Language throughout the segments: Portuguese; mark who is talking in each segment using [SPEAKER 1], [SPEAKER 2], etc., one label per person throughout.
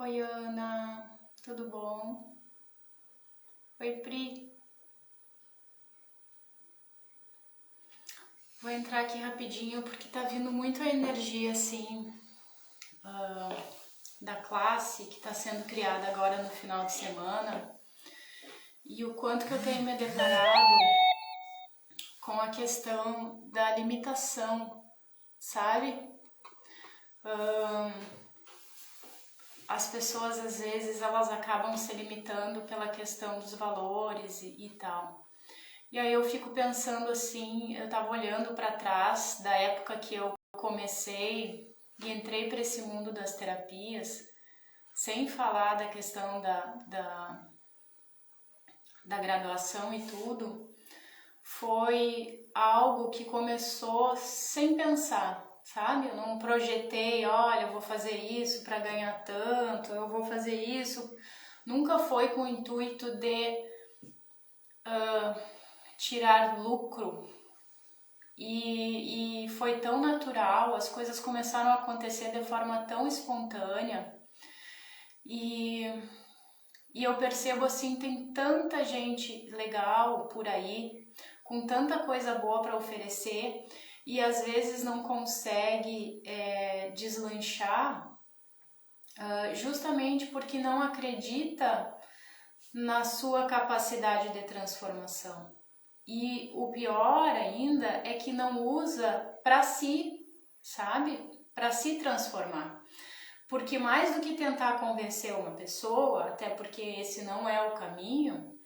[SPEAKER 1] Oi, Ana, tudo bom? Oi, Pri. Vou entrar aqui rapidinho porque tá vindo muito a energia assim da classe que tá sendo criada agora no final de semana e o quanto que eu tenho me deparado com a questão da limitação, sabe? As pessoas às vezes elas acabam se limitando pela questão dos valores e tal. E aí eu fico pensando assim, eu tava olhando para trás da época que eu comecei e entrei para esse mundo das terapias, sem falar da questão da graduação e tudo, foi algo que começou sem pensar, sabe? Eu não projetei, olha, eu vou fazer isso para ganhar tanto, eu vou fazer isso. Nunca foi com o intuito de tirar lucro. E foi tão natural, as coisas começaram a acontecer de forma tão espontânea e, e eu percebo assim, tem tanta gente legal por aí, com tanta coisa boa para oferecer e às vezes não consegue deslanchar justamente porque não acredita na sua capacidade de transformação. E o pior ainda é que não usa para si, sabe? Para se transformar. Porque mais do que tentar convencer uma pessoa, até porque esse não é o caminho,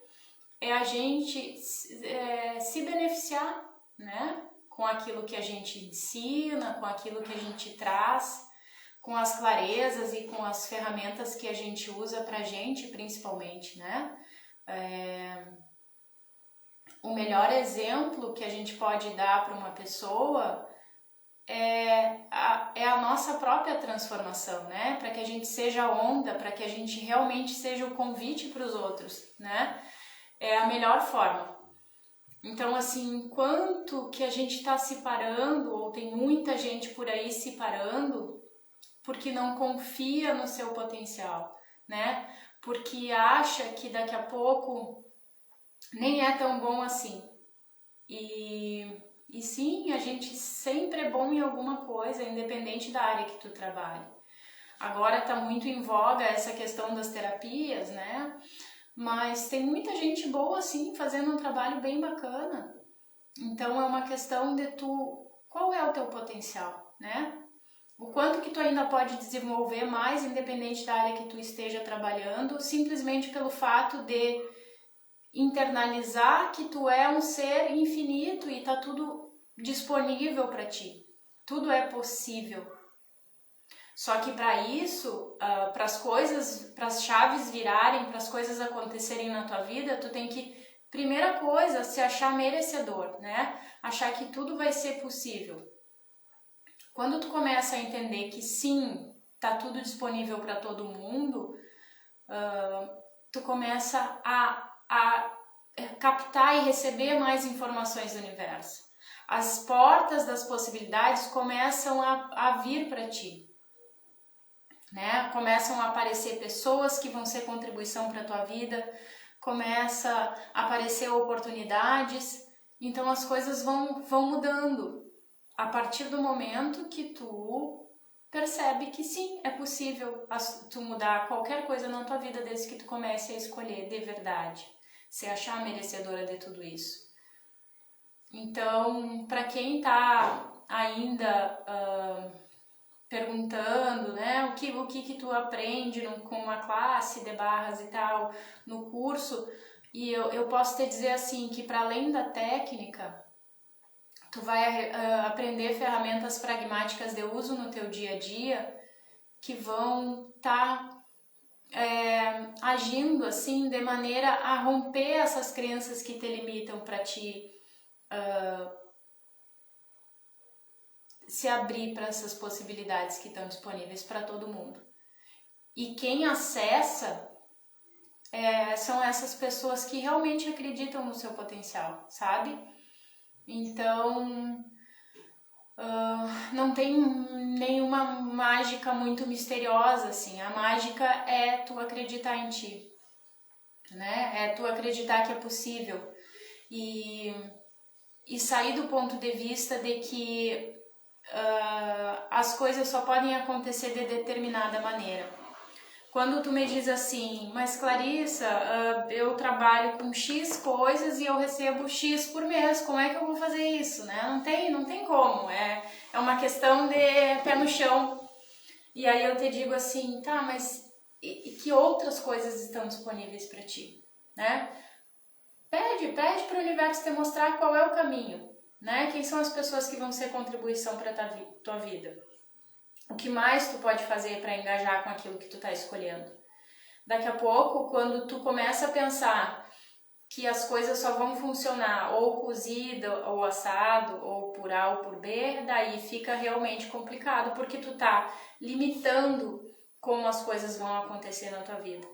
[SPEAKER 1] é a gente se beneficiar, né? Com aquilo que a gente ensina, com aquilo que a gente traz, com as clarezas e com as ferramentas que a gente usa pra gente, principalmente, né? O melhor exemplo que a gente pode dar para uma pessoa é a nossa própria transformação, né? Para que a gente seja onda, para que a gente realmente seja o convite para os outros, né? É a melhor forma. Então, assim, enquanto que a gente está se parando, ou tem muita gente por aí se parando, porque não confia no seu potencial, né? Porque acha que daqui a pouco nem é tão bom assim. E sim, a gente sempre é bom em alguma coisa, independente da área que tu trabalhe. Agora está muito em voga essa questão das terapias, né? Mas tem muita gente boa, sim, fazendo um trabalho bem bacana. Então é uma questão de tu, qual é o teu potencial, né? O quanto que tu ainda pode desenvolver mais, independente da área que tu esteja trabalhando, simplesmente pelo fato de internalizar que tu é um ser infinito e tá tudo disponível para ti. Tudo é possível. Só que para isso, para as coisas, para as chaves virarem, para as coisas acontecerem na tua vida, tu tem que, primeira coisa, se achar merecedor, né? Achar que tudo vai ser possível. Quando tu começa a entender que sim, tá tudo disponível para todo mundo, tu começa a captar e receber mais informações do universo. As portas das possibilidades começam a vir para ti, né? Começam a aparecer pessoas que vão ser contribuição para a tua vida, começa a aparecer oportunidades, então as coisas vão mudando a partir do momento que tu percebe que sim, é possível tu mudar qualquer coisa na tua vida desde que tu comece a escolher de verdade, se achar merecedora de tudo isso. Então, para quem está ainda perguntando, né, o que tu aprende com uma classe de barras e tal, no curso, e eu posso te dizer assim, que para além da técnica, tu vai aprender ferramentas pragmáticas de uso no teu dia a dia, que vão estar agindo assim de maneira a romper essas crenças que te limitam para ti se abrir para essas possibilidades que estão disponíveis para todo mundo. E quem acessa são essas pessoas que realmente acreditam no seu potencial, sabe? Então, não tem nenhuma mágica muito misteriosa, assim. A mágica é tu acreditar em ti, né? É tu acreditar que é possível e sair do ponto de vista de que as coisas só podem acontecer de determinada maneira. Quando tu me diz assim, mas Clarissa, eu trabalho com X coisas e eu recebo X por mês, como é que eu vou fazer isso, né? Não tem como, é uma questão de pé no chão. E aí eu te digo assim, tá, mas e que outras coisas estão disponíveis para ti, né? Pede para o universo te mostrar qual é o caminho, né? Quem são as pessoas que vão ser contribuição para tua vida? O que mais tu pode fazer para engajar com aquilo que tu tá escolhendo? Daqui a pouco, quando tu começa a pensar que as coisas só vão funcionar ou cozida, ou assado, ou por A ou por B, daí fica realmente complicado, porque tu tá limitando como as coisas vão acontecer na tua vida.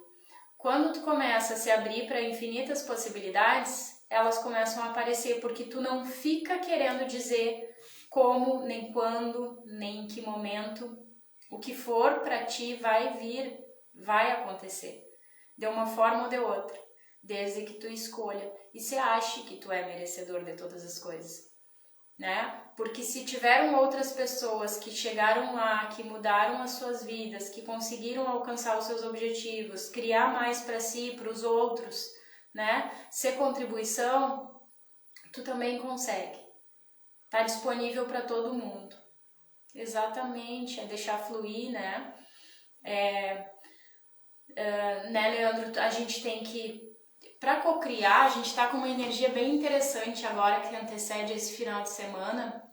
[SPEAKER 1] Quando tu começa a se abrir para infinitas possibilidades, elas começam a aparecer, porque tu não fica querendo dizer como, nem quando, nem em que momento. O que for para ti vai vir, vai acontecer, de uma forma ou de outra, desde que tu escolha e se ache que tu é merecedor de todas as coisas, né? Porque se tiveram outras pessoas que chegaram lá, que mudaram as suas vidas, que conseguiram alcançar os seus objetivos, criar mais para si, para os outros, né? Ser contribuição, tu também consegue. Tá disponível para todo mundo. Exatamente, é deixar fluir, né? Né, Leandro? A gente tem que, para cocriar, a gente tá com uma energia bem interessante agora que antecede esse final de semana,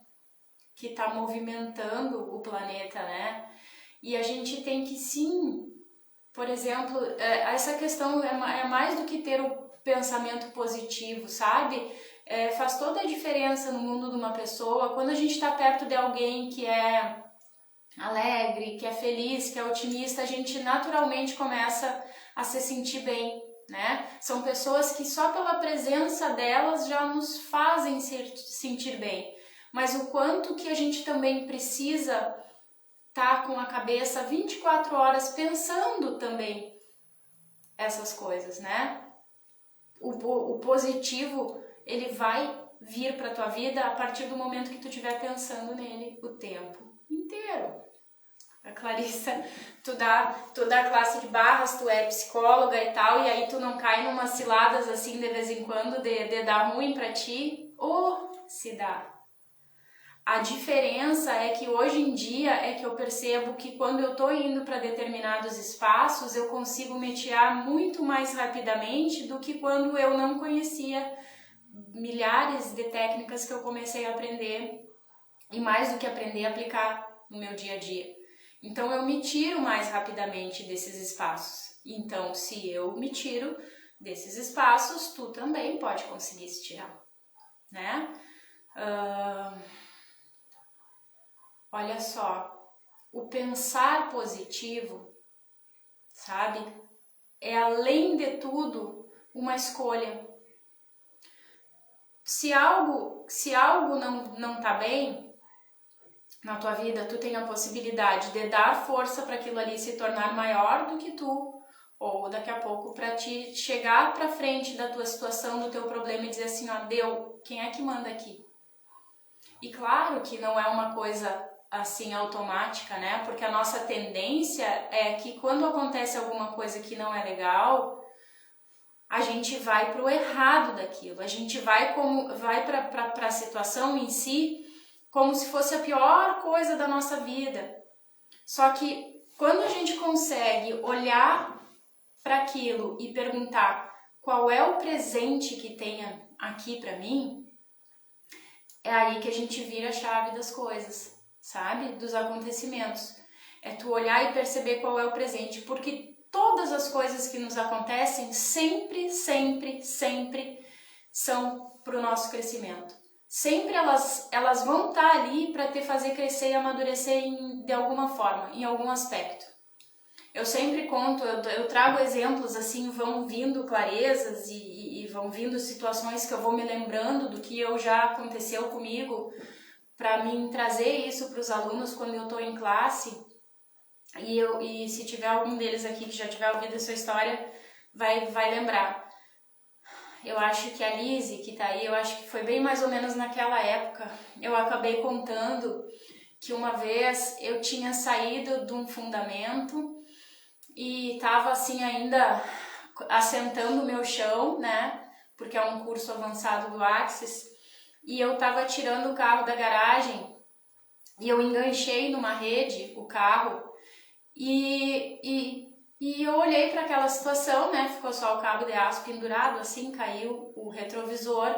[SPEAKER 1] que tá movimentando o planeta, né? E a gente tem que sim, por exemplo, essa questão é mais do que ter o pensamento positivo, sabe? Faz toda a diferença no mundo de uma pessoa quando a gente está perto de alguém que é alegre, que é feliz, que é otimista, a gente naturalmente começa a se sentir bem, né? São pessoas que só pela presença delas já nos fazem se sentir bem. Mas o quanto que a gente também precisa estar com a cabeça 24 horas pensando também essas coisas, né? O positivo, ele vai vir para tua vida a partir do momento que tu estiver pensando nele o tempo inteiro. A Clarissa, tu dá classe de barras, tu é psicóloga e tal, e aí tu não cai numas ciladas assim de vez em quando de dar ruim pra ti? Ou se dá. A diferença é que hoje em dia é que eu percebo que quando eu tô indo para determinados espaços, eu consigo me tirar muito mais rapidamente do que quando eu não conhecia milhares de técnicas que eu comecei a aprender, e mais do que aprender, aplicar no meu dia a dia. Então eu me tiro mais rapidamente desses espaços. Então, se eu me tiro desses espaços, tu também pode conseguir se tirar, né? Olha só, o pensar positivo, sabe? É além de tudo uma escolha. Se algo não tá bem na tua vida, tu tem a possibilidade de dar força para aquilo ali se tornar maior do que tu, ou daqui a pouco para te chegar para frente da tua situação, do teu problema e dizer assim, ó, deu, quem é que manda aqui? E claro que não é uma coisa assim automática, né? Porque a nossa tendência é que quando acontece alguma coisa que não é legal, a gente vai pro errado daquilo, a gente vai para a situação em si como se fosse a pior coisa da nossa vida. Só que quando a gente consegue olhar para aquilo e perguntar qual é o presente que tem aqui para mim, é aí que a gente vira a chave das coisas, sabe? Dos acontecimentos. É tu olhar e perceber qual é o presente, porque todas as coisas que nos acontecem sempre são para o nosso crescimento. Sempre elas vão estar ali para te fazer crescer e amadurecer de alguma forma, em algum aspecto. Eu sempre conto, eu trago exemplos assim, vão vindo clarezas e vão vindo situações que eu vou me lembrando do que já aconteceu comigo para mim trazer isso para os alunos quando eu estou em classe, e se tiver algum deles aqui que já tiver ouvido essa história, vai lembrar. Eu acho que a Lise, que tá aí, eu acho que foi bem mais ou menos naquela época, eu acabei contando que uma vez eu tinha saído de um fundamento e tava assim ainda assentando o meu chão, né? Porque é um curso avançado do Axis, e eu tava tirando o carro da garagem e eu enganchei numa rede o carro e eu olhei para aquela situação, né? Ficou só o cabo de aço pendurado, assim, caiu o retrovisor,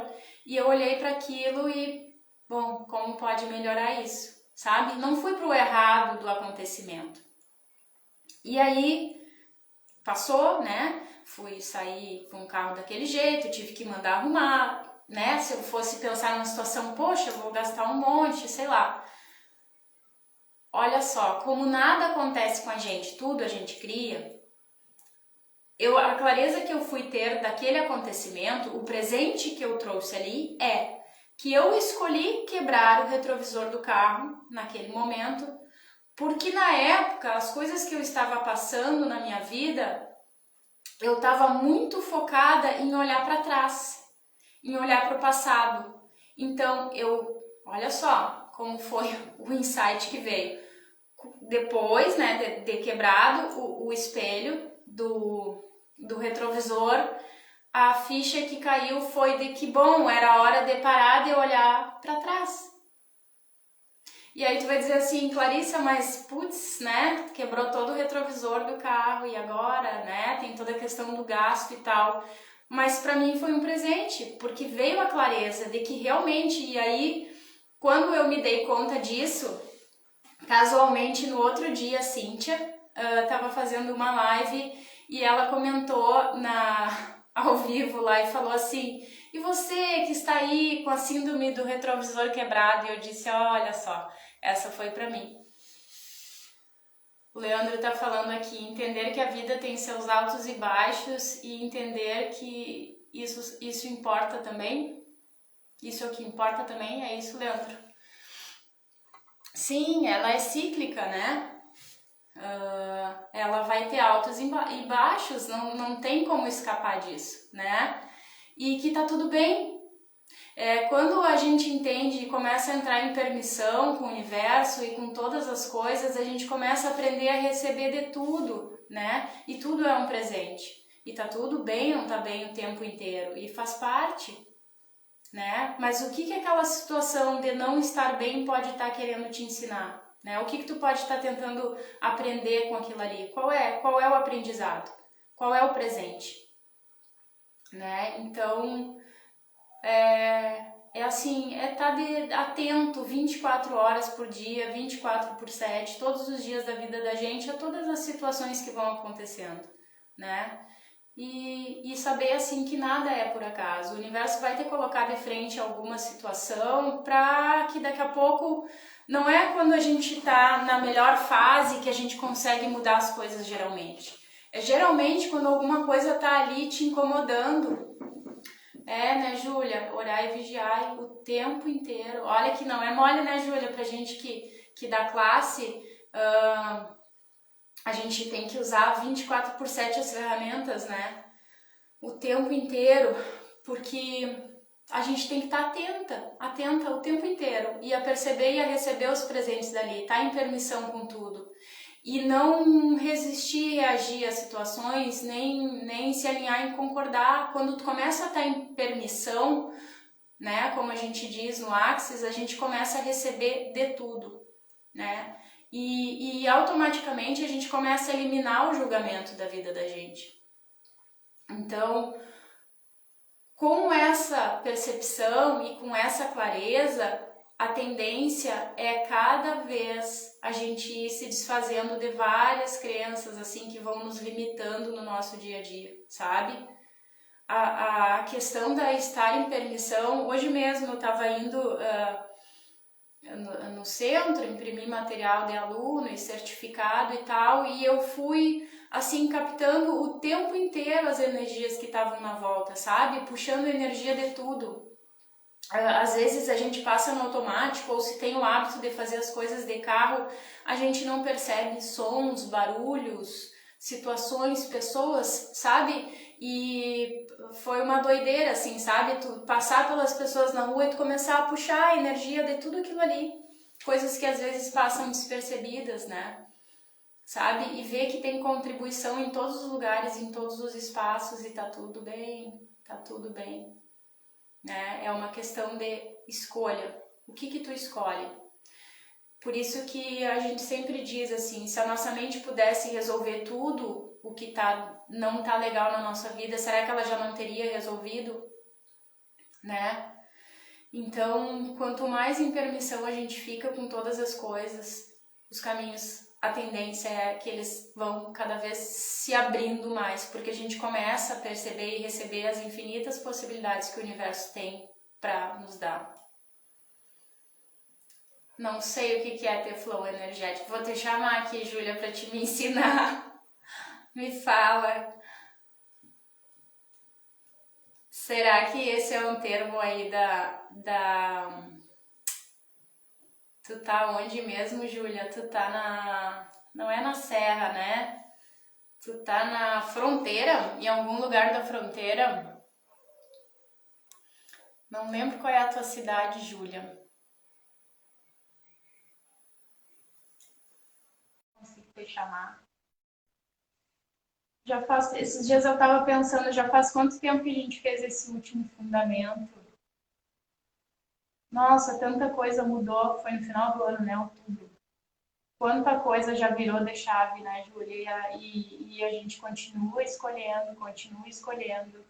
[SPEAKER 1] e eu olhei para aquilo e, bom, como pode melhorar isso, sabe? Não fui pro errado do acontecimento. E aí passou, né? Fui sair com um carro daquele jeito, tive que mandar arrumar, né? Se eu fosse pensar numa situação, poxa, eu vou gastar um monte, sei lá. Olha só, como nada acontece com a gente, tudo a gente cria. A clareza que eu fui ter daquele acontecimento, o presente que eu trouxe ali é que eu escolhi quebrar o retrovisor do carro naquele momento, porque na época, as coisas que eu estava passando na minha vida, eu estava muito focada em olhar para trás, em olhar para o passado. Então, olha só como foi o insight que veio. Depois, né, de quebrado o espelho do retrovisor, a ficha que caiu foi de que, bom, era hora de parar de olhar para trás. E aí tu vai dizer assim, Clarissa, mas putz, né, quebrou todo o retrovisor do carro e agora, né, tem toda a questão do gasto e tal. Mas para mim foi um presente, porque veio a clareza de que realmente, e aí, quando eu me dei conta disso, casualmente no outro dia a Cíntia estava fazendo uma live e ela comentou ao vivo lá e falou assim, e você que está aí com a síndrome do retrovisor quebrado? E eu disse, olha só, essa foi para mim. O Leandro está falando aqui, entender que a vida tem seus altos e baixos e entender que isso importa também. Isso é o que importa também, é isso, Leandro? Sim, ela é cíclica, né? Ela vai ter altos e baixos, não tem como escapar disso, né? E que tá tudo bem. Quando a gente entende e começa a entrar em permissão com o universo e com todas as coisas, a gente começa a aprender a receber de tudo, né? E tudo é um presente. E tá tudo bem, não tá bem o tempo inteiro. E faz parte, né? Mas o que aquela situação de não estar bem pode estar querendo te ensinar? Né? O que tu pode estar tentando aprender com aquilo ali? Qual é o aprendizado? Qual é o presente? Né? Então, assim, estar atento 24 horas por dia, 24/7, todos os dias da vida da gente, a todas as situações que vão acontecendo, né? E saber, assim, que nada é por acaso. O universo vai te colocar de frente a alguma situação para que daqui a pouco... Não é quando a gente tá na melhor fase que a gente consegue mudar as coisas, geralmente. É geralmente quando alguma coisa tá ali te incomodando. Né, Júlia? Orar e vigiar o tempo inteiro. Olha que não é mole, né, Júlia? Pra gente que dá classe, a gente tem que usar 24/7 as ferramentas, né? O tempo inteiro, porque a gente tem que estar atenta o tempo inteiro e a perceber e a receber os presentes dali, estar em permissão com tudo. E não resistir e reagir a situações, nem se alinhar em concordar. Quando tu começa a estar em permissão, né, como a gente diz no Axis, a gente começa a receber de tudo, né? E automaticamente a gente começa a eliminar o julgamento da vida da gente. Então, com essa percepção e com essa clareza, a tendência é cada vez a gente ir se desfazendo de várias crenças assim que vão nos limitando no nosso dia a dia, sabe? A questão da estar em permissão, hoje mesmo eu estava indo no centro, imprimir material de aluno e certificado e tal, e eu fui assim captando o tempo inteiro as energias que estavam na volta, sabe? Puxando energia de tudo. Às vezes a gente passa no automático, ou se tem o hábito de fazer as coisas de carro, a gente não percebe sons, barulhos, situações, pessoas, sabe? E foi uma doideira, assim, sabe? Tu passar pelas pessoas na rua e tu começar a puxar a energia de tudo aquilo ali. Coisas que às vezes passam despercebidas, né? Sabe? E ver que tem contribuição em todos os lugares, em todos os espaços e tá tudo bem, tá tudo bem. Né? É uma questão de escolha. O que tu escolhe? Por isso que a gente sempre diz assim, se a nossa mente pudesse resolver tudo o que não tá legal na nossa vida, será que ela já não teria resolvido? Né? Então, quanto mais em permissão a gente fica com todas as coisas, os caminhos, a tendência é que eles vão cada vez se abrindo mais, porque a gente começa a perceber e receber as infinitas possibilidades que o universo tem para nos dar. Não sei o que é ter flow energético. Vou te chamar aqui, Júlia, para te me ensinar. Me fala. Será que esse é um termo aí Tu tá onde mesmo, Júlia? Tu tá na... Não é na serra, né? Tu tá na fronteira? Em algum lugar da fronteira? Não lembro qual é a tua cidade, Júlia. Consigo te chamar. Esses dias eu tava pensando, já faz quanto tempo que a gente fez esse último fundamento? Nossa, tanta coisa mudou. Foi no final do ano, né? Outubro. Quanta coisa já virou de chave, né, Júlia? E a gente continua escolhendo, continua escolhendo.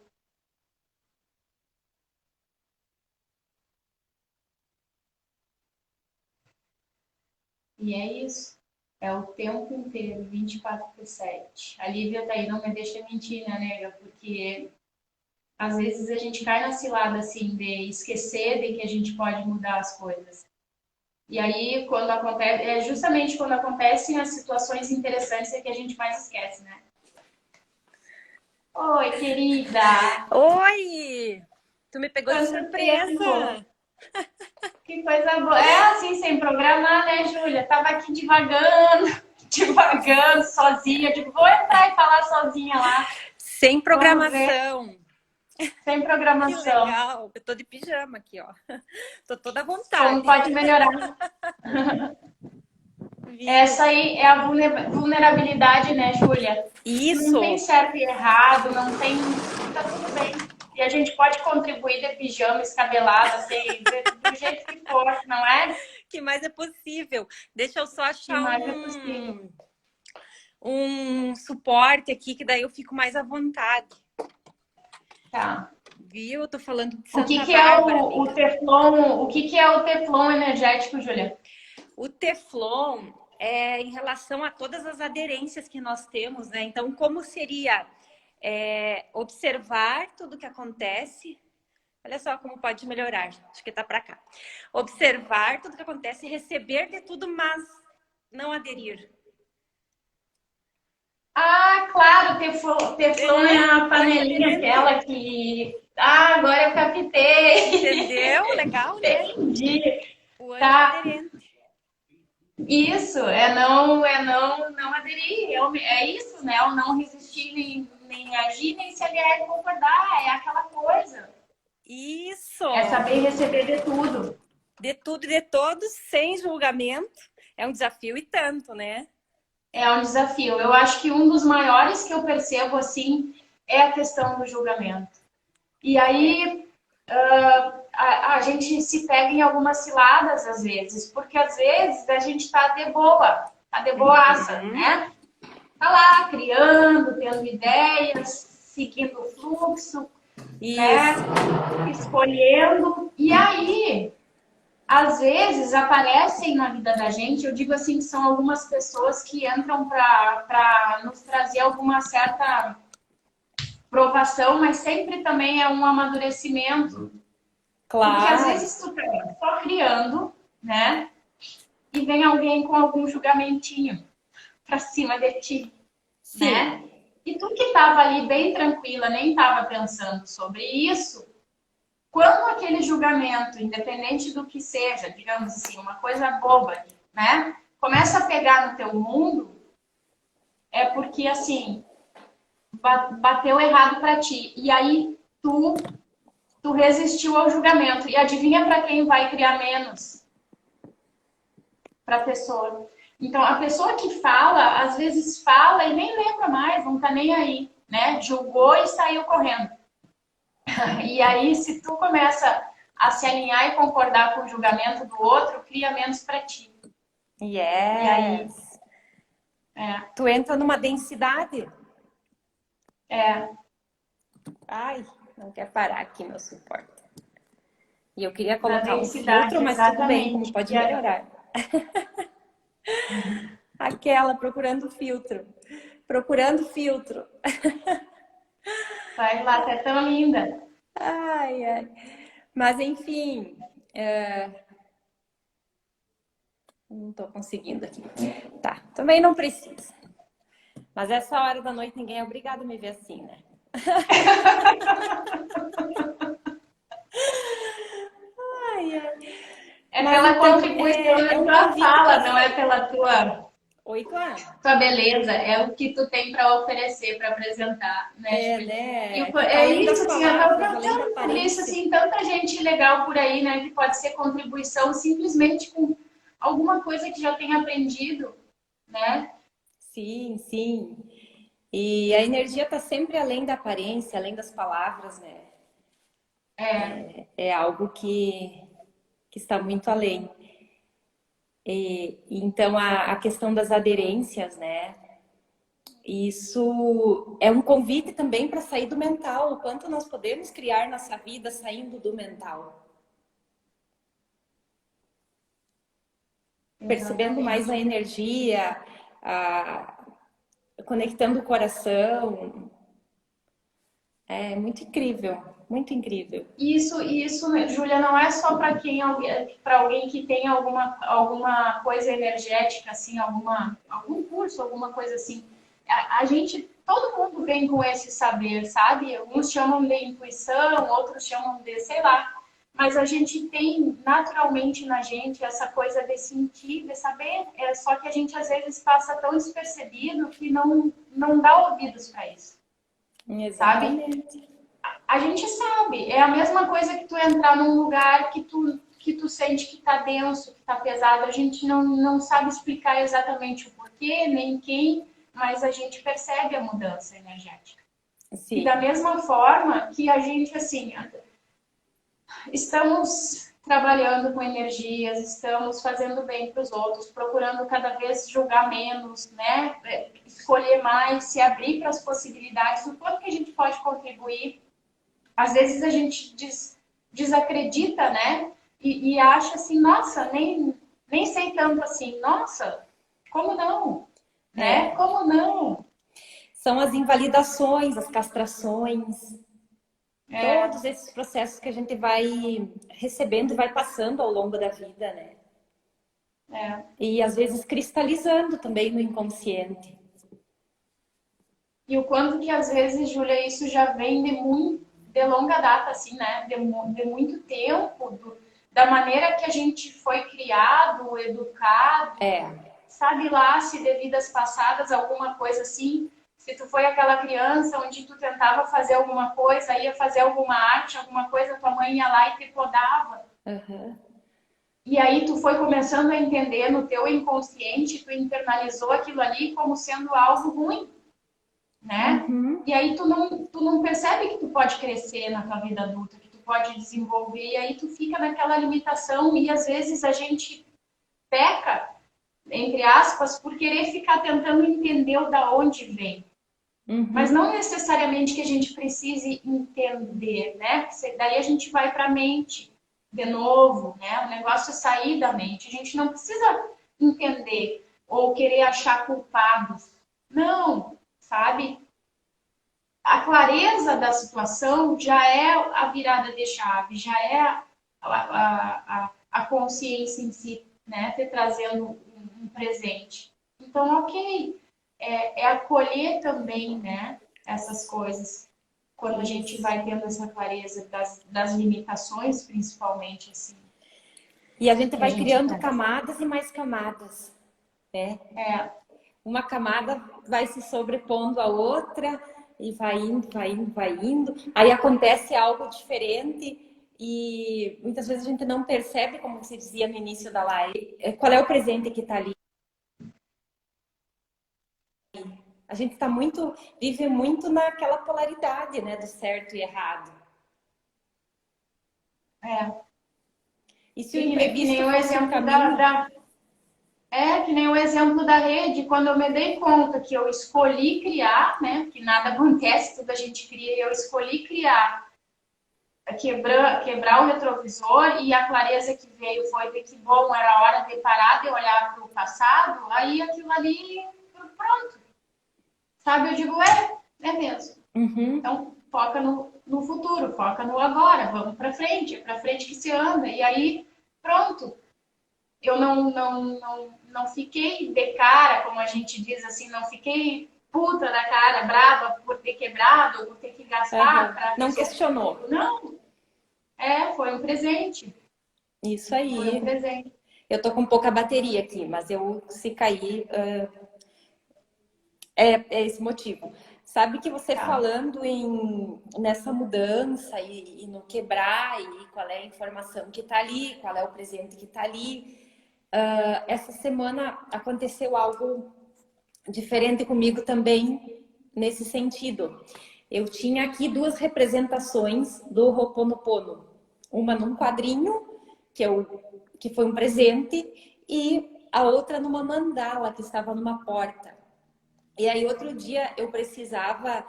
[SPEAKER 1] E é isso. É o tempo inteiro, 24/7. A Lívia tá aí, não me deixa mentir, né, nega? Porque às vezes a gente cai na cilada, assim, de esquecer de que a gente pode mudar as coisas. E aí, quando acontece, é justamente quando acontecem as situações interessantes é que a gente mais esquece, né? Oi, querida!
[SPEAKER 2] Oi! Tu me pegou de
[SPEAKER 1] Quanto tempo!
[SPEAKER 2] surpresa!
[SPEAKER 1] Que coisa boa! É assim, sem programar, né, Júlia? Tava aqui devagando, devagando, sozinha. Digo, vou entrar e falar sozinha lá.
[SPEAKER 2] Sem
[SPEAKER 1] Vamos ver,
[SPEAKER 2] programação.
[SPEAKER 1] sem
[SPEAKER 2] Que
[SPEAKER 1] programação.
[SPEAKER 2] legal! Eu tô de pijama aqui, ó. Tô toda à
[SPEAKER 1] Como
[SPEAKER 2] vontade.
[SPEAKER 1] pode melhorar?
[SPEAKER 2] Viu?
[SPEAKER 1] Essa aí é a vulnerabilidade, né, Júlia? Não tem
[SPEAKER 2] Isso!
[SPEAKER 1] certo e errado, não tem. Tá tudo bem. E a gente pode contribuir de pijama, escabelada, assim, do jeito que for, não é?
[SPEAKER 2] Que mais é possível? Deixa eu só
[SPEAKER 1] Que
[SPEAKER 2] achar
[SPEAKER 1] mais é possível.
[SPEAKER 2] um suporte aqui, que daí eu fico mais à vontade.
[SPEAKER 1] Tá.
[SPEAKER 2] Viu? Eu tô falando de
[SPEAKER 1] O que
[SPEAKER 2] Santa
[SPEAKER 1] que é
[SPEAKER 2] Bárbara,
[SPEAKER 1] o
[SPEAKER 2] amiga.
[SPEAKER 1] Teflon? O que que é o Teflon energético, Júlia?
[SPEAKER 2] O Teflon é em relação a todas as aderências que nós temos, né? Então, como seria observar tudo que acontece? Olha só como pode melhorar, acho que tá para cá. Observar tudo que acontece, receber de tudo, mas não aderir.
[SPEAKER 1] Ah, claro, Teflon é a panelinha
[SPEAKER 2] Antiaderente.
[SPEAKER 1] aquela que. Ah, agora eu captei.
[SPEAKER 2] Entendeu? Legal, né?
[SPEAKER 1] Entendi.
[SPEAKER 2] O
[SPEAKER 1] Tá.
[SPEAKER 2] antiaderente.
[SPEAKER 1] Isso, não aderir, é isso, né? O não resistir, nem agir, nem se aliar e concordar, é aquela coisa. É
[SPEAKER 2] Isso!
[SPEAKER 1] saber receber de tudo.
[SPEAKER 2] De tudo e de todos, sem julgamento. É um desafio e tanto, né?
[SPEAKER 1] É um desafio. Eu acho que um dos maiores que eu percebo, assim, é a questão do julgamento. E
[SPEAKER 2] É.
[SPEAKER 1] aí, a gente se pega em algumas ciladas, às vezes, porque às vezes a gente tá de boa, tá de boaça,
[SPEAKER 2] Uhum.
[SPEAKER 1] né? Tá lá criando, tendo ideias, seguindo o fluxo, né?
[SPEAKER 2] Isso.
[SPEAKER 1] Escolhendo. E aí, às vezes aparecem na vida da gente, eu digo assim, que são algumas pessoas que entram para nos trazer alguma certa provação, mas sempre também é um amadurecimento. Porque às
[SPEAKER 2] Claro.
[SPEAKER 1] vezes tu tá só criando, né? E vem alguém com algum julgamentinho pra cima de ti,
[SPEAKER 2] Sim.
[SPEAKER 1] né? E tu que tava ali bem tranquila, nem tava pensando sobre isso, quando aquele julgamento, independente do que seja, digamos assim, uma coisa boba, né, começa a pegar no teu mundo, é porque, assim, bateu errado para ti. E aí tu resistiu ao julgamento. E adivinha para quem vai criar menos? Para a pessoa. Então, a pessoa que fala, às vezes fala e nem lembra mais, não tá nem aí, né? Julgou e saiu correndo. E aí, se tu começa a se alinhar e concordar com o julgamento do outro, cria menos para ti. E aí,
[SPEAKER 2] Yes. Tu entra numa densidade. Ai, não quer parar aqui meu suporte. E eu queria
[SPEAKER 1] na
[SPEAKER 2] colocar um
[SPEAKER 1] densidade,
[SPEAKER 2] filtro, mas tudo bem, como
[SPEAKER 1] exatamente.
[SPEAKER 2] pode melhorar. Aquela procurando filtro. Procurando filtro.
[SPEAKER 1] Vai lá, tá tão linda.
[SPEAKER 2] Ai, ai. Mas enfim, não tô conseguindo aqui. Tá, também não precisa. Mas essa hora da noite ninguém é obrigado a me ver assim, né? Ai, ai.
[SPEAKER 1] É
[SPEAKER 2] Mas
[SPEAKER 1] pela
[SPEAKER 2] então,
[SPEAKER 1] contribuição da
[SPEAKER 2] um
[SPEAKER 1] tua
[SPEAKER 2] convite
[SPEAKER 1] fala,
[SPEAKER 2] para
[SPEAKER 1] não é
[SPEAKER 2] sair.
[SPEAKER 1] pela
[SPEAKER 2] Oi, Clara.
[SPEAKER 1] tua beleza, é o que tu tem para oferecer, para apresentar, né, Júlia?
[SPEAKER 2] Né?
[SPEAKER 1] E
[SPEAKER 2] Aqui tá
[SPEAKER 1] é
[SPEAKER 2] além das
[SPEAKER 1] isso, assim, eu tava
[SPEAKER 2] palavras, além da
[SPEAKER 1] pensando sobre isso,
[SPEAKER 2] aparência.
[SPEAKER 1] assim, tanta gente legal por aí, né, que pode ser contribuição simplesmente com alguma coisa que já tenha aprendido, né?
[SPEAKER 2] Sim, sim. E a energia tá sempre além da aparência, além das palavras, né? É algo que está muito além. Então, a questão das aderências, né? Isso é um convite também para sair do mental. O quanto nós podemos criar nossa vida saindo do mental. Percebendo mais a
[SPEAKER 1] Exatamente.
[SPEAKER 2] energia, conectando o coração. É muito incrível, muito incrível.
[SPEAKER 1] Isso, Júlia, não é só para alguém que tem alguma coisa energética, assim, algum curso, alguma coisa assim. A gente, todo mundo vem com esse saber, sabe? Uns chamam de intuição, outros chamam de, sei lá. Mas a gente tem naturalmente na gente essa coisa de sentir, de saber. Só que a gente às vezes passa tão despercebido que não dá ouvidos para isso, sabe?
[SPEAKER 2] Exatamente.
[SPEAKER 1] A gente sabe, é a mesma coisa que tu entrar num lugar que tu sente que tá denso, que tá pesado. A gente não sabe explicar exatamente o porquê, nem quem, mas a gente percebe a mudança energética. E da
[SPEAKER 2] Sim.
[SPEAKER 1] mesma forma que a gente, assim, estamos trabalhando com energias, estamos fazendo bem para os outros, procurando cada vez julgar menos, né? Escolher mais, se abrir para as possibilidades, o quanto que a gente pode contribuir. Às vezes a gente desacredita, né? E acha assim, nossa, nem sei tanto assim. Nossa, como não? Né?
[SPEAKER 2] É.
[SPEAKER 1] Como não?
[SPEAKER 2] São as invalidações, as castrações,
[SPEAKER 1] É,
[SPEAKER 2] todos esses processos que a gente vai recebendo e vai passando ao longo da vida, né?
[SPEAKER 1] é.
[SPEAKER 2] E às vezes cristalizando também no inconsciente.
[SPEAKER 1] E o quanto que às vezes, Júlia, isso já vem de longa data, assim, né? De muito tempo, da maneira que a gente foi criado, educado,
[SPEAKER 2] É.
[SPEAKER 1] sabe lá se de vidas passadas, alguma coisa assim. Se tu foi aquela criança onde tu tentava fazer alguma coisa, ia fazer alguma arte, alguma coisa, tua mãe ia lá e te podava.
[SPEAKER 2] Uhum.
[SPEAKER 1] E aí tu foi começando a entender no teu inconsciente, tu internalizou aquilo ali como sendo algo ruim, né?
[SPEAKER 2] Uhum.
[SPEAKER 1] E aí tu não percebe que tu pode crescer na tua vida adulta, que tu pode desenvolver, e aí tu fica naquela limitação e às vezes a gente peca, entre aspas, por querer ficar tentando entender o da onde vem. Mas
[SPEAKER 2] Uhum.
[SPEAKER 1] não necessariamente que a gente precise entender, né? Porque daí a gente vai para a mente de novo, né? O negócio é sair da mente. A gente não precisa entender ou querer achar culpados. Não, sabe? A clareza da situação já é a virada de chave, já é a consciência em si, né? Te trazendo um presente. Então, ok, é acolher também, né? Essas coisas. quando a gente vai tendo essa clareza das limitações, principalmente, assim.
[SPEAKER 2] E a gente
[SPEAKER 1] Que a
[SPEAKER 2] vai
[SPEAKER 1] gente
[SPEAKER 2] criando
[SPEAKER 1] tem.
[SPEAKER 2] camadas e mais camadas, né?
[SPEAKER 1] É,
[SPEAKER 2] Uma camada vai se sobrepondo à outra e vai indo, vai indo, vai indo. Aí acontece algo diferente e muitas vezes a gente não percebe, como você dizia no início da live, qual é o presente que está ali. A gente está muito, vive muito naquela polaridade, né, do certo e errado.
[SPEAKER 1] é.
[SPEAKER 2] E se o
[SPEAKER 1] Que nem
[SPEAKER 2] imprevisto
[SPEAKER 1] o
[SPEAKER 2] fosse o
[SPEAKER 1] exemplo
[SPEAKER 2] caminho?
[SPEAKER 1] que nem o exemplo da rede, quando eu me dei conta que eu escolhi criar, né? Que nada acontece, tudo a gente cria, e eu escolhi criar, quebrar o retrovisor, e a clareza que veio foi de que, bom, era hora de parar de olhar para o passado, aí aquilo ali, pronto. Sabe? Eu digo, é mesmo.
[SPEAKER 2] Uhum.
[SPEAKER 1] Então, foca no futuro, foca no agora, vamos para frente, é para frente que se anda, e aí, pronto. Eu não fiquei de cara, como a gente diz assim, não fiquei puta da cara, brava por ter quebrado, por ter que gastar para
[SPEAKER 2] Não
[SPEAKER 1] resolver
[SPEAKER 2] questionou.
[SPEAKER 1] tudo. Não, foi um presente.
[SPEAKER 2] Isso
[SPEAKER 1] Foi um
[SPEAKER 2] aí.
[SPEAKER 1] presente.
[SPEAKER 2] Eu tô com pouca bateria aqui, mas eu, se cair, é esse motivo. Sabe que você
[SPEAKER 1] Tá.
[SPEAKER 2] falando nessa mudança e no quebrar e qual é a informação que tá ali, qual é o presente que tá ali. Essa semana aconteceu algo diferente comigo também nesse sentido. Eu tinha aqui duas representações do Ho'oponopono. Uma num quadrinho, que foi um presente, e a outra numa mandala que estava numa porta. E aí outro dia eu precisava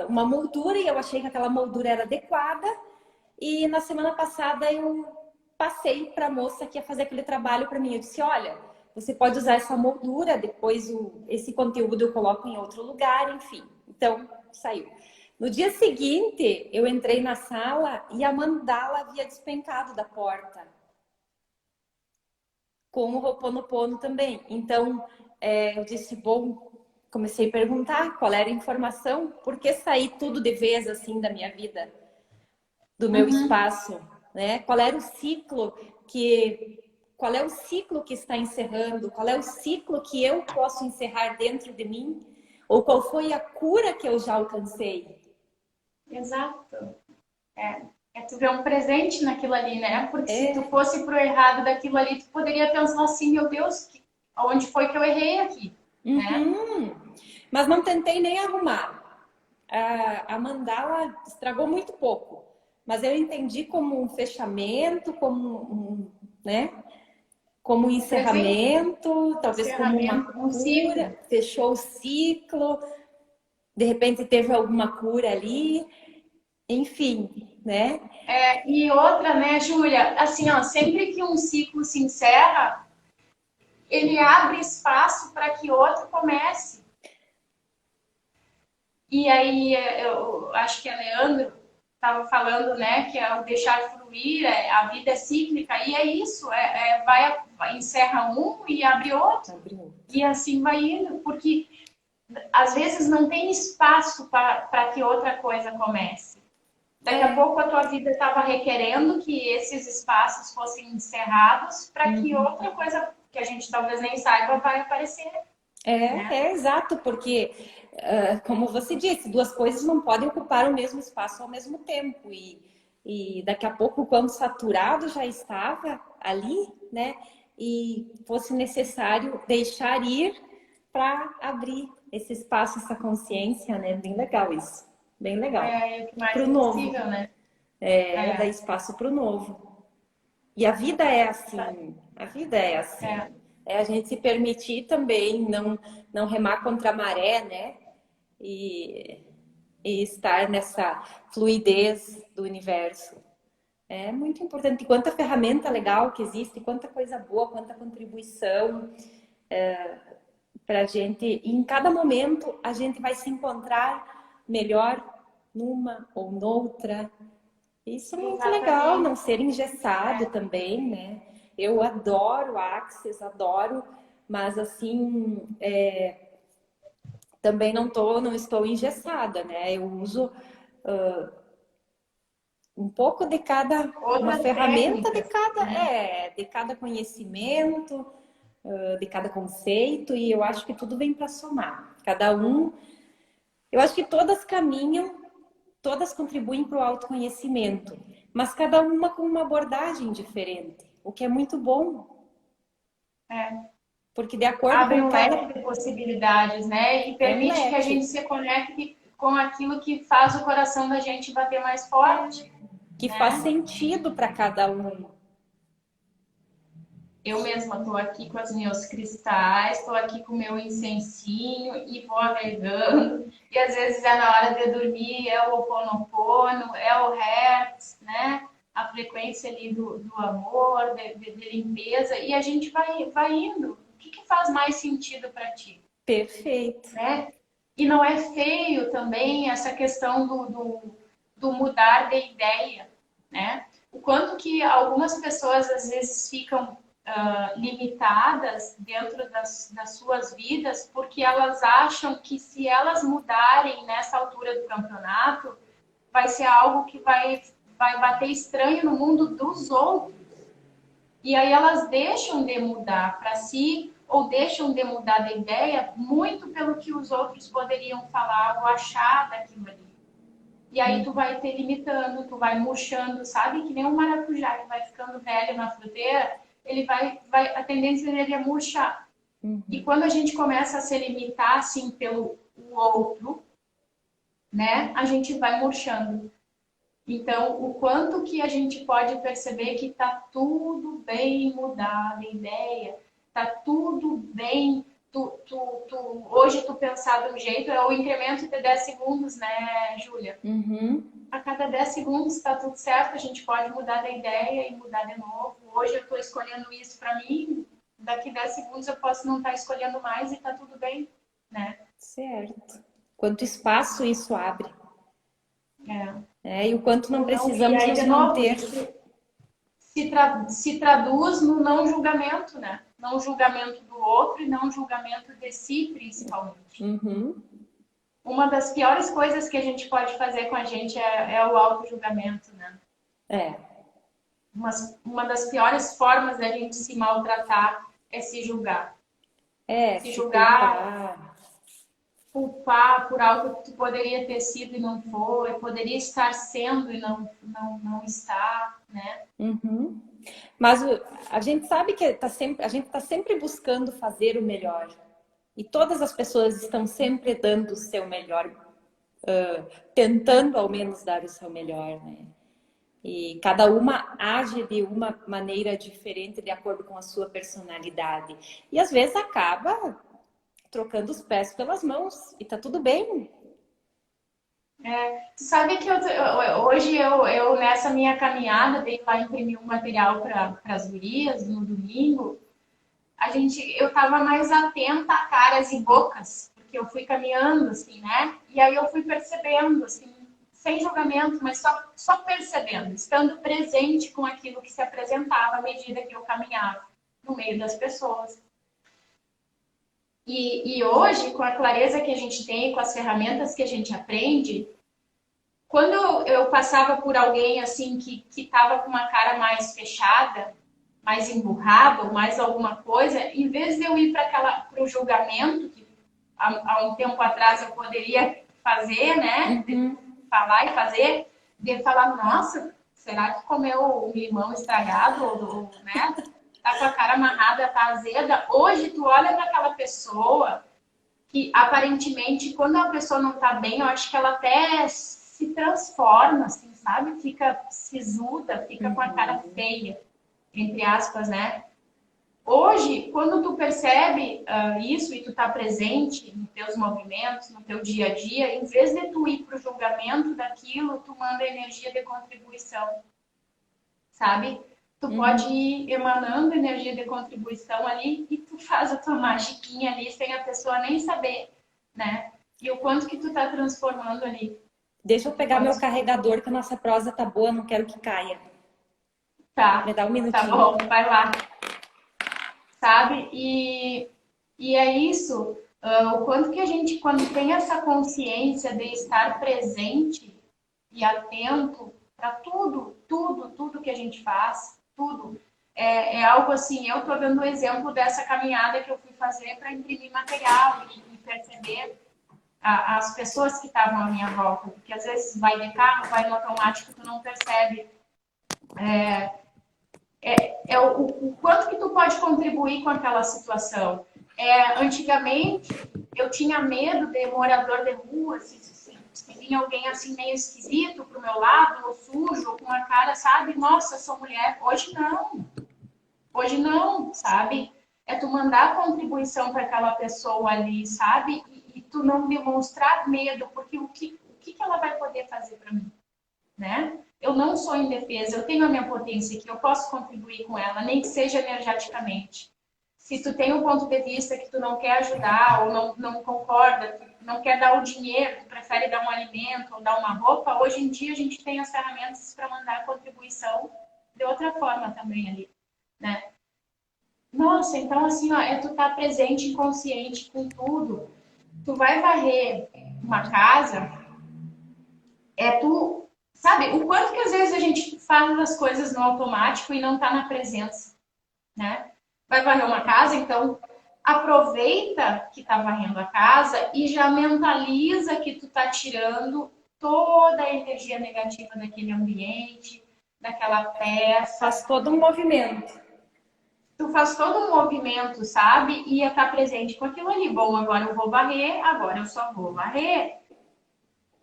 [SPEAKER 2] uma moldura e eu achei que aquela moldura era adequada. E na semana passada eu passei para a moça que ia fazer aquele trabalho para mim. Eu disse, olha, você pode usar essa moldura, depois esse conteúdo eu coloco em outro lugar, enfim. Então, saiu. No dia seguinte, eu entrei na sala e a mandala havia despencado da porta. Com o Ho'oponopono também. Então, eu disse, bom, comecei a perguntar qual era a informação, por que sair tudo de vez assim da minha vida, do meu espaço, né? Qual é o ciclo que está encerrando? Qual é o ciclo que eu posso encerrar dentro de mim? Ou qual foi a cura que eu já alcancei?
[SPEAKER 1] Exato. Tu ver um presente naquilo ali, né? Porque se tu
[SPEAKER 2] É.
[SPEAKER 1] fosse pro errado daquilo ali, tu poderia pensar assim, meu Deus, onde foi que eu errei aqui, né?
[SPEAKER 2] Uhum. Mas não tentei nem arrumar. A mandala estragou muito pouco, mas eu entendi como um fechamento, né? Como um
[SPEAKER 1] Um presente,
[SPEAKER 2] encerramento,
[SPEAKER 1] um
[SPEAKER 2] talvez como uma
[SPEAKER 1] encerramento, um ciclo.
[SPEAKER 2] cura, fechou o ciclo, de repente teve alguma cura ali, enfim, né?
[SPEAKER 1] E outra, né, Júlia, assim, ó, sempre que um ciclo se encerra, ele abre espaço para que outro comece. E aí, eu acho que a Leandro estava falando, né, que é o deixar fluir, a vida é cíclica, e é isso, encerra um e abre outro,
[SPEAKER 2] Abriu.
[SPEAKER 1] e assim vai indo, porque às vezes não tem espaço para que outra coisa comece. Daqui a pouco a tua vida estava requerendo que esses espaços fossem encerrados para que outra coisa que a gente talvez nem saiba vai aparecer. Né?
[SPEAKER 2] É exato, porque, como você disse, duas coisas não podem ocupar o mesmo espaço ao mesmo tempo. E daqui a pouco, quando saturado já estava ali, né? E fosse necessário deixar ir para abrir esse espaço, essa consciência, né? Bem legal isso. Bem legal.
[SPEAKER 1] É o que mais
[SPEAKER 2] Para o
[SPEAKER 1] é
[SPEAKER 2] novo.
[SPEAKER 1] possível, né?
[SPEAKER 2] Dar espaço para o novo. E a vida é assim, a vida é assim.
[SPEAKER 1] É.
[SPEAKER 2] É a gente se permitir também não remar contra a maré, né? E, e estar nessa fluidez do universo. É muito importante. Quanta ferramenta legal que existe, quanta coisa boa, quanta contribuição para a gente. E em cada momento a gente vai se encontrar melhor numa ou noutra. Isso é muito legal, não
[SPEAKER 1] Exatamente.
[SPEAKER 2] ser engessado
[SPEAKER 1] É.
[SPEAKER 2] também, né? Eu adoro Axis, adoro, mas assim, também não estou engessada, né? Eu uso um pouco de cada, uma
[SPEAKER 1] Outras
[SPEAKER 2] ferramenta de
[SPEAKER 1] técnicas, né?
[SPEAKER 2] de cada conhecimento, de cada conceito, e eu acho que tudo vem para somar. Cada um, eu acho que todas caminham, todas contribuem para o autoconhecimento, mas cada uma com uma abordagem diferente, o que é muito bom,
[SPEAKER 1] É.
[SPEAKER 2] porque de acordo
[SPEAKER 1] Abre
[SPEAKER 2] com
[SPEAKER 1] um
[SPEAKER 2] cada...
[SPEAKER 1] leque de possibilidades, né? E
[SPEAKER 2] É um
[SPEAKER 1] permite que a gente
[SPEAKER 2] leque,
[SPEAKER 1] se conecte com aquilo que faz o coração da gente bater mais forte,
[SPEAKER 2] que faz
[SPEAKER 1] né?
[SPEAKER 2] sentido para cada um.
[SPEAKER 1] Eu mesma estou aqui com os meus cristais, estou aqui com o meu incensinho e vou agregando. E às vezes é na hora de dormir, é o Ho'oponopono, é o Hertz, né? A frequência ali do amor, de limpeza. E a gente vai indo. O que faz mais sentido para ti?
[SPEAKER 2] Perfeito.
[SPEAKER 1] Né? E não é feio também essa questão do mudar de ideia, né? O quanto que algumas pessoas às vezes ficam limitadas dentro das suas vidas porque elas acham que se elas mudarem nessa altura do campeonato vai ser algo que vai bater estranho no mundo dos outros. E aí elas deixam de mudar para si ou deixam de mudar de ideia muito pelo que os outros poderiam falar ou achar daquilo ali. E aí tu vai te limitando, tu vai murchando, sabe? Que nem um maracujá que vai ficando velho na fruteira, ele a tendência dele é murchar. E quando a gente começa a se limitar assim pelo outro, né? A gente vai murchando. Então, o quanto que a gente pode perceber que tá tudo bem mudar de ideia, tá tudo bem hoje tu pensar de um jeito, é o incremento de 10 segundos, né, Júlia?
[SPEAKER 2] Uhum.
[SPEAKER 1] A cada 10 segundos tá tudo certo, a gente pode mudar de ideia e mudar de novo. Hoje eu tô escolhendo isso para mim, daqui 10 segundos eu posso não estar escolhendo mais e tá tudo bem, né?
[SPEAKER 2] Certo. Quanto espaço isso abre.
[SPEAKER 1] É.
[SPEAKER 2] E o quanto não
[SPEAKER 1] E
[SPEAKER 2] precisamos
[SPEAKER 1] aí,
[SPEAKER 2] nos
[SPEAKER 1] de novo,
[SPEAKER 2] manter.
[SPEAKER 1] isso se traduz no não julgamento, né? Não julgamento do outro e não julgamento de si, principalmente.
[SPEAKER 2] Uhum.
[SPEAKER 1] Uma das piores coisas que a gente pode fazer com a gente é o auto-julgamento, né?
[SPEAKER 2] É.
[SPEAKER 1] Uma das piores formas da gente se maltratar é se julgar. Se
[SPEAKER 2] Se
[SPEAKER 1] julgar,
[SPEAKER 2] culpar.
[SPEAKER 1] culpar por algo que tu poderia ter sido e não foi, poderia estar sendo e não está, né?
[SPEAKER 2] Uhum. Mas a gente sabe que a gente está sempre buscando fazer o melhor. E todas as pessoas estão sempre dando o seu melhor, tentando ao menos dar o seu melhor, né? E cada uma age de uma maneira diferente de acordo com a sua personalidade. E às vezes acaba trocando os pés pelas mãos. E tá tudo bem.
[SPEAKER 1] Tu sabe que hoje eu, nessa minha caminhada, dei lá imprimir um material para as gurias no domingo. Eu estava mais atenta a caras e bocas, porque eu fui caminhando, assim, né? E aí eu fui percebendo, assim, sem julgamento, mas só percebendo, estando presente com aquilo que se apresentava à medida que eu caminhava no meio das pessoas. E hoje, com a clareza que a gente tem, com as ferramentas que a gente aprende, quando eu passava por alguém assim que estava com uma cara mais fechada, mais emburrada, ou mais alguma coisa, em vez de eu ir para o julgamento, que há um tempo atrás eu poderia fazer, né? De falar e fazer, de falar, nossa, será que comeu um limão estragado? Ou, né? Tá com a cara amarrada, tá azeda. Hoje tu olha para aquela pessoa que aparentemente, quando a pessoa não tá bem, eu acho que ela até se transforma, assim, sabe? Fica sisuda, fica com a cara feia, entre aspas, né? Hoje, quando tu percebe isso e tu tá presente nos teus movimentos, no teu dia a dia, em vez de tu ir pro julgamento daquilo, tu manda energia de contribuição, sabe? Tu pode ir emanando energia de contribuição ali e tu faz a tua magiquinha ali sem a pessoa nem saber, né? E o quanto que tu tá transformando ali.
[SPEAKER 2] Deixa eu pegar meu carregador, que a nossa prosa tá boa, não quero que caia.
[SPEAKER 1] Tá,
[SPEAKER 2] Me dá um
[SPEAKER 1] tá
[SPEAKER 2] minutinho.
[SPEAKER 1] bom, vai lá. Sabe? E é isso, o quanto que a gente, quando tem essa consciência de estar presente, e atento para tudo que a gente faz, tudo. É algo assim, eu estou dando o exemplo dessa caminhada que eu fui fazer para imprimir material e perceber as pessoas que estavam à minha volta, porque às vezes vai de carro, vai no automático, tu não percebe o quanto que tu pode contribuir com aquela situação. Antigamente, eu tinha medo de morador de rua, se vinha alguém assim meio esquisito pro meu lado, ou sujo, ou com uma cara, sabe? Nossa, sou mulher. Hoje não. Hoje não, sabe? É tu mandar contribuição para aquela pessoa ali, sabe? E tu não demonstrar medo, porque o que ela vai poder fazer para mim, né? Eu não sou indefesa, eu tenho a minha potência aqui, eu posso contribuir com ela, nem que seja energeticamente. Se tu tem um ponto de vista que tu não quer ajudar, ou não concorda, tu não quer dar o dinheiro, tu prefere dar um alimento ou dar uma roupa, hoje em dia a gente tem as ferramentas para mandar a contribuição de outra forma também ali, né? Nossa, então assim, ó, tu estar presente e consciente com tudo. Tu vai varrer uma casa, tu sabe o quanto que às vezes a gente faz as coisas no automático e não tá na presença, né? Vai varrer uma casa, então aproveita que tá varrendo a casa e já mentaliza que tu tá tirando toda a energia negativa daquele ambiente, daquela peça.
[SPEAKER 2] Faz todo um movimento.
[SPEAKER 1] Tu faz todo um movimento, sabe? E ia estar presente com aquilo ali. Bom, agora eu vou varrer, agora eu só vou varrer.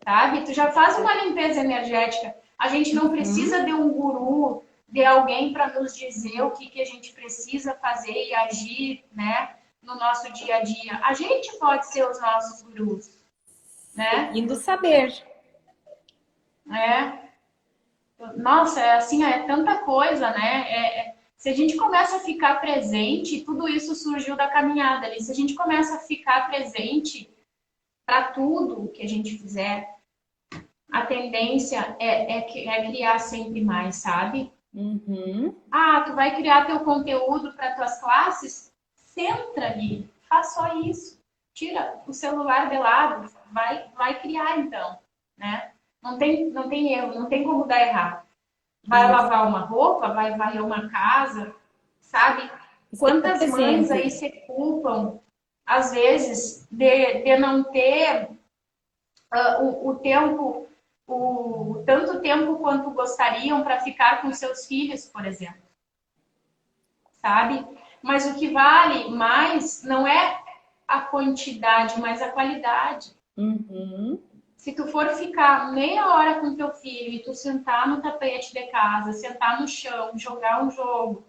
[SPEAKER 1] Sabe? Tu já faz uma limpeza energética. A gente não precisa de um guru, de alguém para nos dizer o que a gente precisa fazer e agir, né? No nosso dia a dia. A gente pode ser os nossos gurus, né?
[SPEAKER 2] Indo saber.
[SPEAKER 1] Nossa, assim, é tanta coisa, né? Se a gente começa a ficar presente, tudo isso surgiu da caminhada ali. Se a gente começa a ficar presente para tudo que a gente fizer, a tendência é criar sempre mais, sabe?
[SPEAKER 2] Uhum.
[SPEAKER 1] Tu vai criar teu conteúdo para tuas classes? Centra ali, faz só isso. Tira o celular de lado, vai criar então, né? Não tem erro, não tem como dar errado. Vai lavar uma roupa, vai varrer uma casa, sabe? Quantas mães aí se culpam, às vezes, de não ter o tempo, tanto tempo quanto gostariam para ficar com seus filhos, por exemplo. Sabe? Mas o que vale mais não é a quantidade, mas a qualidade.
[SPEAKER 2] Uhum.
[SPEAKER 1] Se tu for ficar meia hora com teu filho e tu sentar no tapete de casa, sentar no chão, jogar um jogo,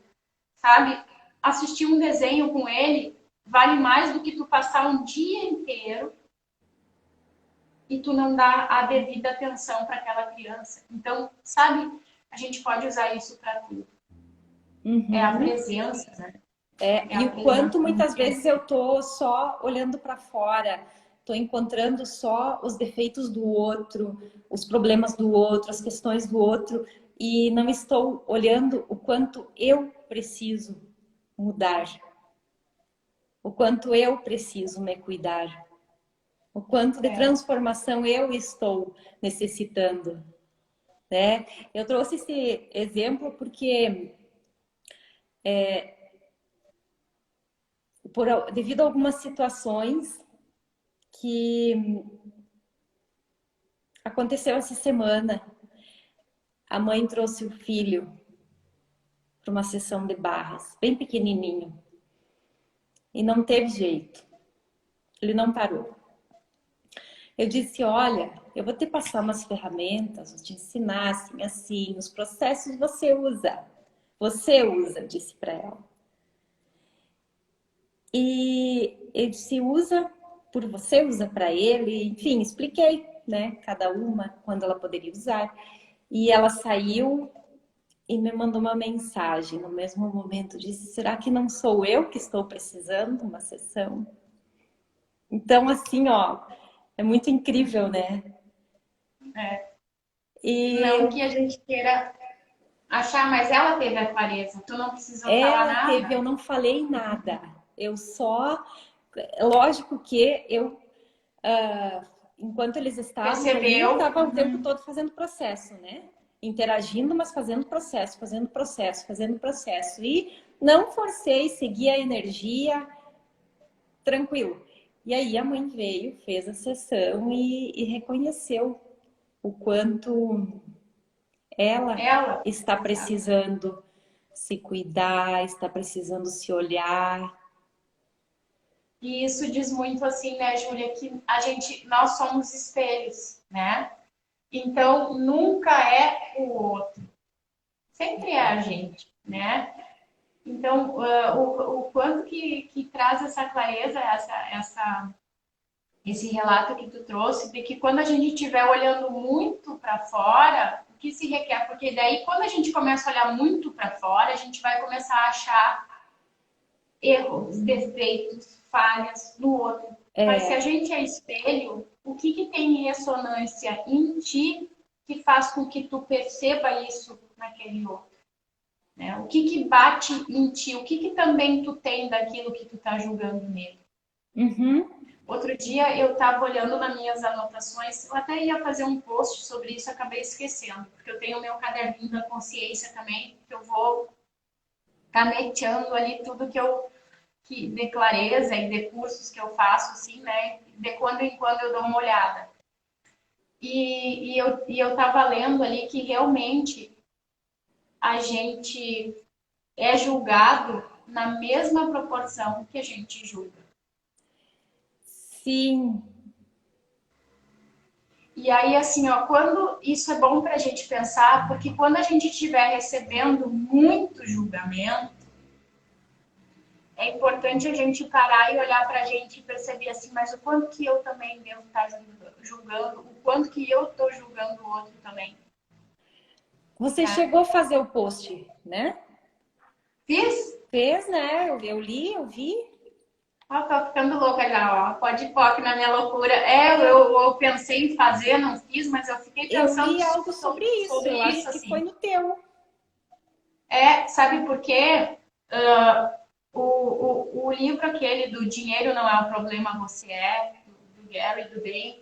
[SPEAKER 1] sabe? Assistir um desenho com ele vale mais do que tu passar um dia inteiro e tu não dar a devida atenção para aquela criança. Então, sabe? A gente pode usar isso para tudo.
[SPEAKER 2] Uhum.
[SPEAKER 1] É a presença, né?
[SPEAKER 2] E o quanto muitas vezes eu tô só olhando para fora, tô encontrando só os defeitos do outro, os problemas do outro, as questões do outro, e não estou olhando o quanto eu preciso mudar, o quanto eu preciso me cuidar, o quanto de transformação eu estou necessitando, né? Eu trouxe esse exemplo porque devido a algumas situações que aconteceu essa semana, a mãe trouxe o filho para uma sessão de barras, bem pequenininho, e não teve jeito, ele não parou. Eu disse, olha, eu vou te passar umas ferramentas, vou te ensinar assim, os processos você usa, disse para ela. E ele disse, usa por você, usa para ele, enfim, expliquei, né, cada uma, quando ela poderia usar. E ela saiu e me mandou uma mensagem no mesmo momento, disse, será que não sou eu que estou precisando de uma sessão? Então, assim, ó, é muito incrível, né?
[SPEAKER 1] Não que a gente queira achar, mas ela teve a clareza, tu não precisou falar nada.
[SPEAKER 2] Ela teve, eu não falei nada, eu só... Lógico que eu enquanto eles estavam ali,
[SPEAKER 1] Percebeu?
[SPEAKER 2] eu estava o tempo todo fazendo processo, né? Interagindo, mas fazendo processo, fazendo processo, fazendo processo. E não forcei, segui a energia, tranquilo. E aí a mãe veio, fez a sessão e reconheceu o quanto ela
[SPEAKER 1] Ela.
[SPEAKER 2] está
[SPEAKER 1] Exato.
[SPEAKER 2] precisando se cuidar, está precisando se olhar.
[SPEAKER 1] E isso diz muito assim, né, Júlia, que nós somos espelhos, né? Então, nunca é o outro, sempre é a gente, né? Então, o quanto que traz essa clareza, esse relato que tu trouxe, de que quando a gente estiver olhando muito para fora, o que se requer? Porque daí, quando a gente começa a olhar muito para fora, a gente vai começar a achar erros, defeitos, falhas no outro. Mas se a gente é espelho, o que tem em ressonância em ti que faz com que tu perceba isso naquele outro? Né? O que bate em ti? O que também tu tem daquilo que tu tá julgando nele?
[SPEAKER 2] Uhum.
[SPEAKER 1] Outro dia eu estava olhando nas minhas anotações, eu até ia fazer um post sobre isso, acabei esquecendo, porque eu tenho o meu caderninho da consciência também, que eu vou caneteando ali tudo de clareza e de cursos que eu faço, assim, né? De quando em quando eu dou uma olhada. E eu tava lendo ali que realmente a gente é julgado na mesma proporção que a gente julga.
[SPEAKER 2] Sim.
[SPEAKER 1] E aí, assim, ó, quando isso é bom pra gente pensar, porque quando a gente estiver recebendo muito julgamento, é importante a gente parar e olhar pra gente e perceber assim, mas o quanto que eu também devo estar julgando, o quanto que eu tô julgando o outro também.
[SPEAKER 2] Você
[SPEAKER 1] Tá?
[SPEAKER 2] chegou a fazer o post, né?
[SPEAKER 1] Fiz?
[SPEAKER 2] Fez, né? Eu li, eu vi.
[SPEAKER 1] Ó, tô ficando louca já, ó. Pode ir foco na minha loucura. Eu pensei em fazer, não fiz, mas eu fiquei
[SPEAKER 2] Eu
[SPEAKER 1] pensando
[SPEAKER 2] li algo sobre isso.
[SPEAKER 1] sobre
[SPEAKER 2] Eu
[SPEAKER 1] isso,
[SPEAKER 2] acho que foi
[SPEAKER 1] assim.
[SPEAKER 2] no teu.
[SPEAKER 1] Sabe por quê? O livro aquele do Dinheiro Não É o Problema, Você É, do Gary, do Dan,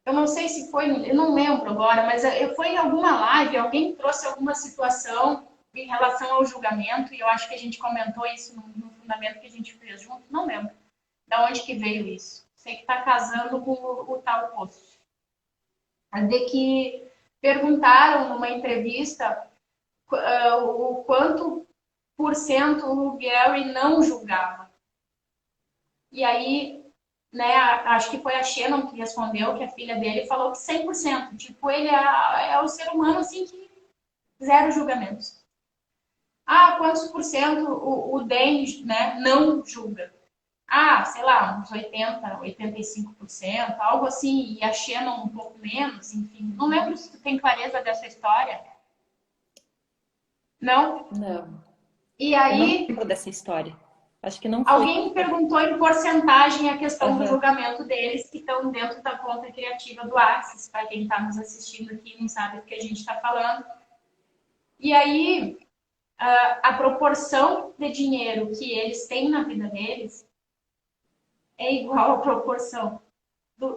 [SPEAKER 1] eu não sei se foi, eu não lembro agora, mas foi em alguma live, alguém trouxe alguma situação em relação ao julgamento, e eu acho que a gente comentou isso no fundamento que a gente fez junto, não lembro de onde que veio isso. Sei que está casando com o tal post. De que perguntaram numa entrevista o quanto por cento o Gary não julgava. E aí, né, acho que foi a Shannon que respondeu, que a filha dele falou que 100%. Tipo, ele é o ser humano, assim, que zero julgamentos. Ah, quantos por cento o Dan, né, não julga? Ah, sei lá, uns 80, 85%, algo assim, e a Shannon um pouco menos, enfim. Não lembro se tu tem clareza dessa história. Não?
[SPEAKER 2] Não,
[SPEAKER 1] E
[SPEAKER 2] eu não
[SPEAKER 1] aí,
[SPEAKER 2] lembro dessa história. Acho que não foi.
[SPEAKER 1] alguém perguntou em porcentagem a questão do
[SPEAKER 2] Aham.
[SPEAKER 1] julgamento deles que estão dentro da conta criativa do Axis, para quem está nos assistindo aqui e não sabe do que a gente está falando. E aí, a proporção de dinheiro que eles têm na vida deles é igual à proporção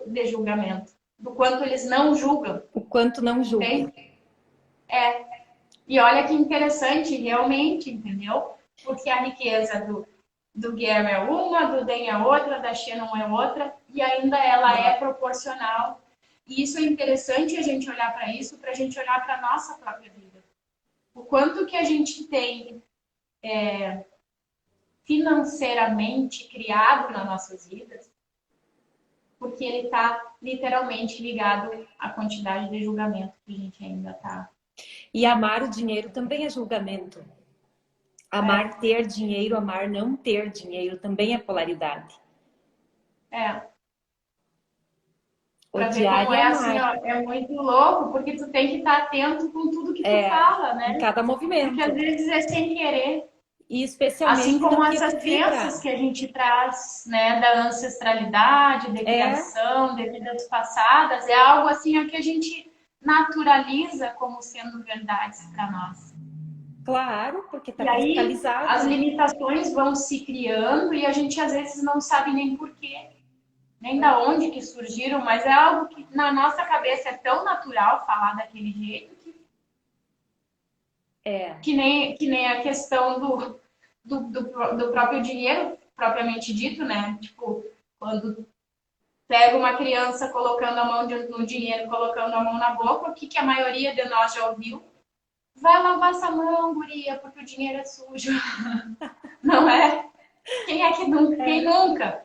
[SPEAKER 1] de julgamento, do quanto eles não julgam,
[SPEAKER 2] O quanto não julga.
[SPEAKER 1] entende? E olha que interessante, realmente, entendeu? Porque a riqueza do Gary é uma, do Dan é outra, da Shannon é outra, e ainda ela é proporcional. E isso é interessante a gente olhar para isso, para a gente olhar para a nossa própria vida. O quanto que a gente tem financeiramente criado nas nossas vidas, porque ele está literalmente ligado à quantidade de julgamento que a gente ainda está.
[SPEAKER 2] E amar o dinheiro também é julgamento. Amar ter dinheiro, amar não ter dinheiro também é polaridade.
[SPEAKER 1] É. Para ver
[SPEAKER 2] Odiar
[SPEAKER 1] como
[SPEAKER 2] e
[SPEAKER 1] é assim,
[SPEAKER 2] amar.
[SPEAKER 1] ó, é muito louco, porque tu tem que estar atento com tudo que tu
[SPEAKER 2] É,
[SPEAKER 1] fala,
[SPEAKER 2] em
[SPEAKER 1] né?
[SPEAKER 2] cada
[SPEAKER 1] Porque às
[SPEAKER 2] movimento.
[SPEAKER 1] vezes é sem querer.
[SPEAKER 2] E
[SPEAKER 1] Assim
[SPEAKER 2] especialmente no
[SPEAKER 1] como
[SPEAKER 2] que
[SPEAKER 1] essas
[SPEAKER 2] tu
[SPEAKER 1] crenças
[SPEAKER 2] vibra.
[SPEAKER 1] que a gente traz, né, da ancestralidade, de
[SPEAKER 2] É,
[SPEAKER 1] criação, de vidas passadas, é algo assim ó, que a gente naturaliza como sendo verdades para nós.
[SPEAKER 2] claro, porque está
[SPEAKER 1] E aí as
[SPEAKER 2] cristalizado.
[SPEAKER 1] limitações vão se criando e a gente às vezes não sabe nem porquê. nem da onde que surgiram, mas é algo que na nossa cabeça é tão natural falar daquele jeito
[SPEAKER 2] É.
[SPEAKER 1] que nem a questão do próprio dinheiro, propriamente dito, né? Tipo, quando pega uma criança colocando a mão no dinheiro, colocando a mão na boca, o que, que a maioria de nós já ouviu? Vai lavar essa mão, guria, porque o dinheiro é sujo. Não é? Quem é que nunca? Quem nunca?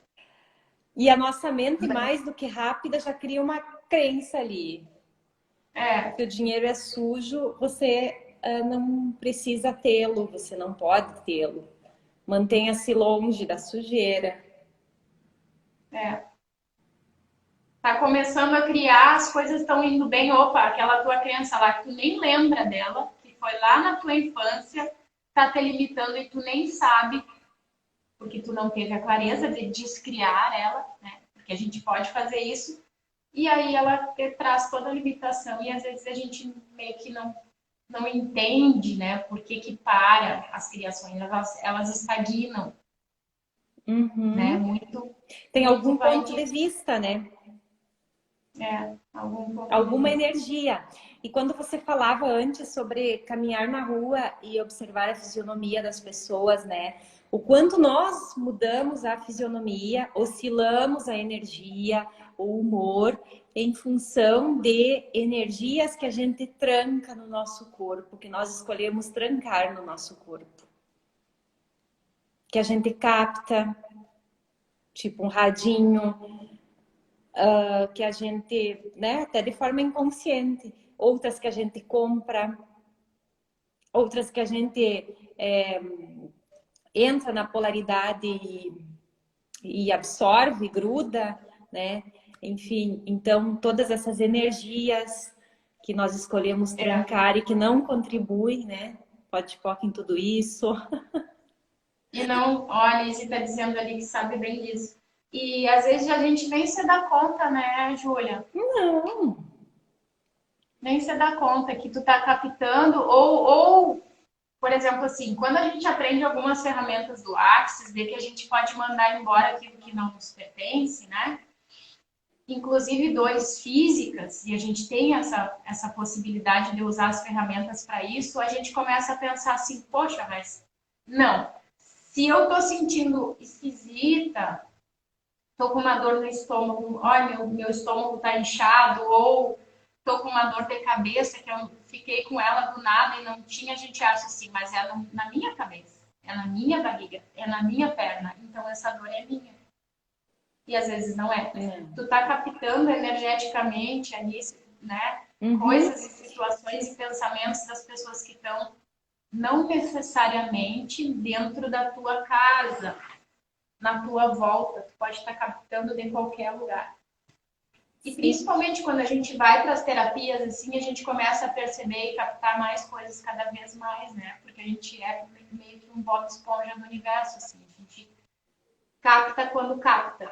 [SPEAKER 2] E a nossa mente, mais do que rápida, já cria uma crença ali.
[SPEAKER 1] É,
[SPEAKER 2] Se o dinheiro é sujo, você não precisa tê-lo, você não pode tê-lo. Mantenha-se longe da sujeira.
[SPEAKER 1] é. Tá começando a criar, as coisas estão indo bem. Opa, aquela tua criança lá que tu nem lembra dela, que foi lá na tua infância, tá te limitando e tu nem sabe, porque tu não teve a clareza de descriar ela, né? Porque a gente pode fazer isso. E aí ela traz toda a limitação e às vezes a gente meio que não entende, né? Por que que para as criações, elas estagnam, né?
[SPEAKER 2] Uhum. Tem
[SPEAKER 1] Muito
[SPEAKER 2] algum
[SPEAKER 1] vai
[SPEAKER 2] ponto de
[SPEAKER 1] disso.
[SPEAKER 2] vista, né?
[SPEAKER 1] Algum ponto de
[SPEAKER 2] Alguma
[SPEAKER 1] vista.
[SPEAKER 2] energia. E quando você falava antes sobre caminhar na rua e observar a fisionomia das pessoas, né? O quanto nós mudamos a fisionomia, oscilamos a energia, o humor, em função de energias que a gente tranca no nosso corpo, que nós escolhemos trancar no nosso corpo. Que a gente capta, tipo um radinho, que a gente, né, até de forma inconsciente, outras que a gente compra, outras que a gente entra na polaridade e absorve, gruda, né? Enfim, então todas essas energias que nós escolhemos
[SPEAKER 1] É.
[SPEAKER 2] trancar e que não contribuem, né? Pode focar em tudo isso.
[SPEAKER 1] E não, olha, a Izzy está dizendo ali que sabe bem disso. E às vezes a gente nem se dá conta, né, Júlia?
[SPEAKER 2] Não.
[SPEAKER 1] Nem se dá conta que tu tá captando, por exemplo, assim, quando a gente aprende algumas ferramentas do Axis, vê que a gente pode mandar embora aquilo que não nos pertence, né? Inclusive dores físicas, e a gente tem essa possibilidade de usar as ferramentas para isso, a gente começa a pensar assim, poxa, mas não, se eu tô sentindo esquisita, tô com uma dor no estômago, olha, meu estômago tá inchado, ou tô com uma dor de cabeça que eu fiquei com ela do nada e não tinha, a gente acha assim, mas é na minha cabeça, é na minha barriga, é na minha perna, então essa dor é minha. E às vezes não é. Tu tá captando energeticamente ali, né,
[SPEAKER 2] Uhum.
[SPEAKER 1] coisas e situações e pensamentos das pessoas que estão não necessariamente dentro da tua casa, na tua volta, tu pode estar captando de qualquer lugar. E
[SPEAKER 2] Sim.
[SPEAKER 1] principalmente quando a gente vai para as terapias, assim, a gente começa a perceber e captar mais coisas cada vez mais, né? Porque a gente é meio que um Bob Esponja do universo, assim. A gente capta quando capta.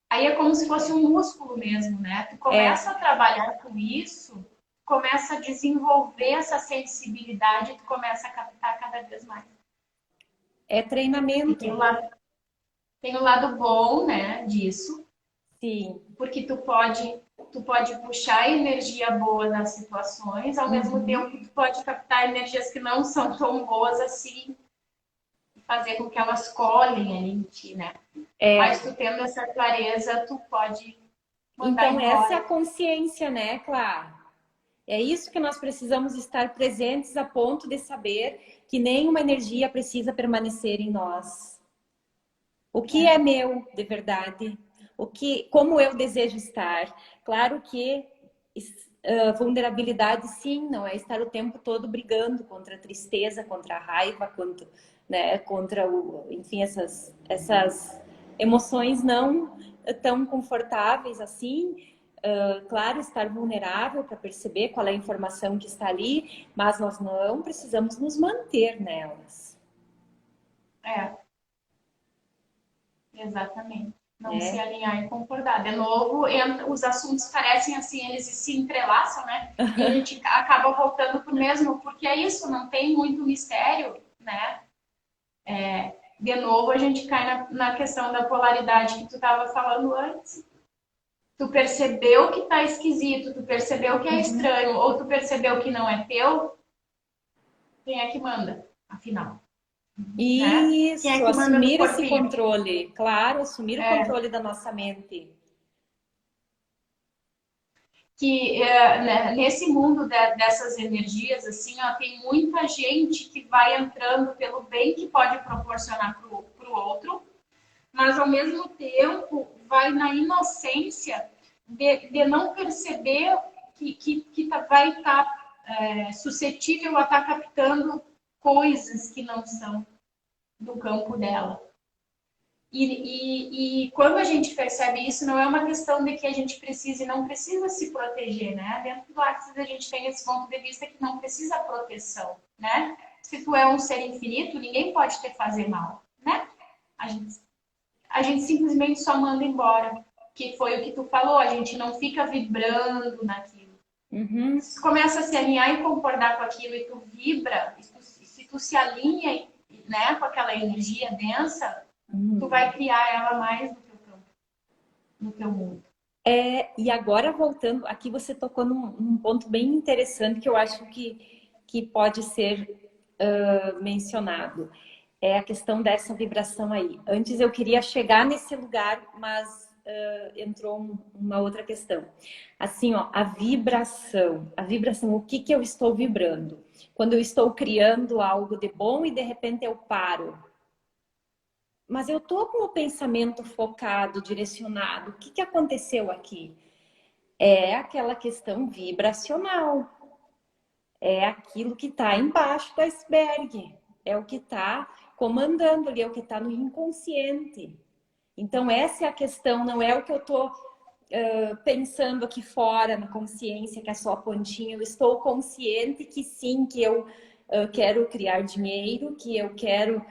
[SPEAKER 1] Aí é como se fosse um músculo mesmo, né? Tu
[SPEAKER 2] É,
[SPEAKER 1] começa a trabalhar com isso, começa a desenvolver essa sensibilidade, tu começa a captar cada vez mais.
[SPEAKER 2] é
[SPEAKER 1] E
[SPEAKER 2] treinamento.
[SPEAKER 1] tem o lado bom, né, disso,
[SPEAKER 2] Sim.
[SPEAKER 1] porque tu pode puxar energia boa nas situações, ao mesmo
[SPEAKER 2] Uhum.
[SPEAKER 1] tempo que tu pode captar energias que não são tão boas assim e fazer com que elas colhem ali em ti, né? Mas
[SPEAKER 2] É.
[SPEAKER 1] tu tendo essa clareza, tu pode mandar
[SPEAKER 2] Então, essa é a
[SPEAKER 1] embora.
[SPEAKER 2] consciência, né, Clara? É isso que nós precisamos estar presentes a ponto de saber que nenhuma energia precisa permanecer em nós. O que é meu de verdade? Como eu desejo estar? Claro que vulnerabilidade, sim, não é estar o tempo todo brigando contra a tristeza, contra a raiva, contra enfim, essas emoções não tão confortáveis assim. Claro, estar vulnerável para perceber qual é a informação que está ali, mas nós não precisamos nos manter nelas,
[SPEAKER 1] É, exatamente. Não se
[SPEAKER 2] né?
[SPEAKER 1] alinhar e concordar. De novo, os assuntos parecem assim, eles se entrelaçam, né? E a gente acaba voltando pro mesmo, porque é isso, não tem muito mistério, né? de novo a gente cai na questão da polaridade que tu estava falando antes. Tu percebeu que tá esquisito, tu percebeu que é
[SPEAKER 2] Uhum.
[SPEAKER 1] estranho, ou tu percebeu que não é teu, quem é que manda, afinal, né? Quem é
[SPEAKER 2] Isso,
[SPEAKER 1] que manda no
[SPEAKER 2] assumir esse
[SPEAKER 1] corpinho?
[SPEAKER 2] controle, claro, assumir o
[SPEAKER 1] É,
[SPEAKER 2] controle da nossa mente.
[SPEAKER 1] que né, nesse mundo dessas energias, assim, ó, tem muita gente que vai entrando pelo bem que pode proporcionar pro outro, mas ao mesmo tempo vai na inocência de não perceber que vai estar suscetível a estar captando coisas que não são do campo dela. E quando a gente percebe isso, não é uma questão de que a gente precisa e não precisa se proteger, né? Dentro do Axis a gente tem esse ponto de vista que não precisa proteção, né? Se tu é um ser infinito, ninguém pode te fazer mal, né? A gente, a gente simplesmente só manda embora, que foi o que tu falou, a gente não fica vibrando naquilo.
[SPEAKER 2] Uhum.
[SPEAKER 1] Se tu começa a se alinhar e concordar com aquilo e tu vibra, se tu se alinha, né, com aquela energia densa, tu vai
[SPEAKER 2] Uhum.
[SPEAKER 1] criar ela mais no teu campo, no teu mundo.
[SPEAKER 2] E agora voltando, aqui você tocou num ponto bem interessante que eu acho que pode ser mencionado. É a questão dessa vibração aí. Antes eu queria chegar nesse lugar, mas entrou uma outra questão. Assim, ó, a vibração, o que que eu estou vibrando? Quando eu estou criando algo de bom e de repente eu paro. Mas eu tô com o pensamento focado, direcionado. O que que aconteceu aqui? É aquela questão vibracional. É aquilo que está embaixo do iceberg. É o que está comandando ali, é o que está no inconsciente. Então, essa é a questão, não é o que eu estou pensando aqui fora, na consciência, que é só a pontinha. Eu estou consciente que sim, que eu quero criar dinheiro, que eu quero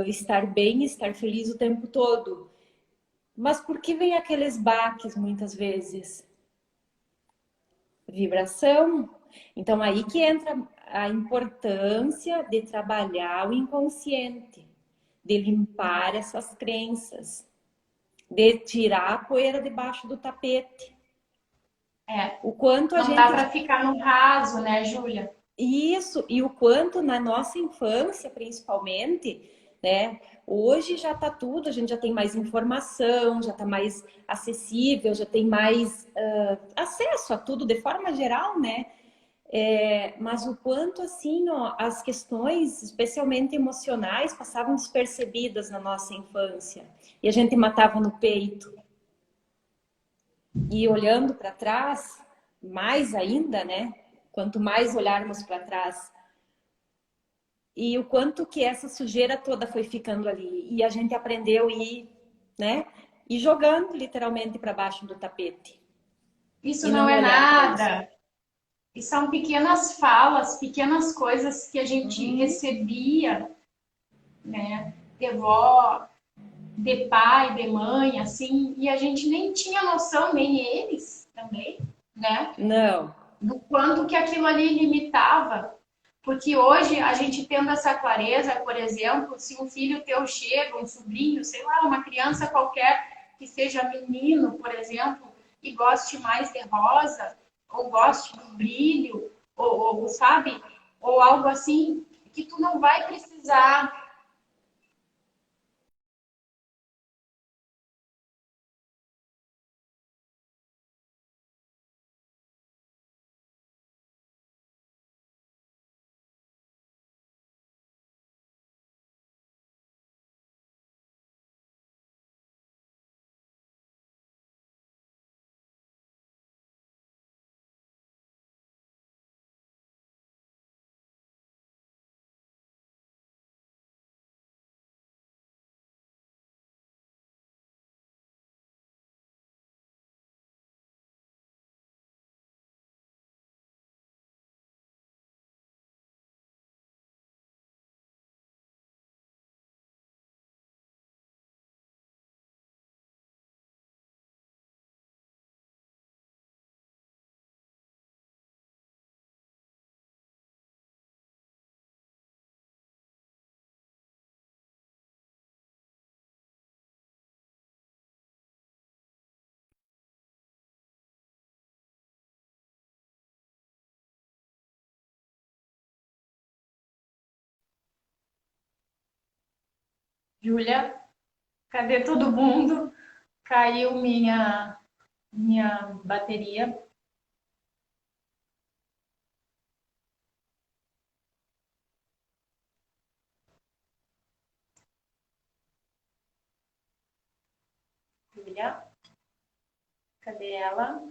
[SPEAKER 2] estar bem, estar feliz o tempo todo. Mas por que vem aqueles baques muitas vezes? Vibração. Então, aí que entra a importância de trabalhar o inconsciente, de limpar essas crenças, de tirar a poeira debaixo do tapete.
[SPEAKER 1] É,
[SPEAKER 2] O quanto a
[SPEAKER 1] não dá
[SPEAKER 2] gente.
[SPEAKER 1] para ficar no raso, né, Júlia?
[SPEAKER 2] Isso, e o quanto na nossa infância, principalmente, né? Hoje já tá tudo, a gente já tem mais informação, já tá mais acessível, já tem mais acesso a tudo de forma geral, né? Mas o quanto assim, ó, as questões, especialmente emocionais, passavam despercebidas na nossa infância e a gente matava no peito. E olhando para trás, mais ainda, né? Quanto mais olharmos para trás, e o quanto que essa sujeira toda foi ficando ali e a gente aprendeu a ir, né? E jogando literalmente para baixo do tapete
[SPEAKER 1] Isso
[SPEAKER 2] e
[SPEAKER 1] não
[SPEAKER 2] não
[SPEAKER 1] é
[SPEAKER 2] olhar para isso.
[SPEAKER 1] nada. E são pequenas falas, pequenas coisas que a gente
[SPEAKER 2] Uhum.
[SPEAKER 1] recebia, né, de vó, de pai, de mãe, assim, e a gente nem tinha noção, nem eles também, né,
[SPEAKER 2] Não,
[SPEAKER 1] do quanto que aquilo ali limitava. Porque hoje a gente tendo essa clareza, por exemplo, se um filho teu chega, um sobrinho, sei lá, uma criança qualquer que seja menino, por exemplo, e goste mais de rosa, ou goste do brilho, ou sabe, ou algo assim, que tu não vai precisar Júlia, cadê todo mundo? Caiu minha bateria. Júlia, cadê ela?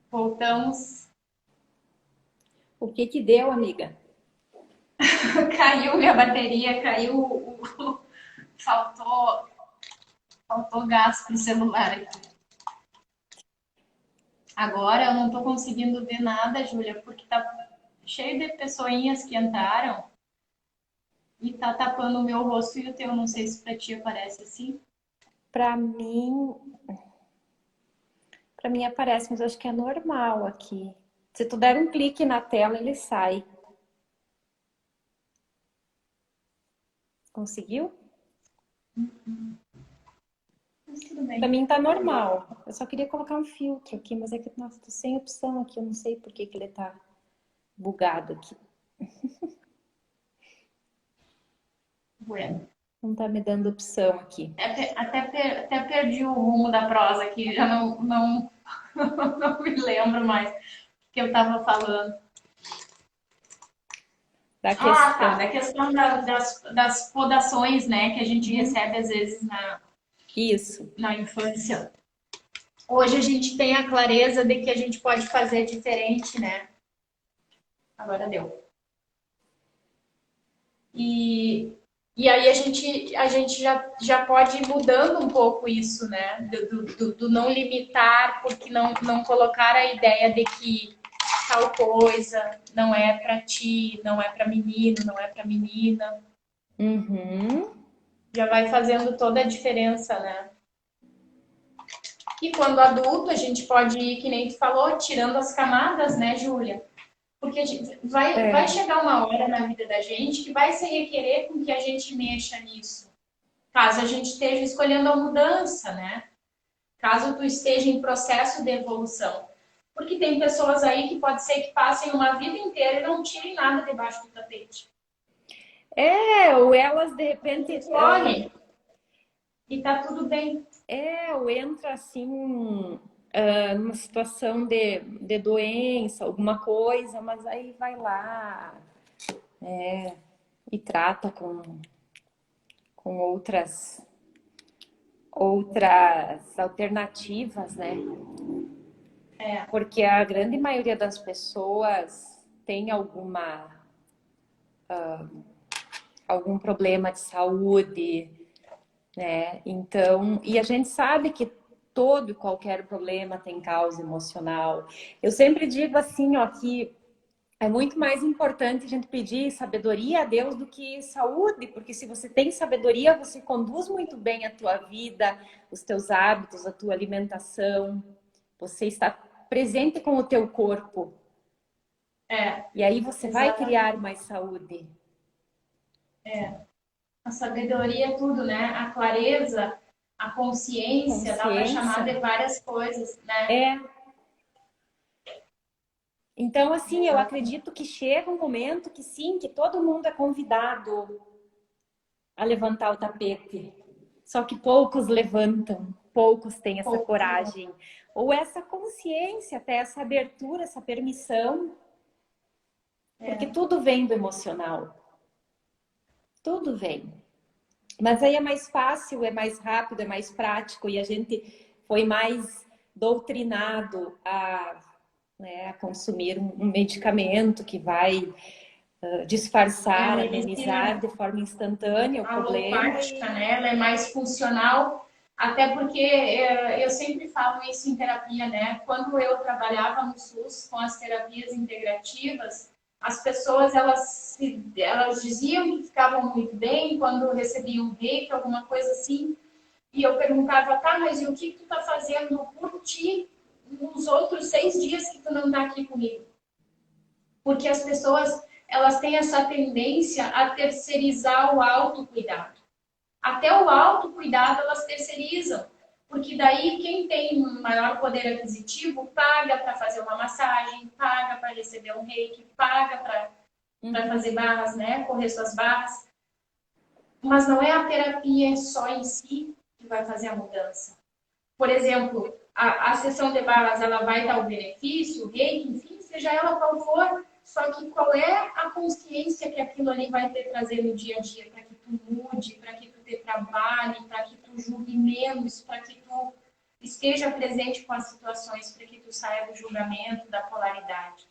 [SPEAKER 1] Voltamos.
[SPEAKER 2] O que que deu, amiga?
[SPEAKER 1] Caiu minha bateria, faltou, faltou gás pro celular aqui. Agora eu não tô conseguindo ver nada, Júlia, porque tá cheio de pessoinhas que entraram e tá tapando o meu rosto e o teu. Não sei se pra ti aparece assim.
[SPEAKER 2] Pra mim, para mim aparece, mas eu acho que é normal aqui. Se tu der um clique na tela, ele sai. Conseguiu?
[SPEAKER 1] Mas tudo
[SPEAKER 2] Pra
[SPEAKER 1] bem.
[SPEAKER 2] mim tá normal. Eu só queria colocar um filtro aqui, mas é que, nossa, tô sem opção aqui. Eu não sei por que que ele tá bugado aqui.
[SPEAKER 1] Bueno.
[SPEAKER 2] Não tá me dando opção aqui.
[SPEAKER 1] Até perdi o rumo da prosa aqui, já não me lembro mais o que eu tava falando.
[SPEAKER 2] Da
[SPEAKER 1] Ah, tá.
[SPEAKER 2] questão.
[SPEAKER 1] Da questão das podações, né, que a gente recebe às vezes
[SPEAKER 2] Isso.
[SPEAKER 1] na infância. Hoje a gente tem a clareza de que a gente pode fazer diferente, né? Agora deu. E, e aí a gente já pode ir mudando um pouco isso, né? Do não limitar, porque não colocar a ideia de que tal coisa não é para ti, não é para menino, não é para menina.
[SPEAKER 2] Uhum.
[SPEAKER 1] Já vai fazendo toda a diferença, né? E quando adulto, a gente pode ir, que nem tu falou, tirando as camadas, né, Júlia? Porque vai
[SPEAKER 2] É.
[SPEAKER 1] chegar uma hora na vida da gente que vai se requerer com que a gente mexa nisso. Caso a gente esteja escolhendo a mudança, né? Caso tu esteja em processo de evolução. Porque tem pessoas aí que pode ser que passem uma vida inteira e não tirem nada debaixo do tapete.
[SPEAKER 2] Ou elas de repente.
[SPEAKER 1] Escolhe e tá tudo bem.
[SPEAKER 2] Ou entra assim, numa situação de doença, alguma coisa, mas aí vai lá e trata com outras alternativas, né? Porque a grande maioria das pessoas tem algum problema de saúde, né? Então, e a gente sabe que todo e qualquer problema tem causa emocional. Eu sempre digo assim, ó, que é muito mais importante a gente pedir sabedoria a Deus do que saúde, porque se você tem sabedoria, você conduz muito bem a tua vida, os teus hábitos, a tua alimentação. Você está presente com o teu corpo. E aí você vai
[SPEAKER 1] Exatamente.
[SPEAKER 2] criar mais saúde.
[SPEAKER 1] A sabedoria é tudo, né? A clareza, a consciência, dá para chamar
[SPEAKER 2] Consciência.
[SPEAKER 1] de várias coisas, né?
[SPEAKER 2] Então, assim, eu
[SPEAKER 1] Exatamente.
[SPEAKER 2] acredito que chega um momento que sim, que todo mundo é convidado a levantar o tapete. Só que poucos levantam, poucos têm essa
[SPEAKER 1] Pouco.
[SPEAKER 2] coragem. Ou essa consciência, até essa abertura, essa permissão. Porque tudo vem do emocional. Tudo vem. Mas aí é mais fácil, é mais rápido, é mais prático. E a gente foi mais doutrinado a consumir um medicamento que vai
[SPEAKER 1] A
[SPEAKER 2] disfarçar, amenizar
[SPEAKER 1] medicina
[SPEAKER 2] de forma instantânea o problema.
[SPEAKER 1] alopática, né? Ela é mais funcional Até porque eu sempre falo isso em terapia, né? Quando eu trabalhava no SUS com as terapias integrativas, as pessoas elas diziam que ficavam muito bem quando recebiam reiki, alguma coisa assim. E eu perguntava, tá, mas e o que tu tá fazendo por ti nos outros 6 dias que tu não tá aqui comigo? Porque as pessoas, elas têm essa tendência a terceirizar o autocuidado. Até o autocuidado elas terceirizam. Porque daí quem tem maior poder aquisitivo paga para fazer uma massagem, paga para receber um reiki, paga para fazer barras, né? Correr suas barras. Mas não é a terapia só em si que vai fazer a mudança. Por exemplo, a sessão de barras ela vai dar o benefício, o reiki, enfim, seja ela qual for, só que qual é a consciência que aquilo ali vai ter trazer no dia a dia para que tu mude, para que tu te trabalhe, para que tu julgue menos, para que tu esteja presente com as situações, para que tu saia do julgamento, da polaridade.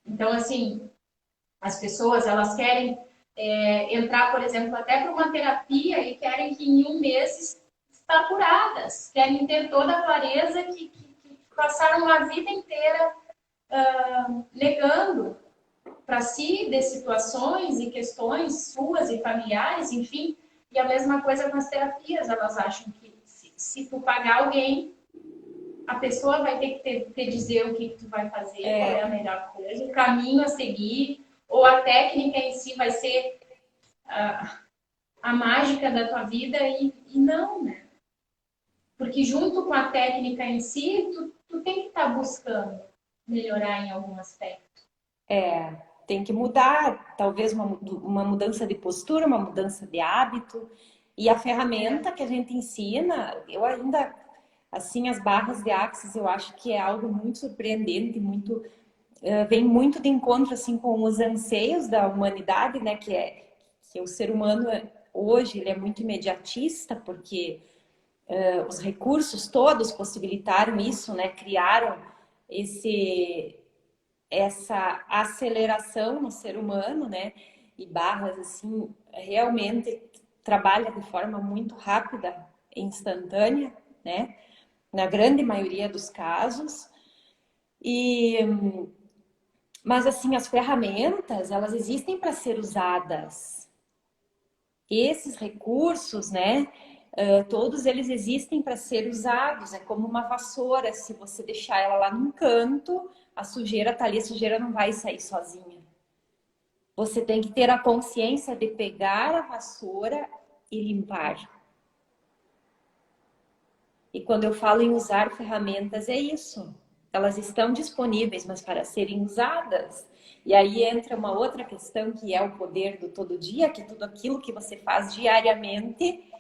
[SPEAKER 1] Então, assim, as pessoas, elas querem entrar, por exemplo, até para uma terapia e querem que em um mês estar curadas, querem ter toda a clareza que passaram a vida inteira negando para si de situações e questões suas e familiares, enfim. E a mesma coisa com as terapias, elas acham que se tu pagar alguém, a pessoa vai ter que te dizer o que tu vai fazer, qual é a melhor coisa, o caminho a seguir, ou a técnica em si vai ser a mágica da tua vida e não, né? Porque junto com a técnica em si, tu tem que estar buscando melhorar em algum aspecto.
[SPEAKER 2] Tem que mudar, talvez uma mudança de postura, uma mudança de hábito. E a ferramenta que a gente ensina, eu ainda, assim, as barras de Axis, eu acho que é algo muito surpreendente, muito, vem muito de encontro, assim, com os anseios da humanidade, né? Que o ser humano, hoje, ele é muito imediatista, porque os recursos todos possibilitaram isso, né? Criaram essa aceleração no ser humano, né? E barras, assim, realmente trabalha de forma muito rápida e instantânea, né? Na grande maioria dos casos. Mas, assim, as ferramentas, elas existem para ser usadas. Esses recursos, né? Todos eles existem para ser usados. É como uma vassoura, se você deixar ela lá num canto, a sujeira tá ali, a sujeira não vai sair sozinha. Você tem que ter a consciência de pegar a vassoura e limpar. E quando eu falo em usar ferramentas, é isso. Elas estão disponíveis, mas para serem usadas. E aí entra uma outra questão que é o poder do todo dia, que tudo aquilo que você faz diariamente,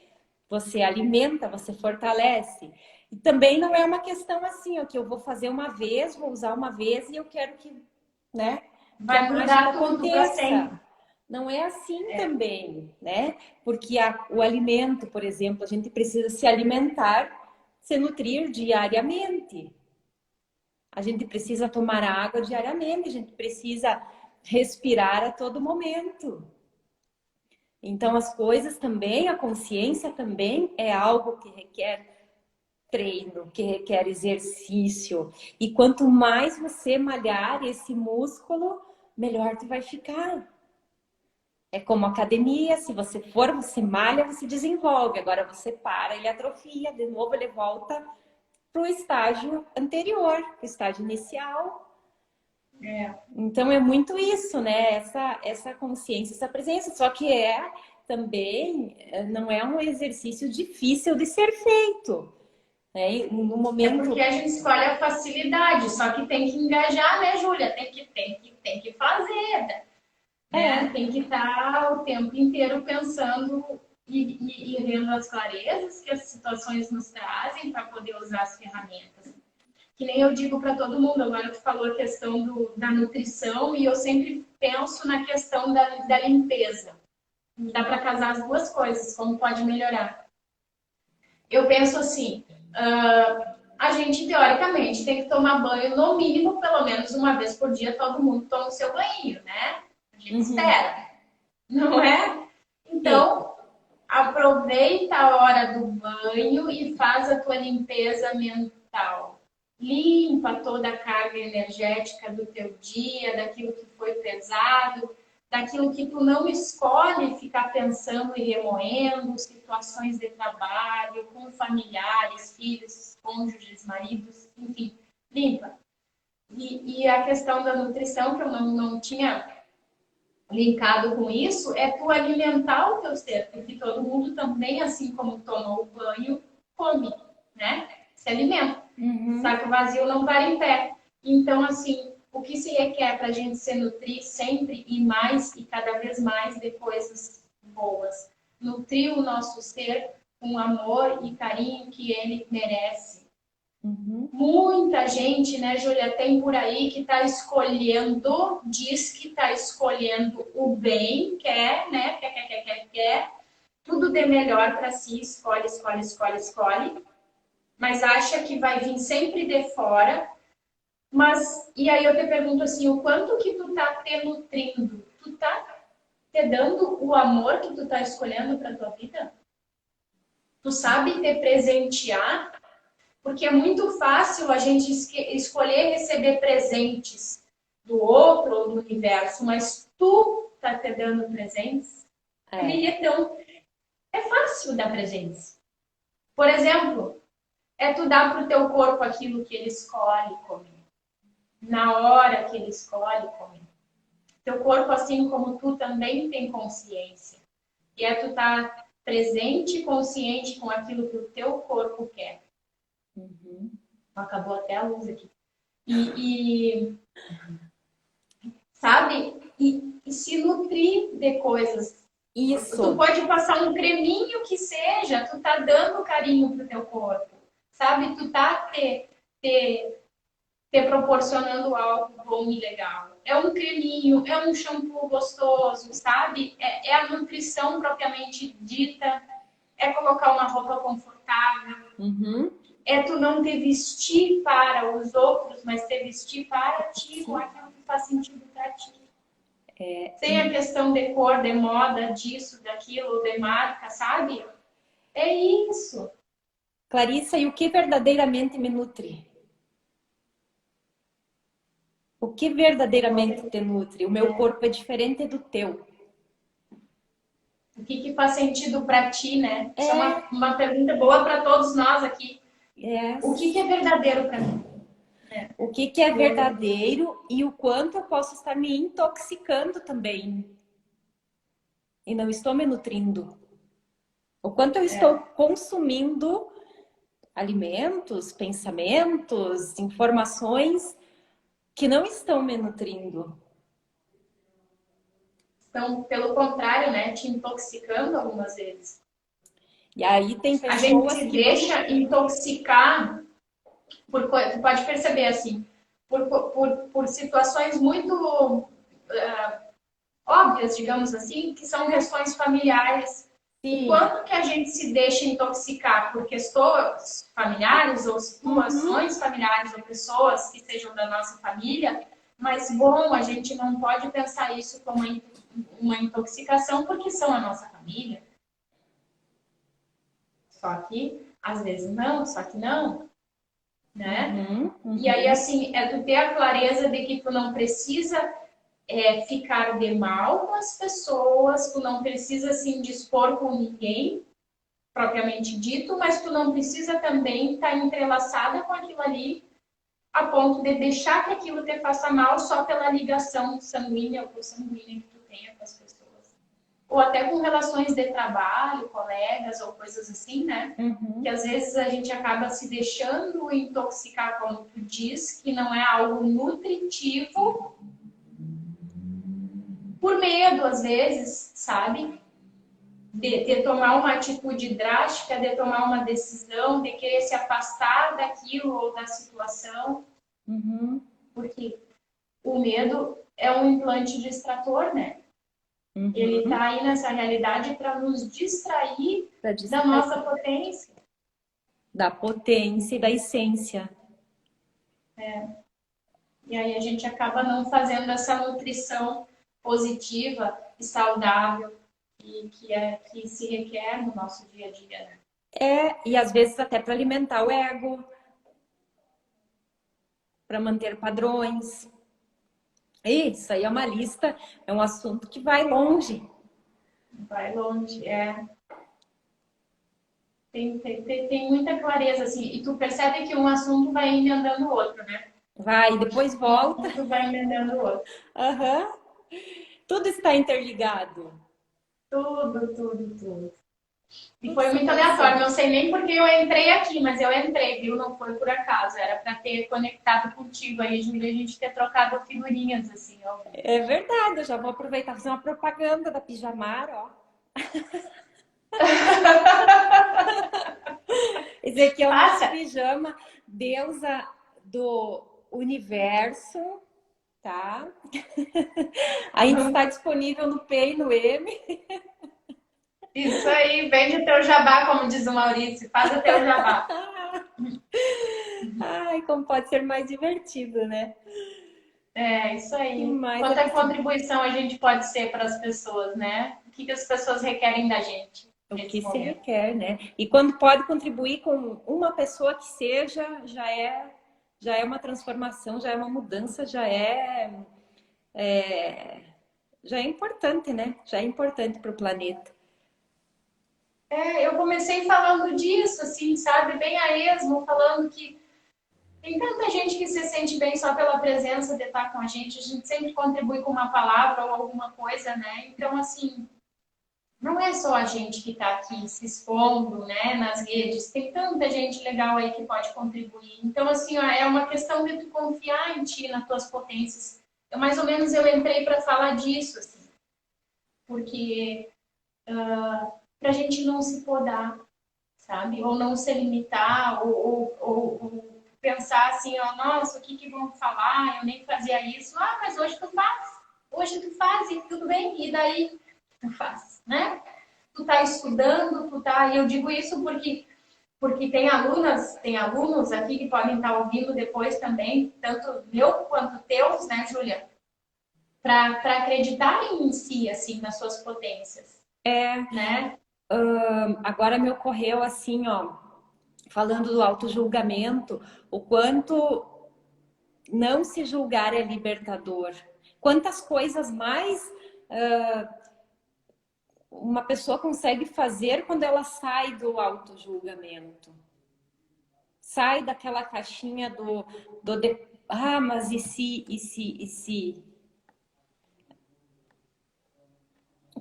[SPEAKER 2] você alimenta, você fortalece. E também não é uma questão assim, ó, que eu vou fazer uma vez, vou usar uma vez e eu quero que, né, que a
[SPEAKER 1] Vai
[SPEAKER 2] mágica
[SPEAKER 1] mudar tudo para
[SPEAKER 2] aconteça.
[SPEAKER 1] sempre.
[SPEAKER 2] Não é assim também, né? Porque o alimento, por exemplo, a gente precisa se alimentar, se nutrir diariamente. A gente precisa tomar água diariamente, a gente precisa respirar a todo momento. Então, as coisas também, a consciência também é algo que requer treino, que requer exercício. E quanto mais você malhar esse músculo, melhor tu vai ficar. É como academia, se você for, você malha, você desenvolve. Agora você para, ele atrofia, de novo ele volta para o estágio anterior, para o estágio inicial. Então é muito isso, né? Essa consciência, essa presença. Só que também não é um exercício difícil de ser feito. Né? No momento...
[SPEAKER 1] É porque a gente escolhe a facilidade, só que tem que engajar, né, Júlia? Tem que fazer, né? Tem que estar o tempo inteiro pensando e vendo as clarezas que as situações nos trazem para poder usar as ferramentas. Que nem eu digo para todo mundo, agora tu falou a questão da nutrição e eu sempre penso na questão da limpeza. Dá para casar as duas coisas, como pode melhorar. Eu penso assim, a gente teoricamente tem que tomar banho no mínimo, pelo menos uma vez por dia, todo mundo toma o seu banho, né? A gente espera, não é? Então, Aproveita a hora do banho e faz a tua limpeza mental. Limpa toda a carga energética do teu dia, daquilo que foi pesado, daquilo que tu não escolhe ficar pensando e remoendo, situações de trabalho, com familiares, filhos, cônjuges, maridos, enfim, limpa. E a questão da nutrição, que eu não tinha linkado com isso, é tu alimentar o teu ser, porque todo mundo também, assim como tomou o banho, come, né? Se alimenta. Saco vazio não para em pé. Então, assim, o que se requer para a gente se nutrir sempre e mais e cada vez mais de coisas boas? Nutrir o nosso ser com amor e carinho que ele merece. Muita gente, né, Júlia, tem por aí que está escolhendo, diz que está escolhendo o bem, quer, né, quer, tudo de melhor para si, escolhe, mas acha que vai vir sempre de fora. Mas, e aí eu te pergunto assim, o quanto que tu tá te nutrindo? Tu tá te dando o amor que tu tá escolhendo para tua vida? Tu sabe te presentear? Porque é muito fácil a gente escolher receber presentes do outro ou do universo, mas tu tá te dando presentes? Então, é fácil dar presentes. Por exemplo, é tu dar pro teu corpo aquilo que ele escolhe comer. Na hora que ele escolhe comer. Teu corpo, assim como tu, também tem consciência. E é tu estar presente e consciente com aquilo que o teu corpo quer. Acabou até a luz aqui. Sabe? E se nutrir de coisas.
[SPEAKER 2] Isso.
[SPEAKER 1] Tu pode passar um creminho que seja, tu tá dando carinho pro teu corpo. Sabe? Tu tá te proporcionando algo bom e legal. É um creminho, é um shampoo gostoso, sabe? É a nutrição propriamente dita, é colocar uma roupa confortável, é tu não te vestir para os outros, mas te vestir para ti, com aquilo que faz sentido para ti. Sem a questão de cor, de moda, disso, daquilo, de marca, sabe? É isso.
[SPEAKER 2] Clarissa, e o que verdadeiramente me nutre? O que verdadeiramente te nutre? O meu corpo é diferente do teu.
[SPEAKER 1] O que faz sentido para ti, né? Isso é uma pergunta boa para todos nós aqui. O que é verdadeiro para mim?
[SPEAKER 2] O que é verdadeiro e o quanto eu posso estar me intoxicando também. E não estou me nutrindo. O quanto eu estou consumindo alimentos, pensamentos, informações que não estão me nutrindo.
[SPEAKER 1] Estão, pelo contrário, né, te intoxicando algumas vezes.
[SPEAKER 2] E aí tem pessoas
[SPEAKER 1] a gente se deixa intoxicar por, tu pode perceber assim, por situações muito óbvias, digamos assim, que são questões familiares.
[SPEAKER 2] Sim.
[SPEAKER 1] O quanto que a gente se deixa intoxicar por questões familiares ou situações familiares ou pessoas que sejam da nossa família, mas bom, a gente não pode pensar isso como uma intoxicação porque são a nossa família. Só que, às vezes não, só que não, né? E aí, assim, é tu ter a clareza de que tu não precisa ficar de mal com as pessoas, tu não precisa se indispor com ninguém, propriamente dito, mas tu não precisa também estar entrelaçada com aquilo ali a ponto de deixar que aquilo te faça mal só pela ligação sanguínea ou consanguínea que tu tenha com as pessoas. Ou até com relações de trabalho, colegas ou coisas assim, né? Que às vezes a gente acaba se deixando intoxicar, como tu diz, que não é algo nutritivo, por medo, às vezes, sabe? De tomar uma atitude drástica, de tomar uma decisão, de querer se afastar daquilo ou da situação. Porque o medo é um implante distrator, né? Ele está aí nessa realidade para nos distrair da nossa potência.
[SPEAKER 2] Da potência e da essência.
[SPEAKER 1] E aí a gente acaba não fazendo essa nutrição positiva e saudável que se requer no nosso dia a dia, né?
[SPEAKER 2] E às vezes até para alimentar o ego, para manter padrões. Isso aí é uma lista, é um assunto que vai longe.
[SPEAKER 1] Vai longe, Tem muita clareza, assim, e tu percebe que um assunto vai emendando o outro, né?
[SPEAKER 2] Vai, depois
[SPEAKER 1] Um
[SPEAKER 2] volta.
[SPEAKER 1] assunto vai emendando o outro.
[SPEAKER 2] Uhum. Tudo está interligado.
[SPEAKER 1] Tudo. E
[SPEAKER 2] Tudo
[SPEAKER 1] foi
[SPEAKER 2] se
[SPEAKER 1] muito aleatório,
[SPEAKER 2] relaciona.
[SPEAKER 1] não sei nem porque eu entrei aqui, mas eu entrei, viu? Não foi por acaso, era para ter conectado contigo aí, Júlia, a gente ter trocado figurinhas, assim, ó.
[SPEAKER 2] É verdade, eu já vou aproveitar e fazer uma propaganda da Pijamar, ó. Esse aqui é o nosso
[SPEAKER 1] Passa!
[SPEAKER 2] pijama, deusa do universo, tá? Ainda está disponível no P e no M.
[SPEAKER 1] Isso aí, vende o teu jabá, como diz o Maurício, faz o teu jabá.
[SPEAKER 2] Ai, como pode ser mais divertido, né?
[SPEAKER 1] É, isso
[SPEAKER 2] Que
[SPEAKER 1] aí.
[SPEAKER 2] mais é
[SPEAKER 1] Quanta
[SPEAKER 2] possível.
[SPEAKER 1] contribuição a gente pode ser para as pessoas, né? O que as pessoas requerem da gente
[SPEAKER 2] O
[SPEAKER 1] nesse
[SPEAKER 2] que se
[SPEAKER 1] momento?
[SPEAKER 2] requer, né? E quando pode contribuir com uma pessoa que seja, já é uma transformação, já é uma mudança, já é importante, né? Já é importante para o planeta.
[SPEAKER 1] Eu comecei falando disso, assim, sabe? Bem a esmo, falando que tem tanta gente que se sente bem só pela presença de estar com a gente sempre contribui com uma palavra ou alguma coisa, né? Então, assim, não é só a gente que está aqui se expondo, né, nas redes, tem tanta gente legal aí que pode contribuir. Então, assim, ó, é uma questão de tu confiar em ti, nas tuas potências. Mais ou menos eu entrei para falar disso, assim, porque para a gente não se podar, sabe? Ou não se limitar, ou pensar assim, ó, nossa, o que vão falar? Eu nem fazia isso. Ah, mas hoje tu faz. Hoje tu faz e tudo bem. E daí tu faz, né? Tu tá estudando, tu tá... E eu digo isso porque tem alunos aqui que podem estar ouvindo depois também, tanto meu quanto teus, né, Júlia? Para acreditarem em si, assim, nas suas potências, né?
[SPEAKER 2] Agora me ocorreu assim, ó, falando do autojulgamento, o quanto não se julgar é libertador. Quantas coisas mais uma pessoa consegue fazer quando ela sai do autojulgamento. Sai daquela caixinha mas e se, e se, e se?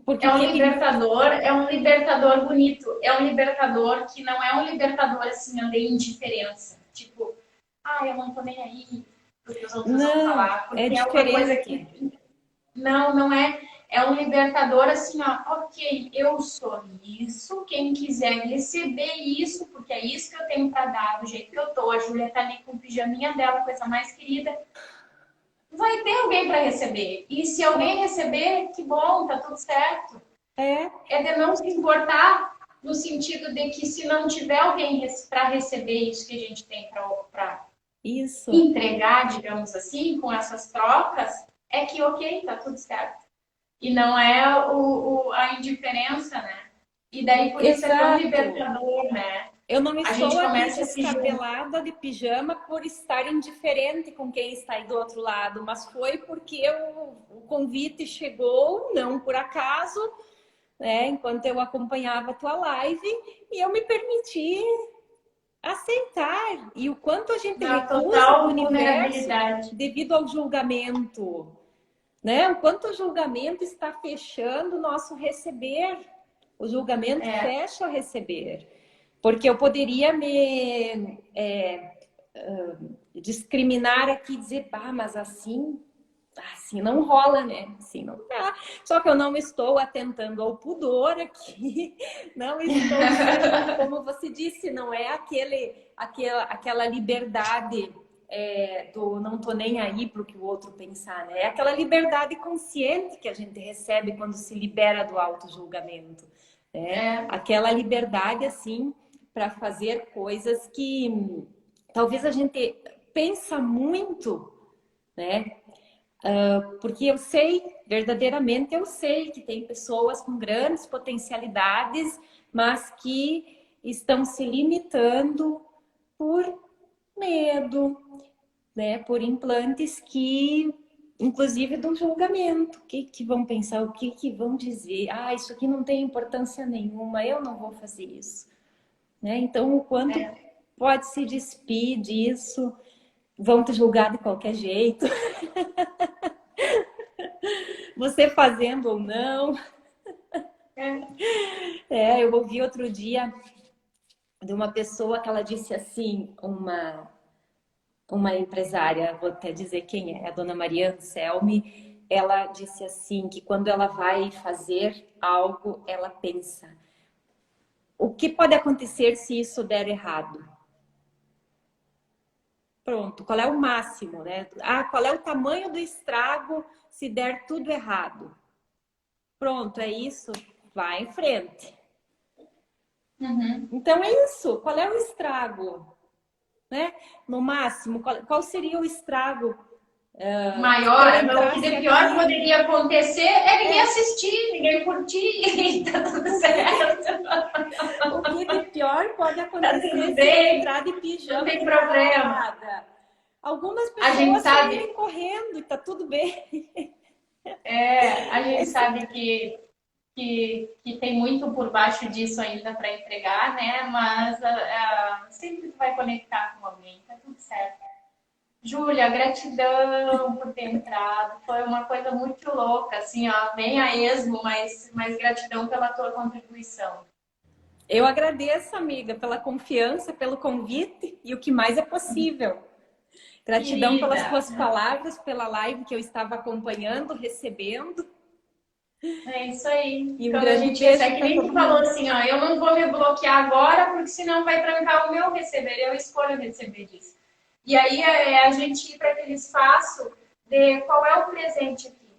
[SPEAKER 2] Porque
[SPEAKER 1] É um libertador bonito, é um libertador que não é um libertador assim, de indiferença. Tipo, eu não tô nem aí porque os outros vão
[SPEAKER 2] não,
[SPEAKER 1] falar,
[SPEAKER 2] é
[SPEAKER 1] porque é uma coisa
[SPEAKER 2] diferente.
[SPEAKER 1] que não é. É um libertador assim, ó, ok, eu sou isso, quem quiser receber isso, porque é isso que eu tenho para dar, do jeito que eu tô. A Júlia tá ali com o pijaminha dela, coisa mais querida. Vai ter alguém para receber. E se alguém receber, que bom, tá tudo certo.
[SPEAKER 2] É,
[SPEAKER 1] É de não se importar no sentido de que se não tiver alguém para receber isso que a gente tem para
[SPEAKER 2] isso.
[SPEAKER 1] entregar, digamos assim, com essas trocas, é que ok, tá tudo certo. E não é a indiferença, né? E daí por isso é tão
[SPEAKER 2] Exato.
[SPEAKER 1] libertador, né?
[SPEAKER 2] Eu não
[SPEAKER 1] A
[SPEAKER 2] estou
[SPEAKER 1] gente
[SPEAKER 2] aqui
[SPEAKER 1] começa a se juntar.
[SPEAKER 2] descabelada de pijama por estar indiferente com quem está aí do outro lado, mas foi porque o convite chegou, não por acaso, né? Enquanto eu acompanhava a tua live, e eu me permiti aceitar. E o quanto a gente
[SPEAKER 1] Na
[SPEAKER 2] recusa do
[SPEAKER 1] total
[SPEAKER 2] universo
[SPEAKER 1] vulnerabilidade.
[SPEAKER 2] devido ao julgamento, né? O quanto o julgamento está fechando o nosso receber. O julgamento
[SPEAKER 1] É,
[SPEAKER 2] fecha o receber. Porque eu poderia me discriminar aqui e dizer, mas assim não rola, né? Assim não dá. Só que eu não estou atentando ao pudor aqui, não estou sendo, como você disse, não é aquela liberdade do não tô nem aí para o que o outro pensar, né? É aquela liberdade consciente que a gente recebe quando se libera do auto-julgamento, né?
[SPEAKER 1] é.
[SPEAKER 2] Aquela liberdade, assim, para fazer coisas que talvez a gente pensa muito, né? Porque eu sei, verdadeiramente eu sei que tem pessoas com grandes potencialidades, mas que estão se limitando por medo, né? Por implantes que, inclusive do julgamento, o que que vão pensar, o que que vão dizer? Ah, isso aqui não tem importância nenhuma, eu não vou fazer isso, né? Então, o quanto pode se despir disso, vão te julgar de qualquer jeito, você fazendo ou não. Eu ouvi outro dia de uma pessoa que ela disse assim, uma empresária, vou até dizer quem é, a dona Maria Anselmi, ela disse assim, que quando ela vai fazer algo, ela pensa, o que pode acontecer se isso der errado? Pronto, qual é o máximo, né? Ah, qual é o tamanho do estrago se der tudo errado? Pronto, é isso, vai em frente.
[SPEAKER 1] Uhum.
[SPEAKER 2] Então é isso, qual é o estrago? Né? No máximo, qual seria o estrago?
[SPEAKER 1] Maior, o que de pior
[SPEAKER 2] aqui,
[SPEAKER 1] poderia acontecer é ninguém assistir, ninguém curtir, e tá tudo certo.
[SPEAKER 2] o que de pior pode
[SPEAKER 1] Tá
[SPEAKER 2] acontecer
[SPEAKER 1] tudo
[SPEAKER 2] se
[SPEAKER 1] bem,
[SPEAKER 2] entrar de
[SPEAKER 1] não
[SPEAKER 2] pijama
[SPEAKER 1] tem
[SPEAKER 2] de
[SPEAKER 1] problema.
[SPEAKER 2] balada? Algumas
[SPEAKER 1] A gente
[SPEAKER 2] pessoas
[SPEAKER 1] sabe,
[SPEAKER 2] saírem correndo e tá tudo bem.
[SPEAKER 1] a gente sabe que tem muito por baixo disso ainda para entregar, né? Mas sempre vai conectar com alguém, tá tudo certo. Júlia, gratidão por ter entrado. Foi uma coisa muito louca, assim, ó, bem a esmo, mas gratidão pela tua contribuição.
[SPEAKER 2] Eu agradeço, amiga, pela confiança, pelo convite e o que mais é possível. Gratidão pelas
[SPEAKER 1] Querida,
[SPEAKER 2] tuas palavras, pela live que eu estava acompanhando, recebendo.
[SPEAKER 1] é isso aí.
[SPEAKER 2] E um
[SPEAKER 1] Quando a
[SPEAKER 2] grande
[SPEAKER 1] gente
[SPEAKER 2] beijo
[SPEAKER 1] recebe, que
[SPEAKER 2] para
[SPEAKER 1] nem tu
[SPEAKER 2] todo
[SPEAKER 1] falou
[SPEAKER 2] mundo.
[SPEAKER 1] assim, ó, eu não vou me bloquear agora, porque senão vai trancar o meu receber, eu escolho receber disso. E aí é a gente ir para aquele espaço de qual é o presente aqui,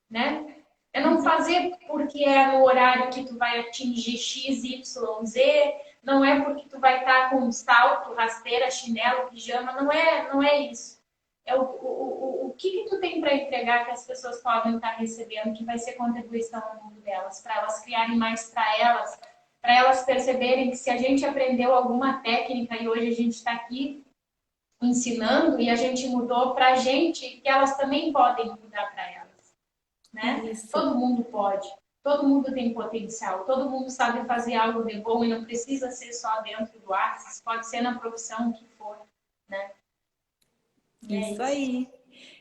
[SPEAKER 1] né? É não fazer porque é no horário que tu vai atingir X, Y, Z, não é porque tu vai estar com salto, rasteira, chinelo, pijama, não é isso. É o que tu tem para entregar que as pessoas podem estar recebendo, que vai ser contribuição no mundo delas, para elas criarem mais para elas perceberem que se a gente aprendeu alguma técnica e hoje a gente está aqui ensinando e a gente mudou para a gente, que elas também podem mudar para elas, né?
[SPEAKER 2] Isso.
[SPEAKER 1] Todo mundo pode, todo mundo tem potencial, todo mundo sabe fazer algo de bom e não precisa ser só dentro do Axis, pode ser na profissão que for, né?
[SPEAKER 2] Isso aí.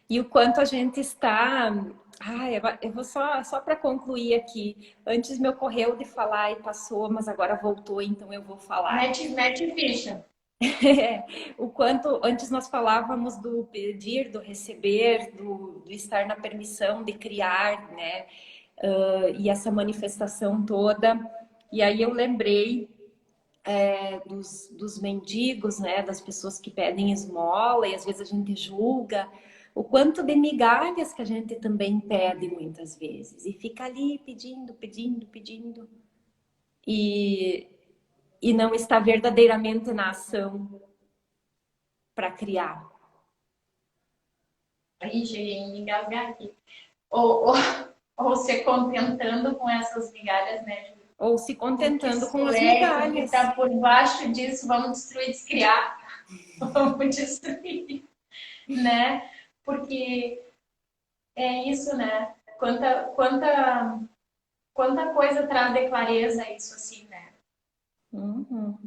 [SPEAKER 2] E o quanto a gente está. Ai, agora, eu vou só para concluir aqui. Antes me ocorreu de falar e passou, mas agora voltou, então eu vou falar.
[SPEAKER 1] Mete ficha.
[SPEAKER 2] O quanto antes nós falávamos do pedir, do receber, do estar na permissão de criar, né? E essa manifestação toda. E aí eu lembrei dos mendigos, né? Das pessoas que pedem esmola e às vezes a gente julga. O quanto de migalhas que a gente também pede muitas vezes. E fica ali pedindo, pedindo, pedindo. E, e não está verdadeiramente na ação para criar.
[SPEAKER 1] Aí cheguei em engasgar aqui. Ou, ou, ou se contentando com essas migalhas, né, Ju?
[SPEAKER 2] Ou se
[SPEAKER 1] Porque
[SPEAKER 2] contentando com
[SPEAKER 1] isso
[SPEAKER 2] as
[SPEAKER 1] é, porque
[SPEAKER 2] migalhas.
[SPEAKER 1] está por baixo disso, vamos destruir, descriar. Vamos destruir, né? Porque é isso, né? Quanta coisa traz de clareza isso assim, né?
[SPEAKER 2] Uhum.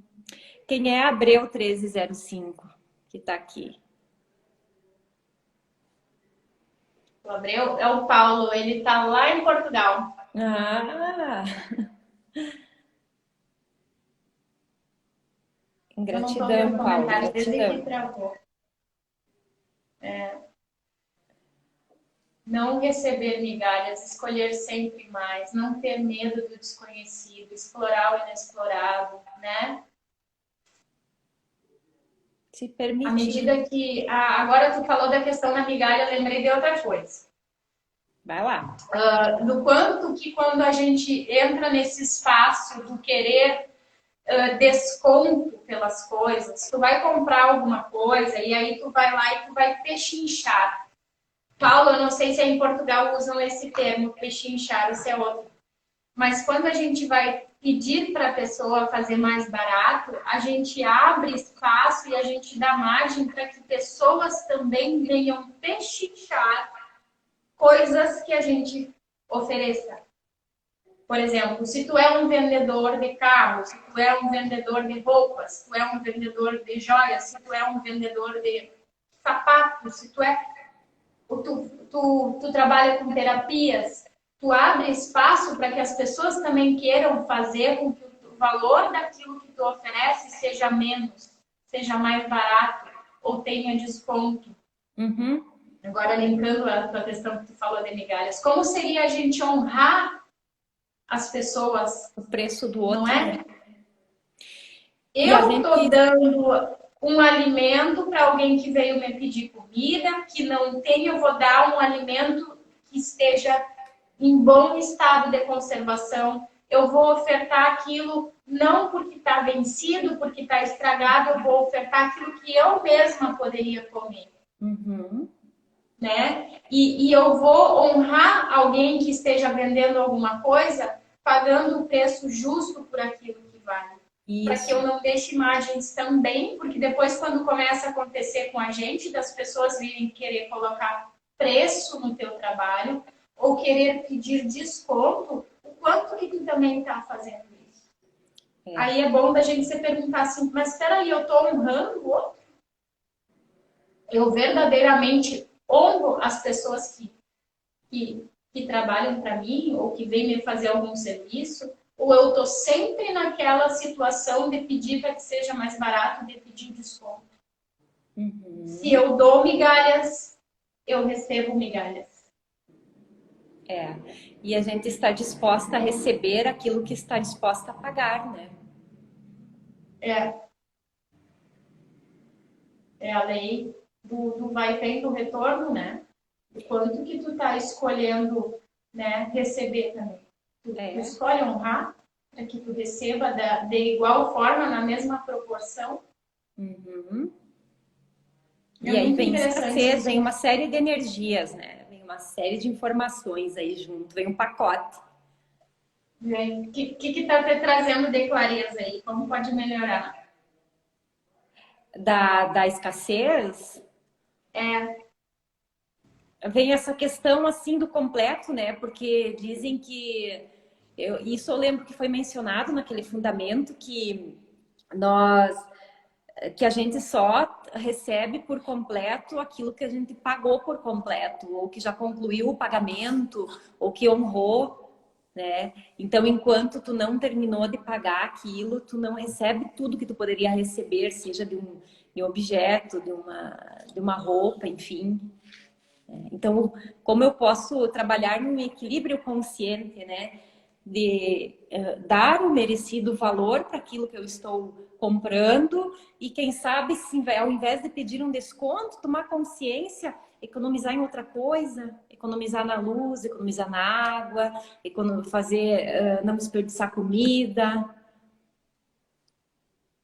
[SPEAKER 2] Quem é Abreu 1305 que está aqui?
[SPEAKER 1] O Abreu é o Paulo, ele tá lá em Portugal.
[SPEAKER 2] Ah,
[SPEAKER 1] Eu não tô vendo
[SPEAKER 2] gratidão, Paulo,
[SPEAKER 1] comentários desde que
[SPEAKER 2] gratidão.
[SPEAKER 1] travou. Não receber migalhas, escolher sempre mais, não ter medo do desconhecido, explorar o inexplorado, né?
[SPEAKER 2] Se
[SPEAKER 1] À
[SPEAKER 2] permitir.
[SPEAKER 1] medida que. Agora tu falou da questão da migalha, eu lembrei de outra coisa.
[SPEAKER 2] Vai lá.
[SPEAKER 1] Do quanto que quando a gente entra nesse espaço do querer desconto pelas coisas, tu vai comprar alguma coisa e aí tu vai lá e tu vai pechinchar. Paulo, eu não sei se em Portugal usam esse termo, pechinchar, esse é outro. Mas quando a gente vai pedir para a pessoa fazer mais barato, a gente abre espaço e a gente dá margem para que pessoas também venham pechinchar coisas que a gente ofereça. Por exemplo, se tu é um vendedor de carros, se tu é um vendedor de roupas, se tu é um vendedor de joias, se tu é um vendedor de sapatos, se tu é tu trabalha com terapias, tu abre espaço para que as pessoas também queiram fazer com que o valor daquilo que tu oferece seja menos, seja mais barato ou tenha desconto.
[SPEAKER 2] Uhum.
[SPEAKER 1] Agora, lembrando a tua questão que tu falou de migalhas, como seria a gente honrar as pessoas?
[SPEAKER 2] O preço do outro,
[SPEAKER 1] não é?
[SPEAKER 2] né?
[SPEAKER 1] Eu tô dando um alimento para alguém que veio me pedir comida, que não tem, eu vou dar um alimento que esteja em bom estado de conservação. Eu vou ofertar aquilo não porque está vencido, porque está estragado, eu vou ofertar aquilo que eu mesma poderia comer.
[SPEAKER 2] Uhum.
[SPEAKER 1] Né? E eu vou honrar alguém que esteja vendendo alguma coisa, pagando o preço justo por aquilo que vale. Para que eu não deixe margens também, porque depois quando começa a acontecer com a gente, das pessoas virem querer colocar preço no teu trabalho ou querer pedir desconto, o quanto que tu também está fazendo isso? Aí é bom da gente se perguntar assim, mas espera aí, eu estou honrando o outro? Eu verdadeiramente honro as pessoas que trabalham para mim ou que vêm me fazer algum serviço? Ou eu estou sempre naquela situação de pedir para que seja mais barato, de pedir desconto?
[SPEAKER 2] Uhum.
[SPEAKER 1] Se eu dou migalhas, eu recebo migalhas.
[SPEAKER 2] E a gente está disposta a receber aquilo que está disposta a pagar, né?
[SPEAKER 1] É a lei do vai e vem do retorno, né? O quanto que tu tá escolhendo, né, receber também. Tu escolhe honrar para que tu receba de igual forma, na mesma proporção.
[SPEAKER 2] Uhum.
[SPEAKER 1] É
[SPEAKER 2] E aí
[SPEAKER 1] muito
[SPEAKER 2] vem
[SPEAKER 1] interessante
[SPEAKER 2] escassez,
[SPEAKER 1] isso.
[SPEAKER 2] vem uma série de energias, né? Vem uma série de informações aí junto, vem um pacote.
[SPEAKER 1] O que tá te trazendo de clareza aí? Como pode melhorar?
[SPEAKER 2] Da escassez, vem essa questão assim do completo, né? Porque dizem que isso eu lembro que foi mencionado naquele fundamento que a gente só recebe por completo aquilo que a gente pagou por completo, ou que já concluiu o pagamento, ou que honrou, né? Então, enquanto tu não terminou de pagar aquilo, tu não recebe tudo que tu poderia receber, seja de um objeto, de uma roupa, enfim. Então, como eu posso trabalhar num equilíbrio consciente, né? De dar o merecido valor para aquilo que eu estou comprando e quem sabe, se, ao invés de pedir um desconto, tomar consciência, economizar em outra coisa, economizar na luz, economizar na água, fazer, não desperdiçar comida.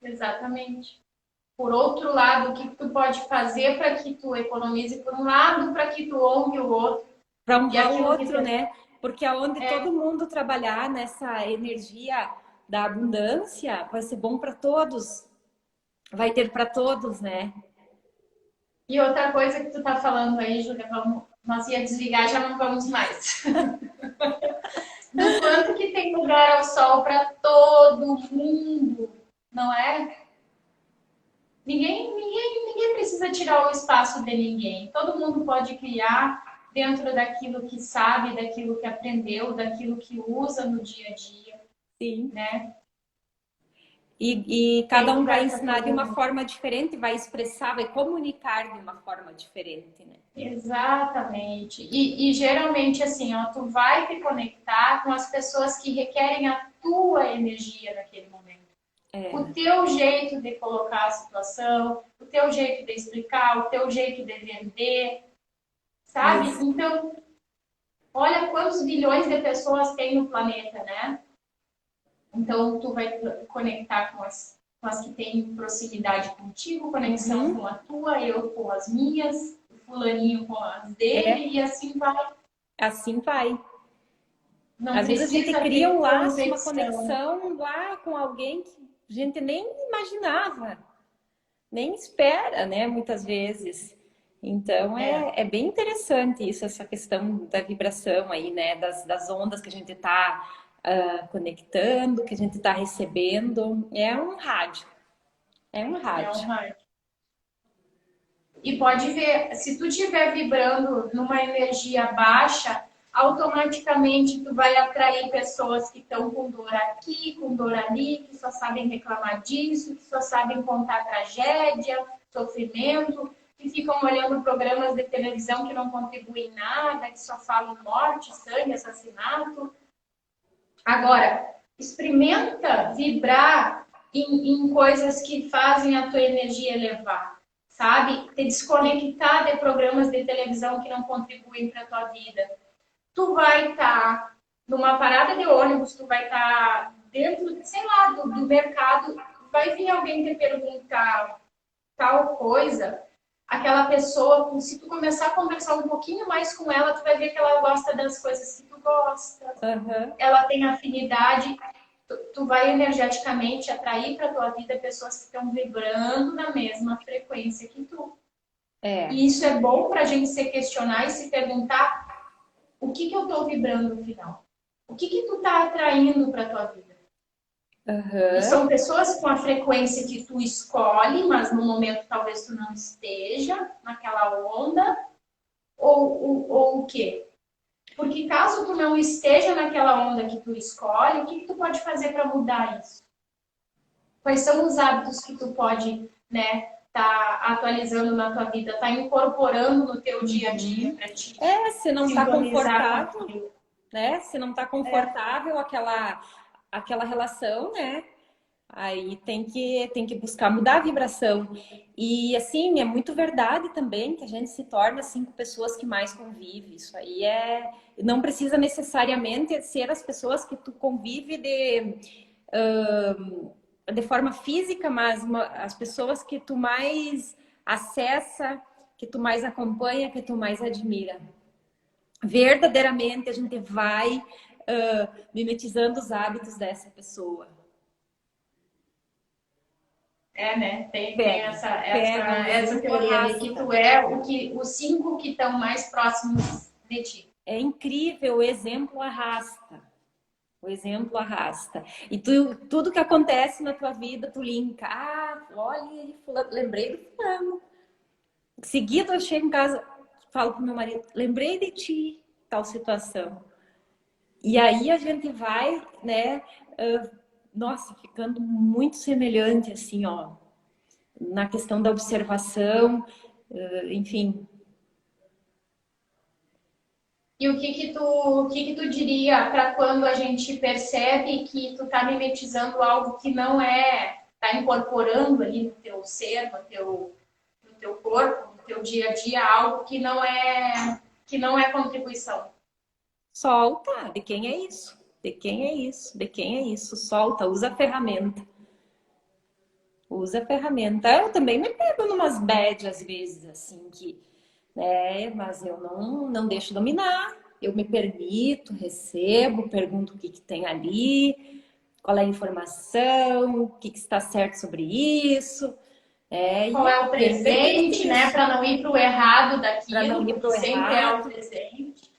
[SPEAKER 1] Exatamente. Por outro lado, o que tu pode fazer para que tu economize por um lado, para que tu honre o outro?
[SPEAKER 2] Para honrar o outro, né? Porque aonde todo mundo trabalhar nessa energia da abundância, vai ser bom para todos. Vai ter para todos, né?
[SPEAKER 1] E outra coisa que tu tá falando aí, Júlia, nós ia desligar, já não vamos mais. Do quanto que tem lugar ao sol para todo mundo, não é? Ninguém precisa tirar o espaço de ninguém. Todo mundo pode criar dentro daquilo que sabe, daquilo que aprendeu, daquilo que usa no dia a dia.
[SPEAKER 2] Sim.
[SPEAKER 1] Né?
[SPEAKER 2] E cada um vai ensinar de uma forma diferente, vai expressar, vai comunicar de uma forma diferente, né?
[SPEAKER 1] Exatamente. E geralmente, assim, ó, tu vai te conectar com as pessoas que requerem a tua energia naquele momento. O teu jeito de colocar a situação, o teu jeito de explicar, o teu jeito de vender, sabe?
[SPEAKER 2] Isso.
[SPEAKER 1] Então, olha quantos bilhões de pessoas tem no planeta, né? Então, tu vai conectar com as que têm proximidade contigo, conexão com a tua, eu com as minhas, fulaninho com as dele, e assim vai.
[SPEAKER 2] Assim vai.
[SPEAKER 1] Não
[SPEAKER 2] Às vezes a gente
[SPEAKER 1] precisa
[SPEAKER 2] cria
[SPEAKER 1] ter
[SPEAKER 2] um laço, uma
[SPEAKER 1] conexão.
[SPEAKER 2] conexão lá com alguém que a gente nem imaginava, nem espera, né? Muitas vezes. Então é bem interessante isso, essa questão da vibração aí, né? Das ondas que a gente está conectando, que a gente está recebendo. É um rádio. É um
[SPEAKER 1] É um
[SPEAKER 2] rádio.
[SPEAKER 1] raio. E pode ver, se tu estiver vibrando numa energia baixa, automaticamente tu vai atrair pessoas que estão com dor aqui, com dor ali, que só sabem reclamar disso, que só sabem contar tragédia, sofrimento, que ficam olhando programas de televisão que não contribuem em nada, que só falam morte, sangue, assassinato. Agora, experimenta vibrar em coisas que fazem a tua energia elevar, sabe? Te desconectar de programas de televisão que não contribuem para a tua vida. Tu vai estar numa parada de ônibus, tu vai estar dentro, sei lá, do mercado, vai vir alguém te perguntar tal coisa, aquela pessoa, se tu começar a conversar um pouquinho mais com ela, tu vai ver que ela gosta das coisas que tu gosta.
[SPEAKER 2] Uhum.
[SPEAKER 1] Ela tem afinidade, tu vai energeticamente atrair para tua vida pessoas que estão vibrando na mesma frequência que tu. E isso é bom para a gente se questionar e se perguntar o que eu estou vibrando no final. O que tu tá atraindo para tua vida? E são pessoas com a frequência que tu escolhe, mas no momento talvez tu não esteja naquela onda, ou o quê? Porque caso tu não esteja naquela onda que tu escolhe, o que tu pode fazer para mudar isso? Quais são os hábitos que tu pode, né, tá atualizando na tua vida, tá incorporando no teu dia a dia para ti?
[SPEAKER 2] Se não está
[SPEAKER 1] Sintonizar com
[SPEAKER 2] confortável,
[SPEAKER 1] aquilo.
[SPEAKER 2] né? Se não está confortável aquela relação, né? Aí tem que buscar mudar a vibração. E assim, é muito verdade também que a gente se torna 5 pessoas que mais convive. Isso aí não precisa necessariamente ser as pessoas que tu convive de forma física, mas as pessoas que tu mais acessa, que tu mais acompanha, que tu mais admira. Verdadeiramente a gente vai mimetizando os hábitos dessa pessoa.
[SPEAKER 1] Né? Tem essa
[SPEAKER 2] exemplo
[SPEAKER 1] teoria ali que
[SPEAKER 2] arrasta.
[SPEAKER 1] tu é os 5 que estão mais próximos de ti.
[SPEAKER 2] É incrível, o exemplo arrasta. O exemplo arrasta. E tudo que acontece na tua vida, tu linka. Olha, lembrei do fulano. Seguido eu chego em casa, falo pro meu marido, lembrei de ti, tal situação. E aí a gente vai, né, nossa, ficando muito semelhante, assim, ó, na questão da observação, enfim.
[SPEAKER 1] E o que tu diria para quando a gente percebe que tu tá mimetizando algo que não tá incorporando ali no teu ser, no teu corpo, no teu dia a dia, algo que não é contribuição?
[SPEAKER 2] Solta, de quem é isso? De quem é isso? De quem é isso? Solta, usa a ferramenta. Usa a ferramenta. Eu também me pego numas bad às vezes, assim, mas eu não deixo dominar. Eu me permito, recebo, pergunto o que tem ali, qual é a informação, o que está certo sobre isso.
[SPEAKER 1] Qual é o presente, né? Para não ir para o errado daquilo,
[SPEAKER 2] para não ir para o
[SPEAKER 1] sempre
[SPEAKER 2] errado.
[SPEAKER 1] é o presente.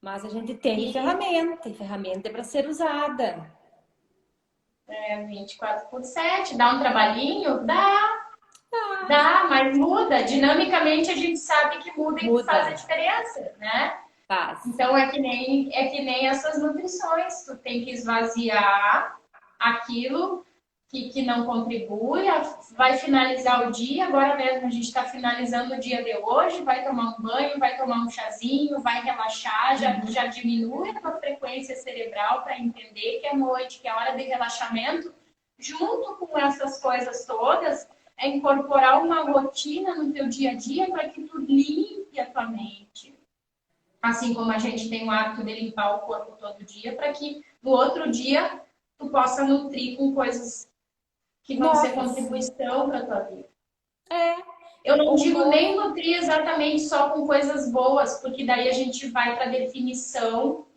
[SPEAKER 2] Mas a gente tem ferramenta, e ferramenta é para ser usada.
[SPEAKER 1] 24/7, dá um trabalhinho? Dá, mas muda. Dinamicamente a gente sabe que muda e que faz a diferença, né?
[SPEAKER 2] Faz.
[SPEAKER 1] Então é que nem essas nutrições. Tu tem que esvaziar aquilo que não contribui, vai finalizar o dia, agora mesmo a gente está finalizando o dia de hoje, vai tomar um banho, vai tomar um chazinho, vai relaxar, já diminui a tua frequência cerebral para entender que é noite, que é hora de relaxamento. Junto com essas coisas todas, é incorporar uma rotina no teu dia a dia para que tu limpe a tua mente. Assim como a gente tem o hábito de limpar o corpo todo dia, para que no outro dia tu possa nutrir com coisas que vão ser contribuição para a tua vida.
[SPEAKER 2] É,
[SPEAKER 1] Eu não
[SPEAKER 2] ou
[SPEAKER 1] digo
[SPEAKER 2] não.
[SPEAKER 1] nem nutrir exatamente só com coisas boas, porque daí a gente vai para a definição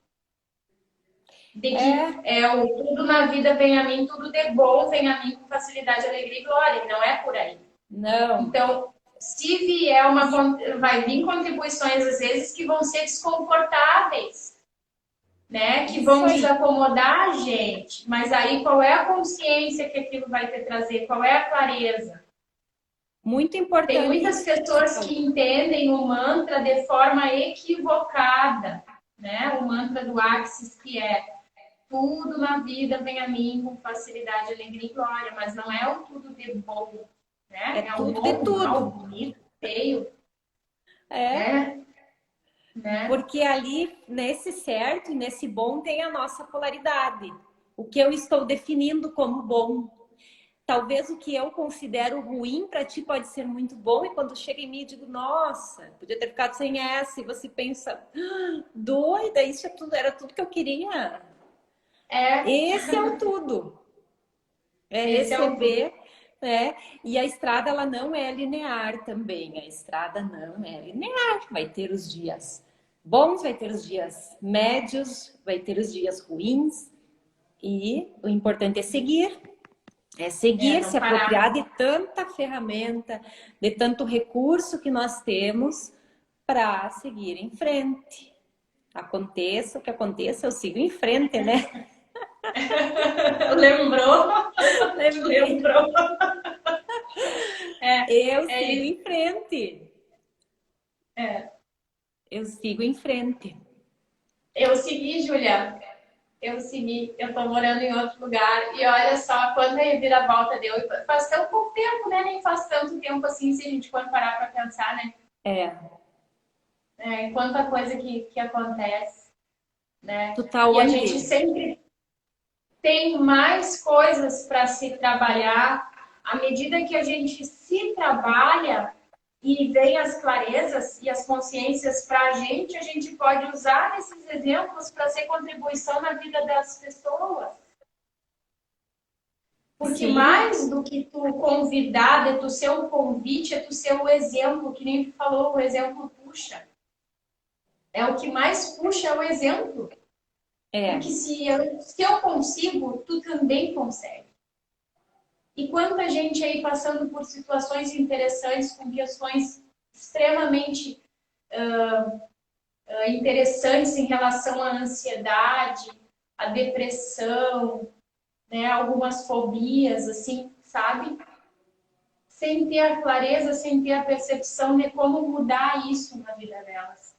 [SPEAKER 1] de que
[SPEAKER 2] É,
[SPEAKER 1] é o tudo na vida vem a mim, tudo de bom vem a mim com facilidade, alegria e glória. E não é por aí.
[SPEAKER 2] não.
[SPEAKER 1] Então, se vier
[SPEAKER 2] E
[SPEAKER 1] vai vir contribuições às vezes que vão ser desconfortáveis, né? Que
[SPEAKER 2] isso
[SPEAKER 1] vão
[SPEAKER 2] aí,
[SPEAKER 1] desacomodar a gente. Mas aí qual é a consciência que aquilo vai te trazer? Qual é a clareza?
[SPEAKER 2] muito
[SPEAKER 1] Tem
[SPEAKER 2] importante
[SPEAKER 1] muitas
[SPEAKER 2] isso que você
[SPEAKER 1] pessoas que
[SPEAKER 2] falou.
[SPEAKER 1] entendem o mantra de forma equivocada, né? O mantra do Axis, que é tudo na vida vem a mim com facilidade, alegria e glória, mas não é o tudo de bom,
[SPEAKER 2] É
[SPEAKER 1] né? É o
[SPEAKER 2] tudo de
[SPEAKER 1] bom, mal,
[SPEAKER 2] tudo.
[SPEAKER 1] bonito, feio,
[SPEAKER 2] É,
[SPEAKER 1] né?
[SPEAKER 2] porque ali, nesse certo e nesse bom, tem a nossa polaridade. O que eu estou definindo como bom. Talvez o que eu considero ruim para ti pode ser muito bom, e quando chega em mim, eu digo, nossa, podia ter ficado sem essa. E você pensa, "Ah, doida, isso é tudo, era tudo que eu queria."
[SPEAKER 1] É,
[SPEAKER 2] Esse é o tudo. É
[SPEAKER 1] esse é o tudo.
[SPEAKER 2] receber, né? E a estrada, ela não é linear também. A estrada não é linear. Vai ter os dias bons, vai ter os dias médios, vai ter os dias ruins. E o importante é
[SPEAKER 1] É,
[SPEAKER 2] seguir,
[SPEAKER 1] não
[SPEAKER 2] se
[SPEAKER 1] parar.
[SPEAKER 2] apropriar de tanta ferramenta, de tanto recurso que nós temos para seguir em frente. Aconteça o que aconteça, eu sigo em frente, né?
[SPEAKER 1] Lembrou?
[SPEAKER 2] Lembrei.
[SPEAKER 1] Lembrou? É,
[SPEAKER 2] Eu
[SPEAKER 1] é
[SPEAKER 2] sigo
[SPEAKER 1] isso.
[SPEAKER 2] em frente.
[SPEAKER 1] É.
[SPEAKER 2] Eu sigo em frente.
[SPEAKER 1] Eu segui, Julia. Eu segui. Eu tô morando em outro lugar. E olha só, quando a reviravolta deu. Faz tão pouco tempo, né? Nem faz tanto tempo assim, se a gente for parar pra pensar, né?
[SPEAKER 2] É,
[SPEAKER 1] É, quanta coisa que acontece, né?
[SPEAKER 2] tu tá
[SPEAKER 1] E a gente
[SPEAKER 2] onde?
[SPEAKER 1] sempre tem mais coisas para se trabalhar. À medida que a gente se trabalha e vem as clarezas e as consciências para a gente pode usar esses exemplos para ser contribuição na vida das pessoas. Porque
[SPEAKER 2] Sim,
[SPEAKER 1] mais do que tu convidar, é tu ser um convite, é tu ser o exemplo, que nem tu falou, o exemplo puxa. É o que mais puxa é o exemplo. Porque
[SPEAKER 2] é.
[SPEAKER 1] se eu consigo, tu também consegue. E quanta gente aí passando por situações interessantes, com questões extremamente interessantes em relação à ansiedade, à depressão, né, algumas fobias, assim, sabe? Sem ter a clareza, sem ter a percepção de como mudar isso na vida delas.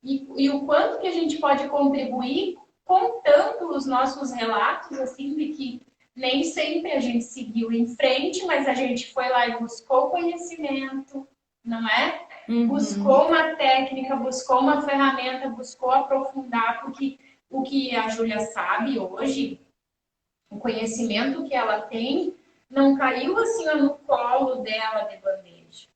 [SPEAKER 1] E o quanto que a gente pode contribuir contando os nossos relatos, assim, de que nem sempre a gente seguiu em frente, mas a gente foi lá e buscou conhecimento, não é?
[SPEAKER 2] Uhum.
[SPEAKER 1] Buscou uma técnica, buscou uma ferramenta, buscou aprofundar, porque o que a Júlia sabe hoje, o conhecimento que ela tem, não caiu assim no colo dela de bandeja.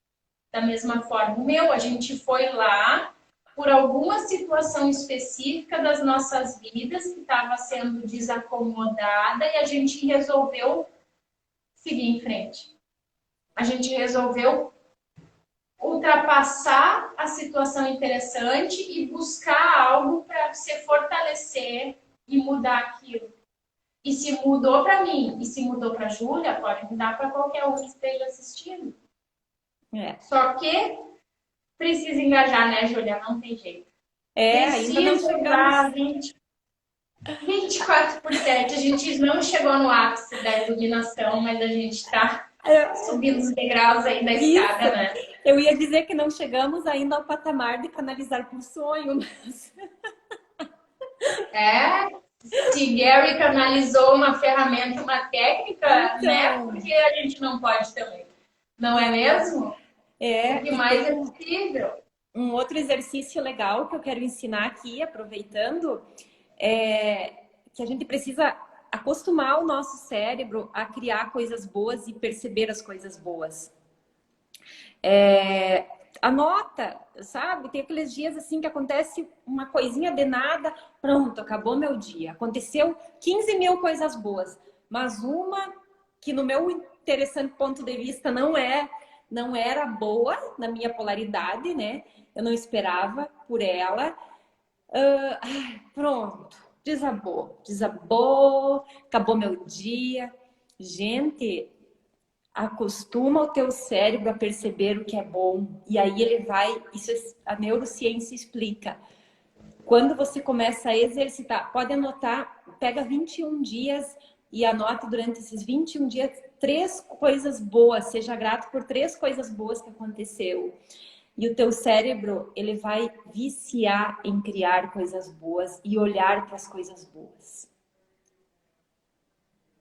[SPEAKER 1] Da mesma forma, o meu, a gente foi lá por alguma situação específica das nossas vidas que estava sendo desacomodada e a gente resolveu seguir em frente. A gente resolveu ultrapassar a situação interessante e buscar algo para se fortalecer e mudar aquilo. E se mudou para mim e se mudou para a Júlia, pode mudar para qualquer um que esteja assistindo.
[SPEAKER 2] É.
[SPEAKER 1] Só que precisa engajar, né, Júlia? Não tem jeito.
[SPEAKER 2] Ainda não
[SPEAKER 1] Precisa
[SPEAKER 2] chegamos.
[SPEAKER 1] usar 24 por 7. A gente não chegou no ápice da iluminação, mas a gente está
[SPEAKER 2] É,
[SPEAKER 1] subindo os degraus aí da
[SPEAKER 2] isso.
[SPEAKER 1] escada, né?
[SPEAKER 2] Eu ia dizer que não chegamos ainda ao patamar de canalizar por sonho, mas...
[SPEAKER 1] É, se Gary canalizou uma ferramenta, uma técnica, né?
[SPEAKER 2] Então,
[SPEAKER 1] Porque a gente não pode também. Não é mesmo? O que
[SPEAKER 2] e
[SPEAKER 1] mais
[SPEAKER 2] tem
[SPEAKER 1] é possível?
[SPEAKER 2] um outro exercício legal que eu quero ensinar aqui, aproveitando, é que a gente precisa acostumar o nosso cérebro a criar coisas boas e perceber as coisas boas. Anota, sabe? Tem aqueles dias assim que acontece uma coisinha de nada, pronto, acabou meu dia. Aconteceu 15 mil coisas boas, mas uma que no meu interessante ponto de vista não é não era boa na minha polaridade, né? Eu não esperava por ela. Pronto, desabou, acabou meu dia. Gente, acostuma o teu cérebro a perceber o que é bom. E aí ele vai, a neurociência explica. Quando você começa a exercitar, pode anotar, pega 21 dias e anota durante esses 21 dias 3 coisas boas, seja grato por 3 coisas boas que aconteceu. E o teu cérebro, ele vai viciar em criar coisas boas e olhar para as coisas boas.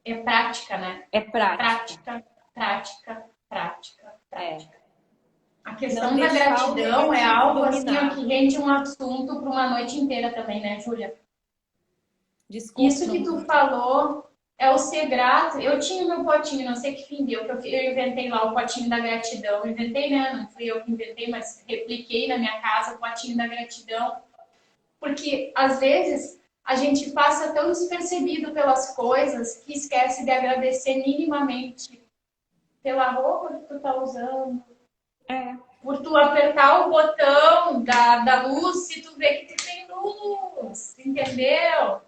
[SPEAKER 1] É prática, né?
[SPEAKER 2] É prática.
[SPEAKER 1] Prática, prática, prática, prática. A questão
[SPEAKER 2] Não
[SPEAKER 1] da
[SPEAKER 2] deixar o
[SPEAKER 1] gratidão é
[SPEAKER 2] negativo
[SPEAKER 1] algo assim, ó,
[SPEAKER 2] dominar.
[SPEAKER 1] que rende um assunto para uma noite inteira também, né, Júlia?
[SPEAKER 2] Desculpa.
[SPEAKER 1] Isso que tu falou é o ser grato. Eu tinha o meu potinho, não sei que fim deu, que eu inventei lá o potinho da gratidão. Inventei, né? Não fui eu que inventei, mas repliquei na minha casa o potinho da gratidão. Porque, às vezes, a gente passa tão despercebido pelas coisas que esquece de agradecer minimamente pela roupa que tu tá usando. Por tu apertar o botão da luz, se tu vê que tu tem luz, entendeu?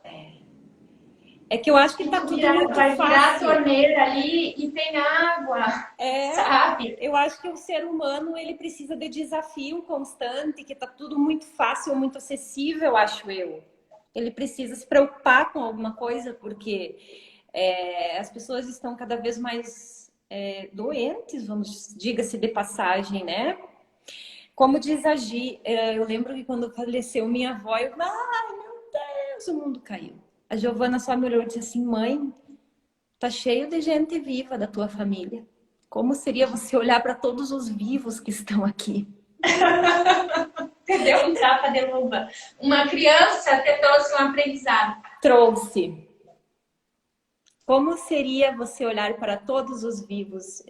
[SPEAKER 2] É que eu acho que tá tudo muito
[SPEAKER 1] Vai virar a
[SPEAKER 2] fácil.
[SPEAKER 1] torneira ali e tem água, sabe?
[SPEAKER 2] Eu acho que o ser humano, ele precisa de desafio constante, que tá tudo muito fácil, muito acessível, acho eu. Ele precisa se preocupar com alguma coisa, porque as pessoas estão cada vez mais doentes, diga-se de passagem, né? Como diz a Gi, eu lembro que quando faleceu minha avó, ai meu Deus, o mundo caiu. A Giovana só me olhou e disse assim, mãe, tá cheio de gente viva da tua família. Como seria você olhar para todos os vivos que estão aqui?
[SPEAKER 1] Entendeu? Um tapa de luva. Uma criança te trouxe um aprendizado.
[SPEAKER 2] Trouxe. Como seria você olhar para todos os vivos?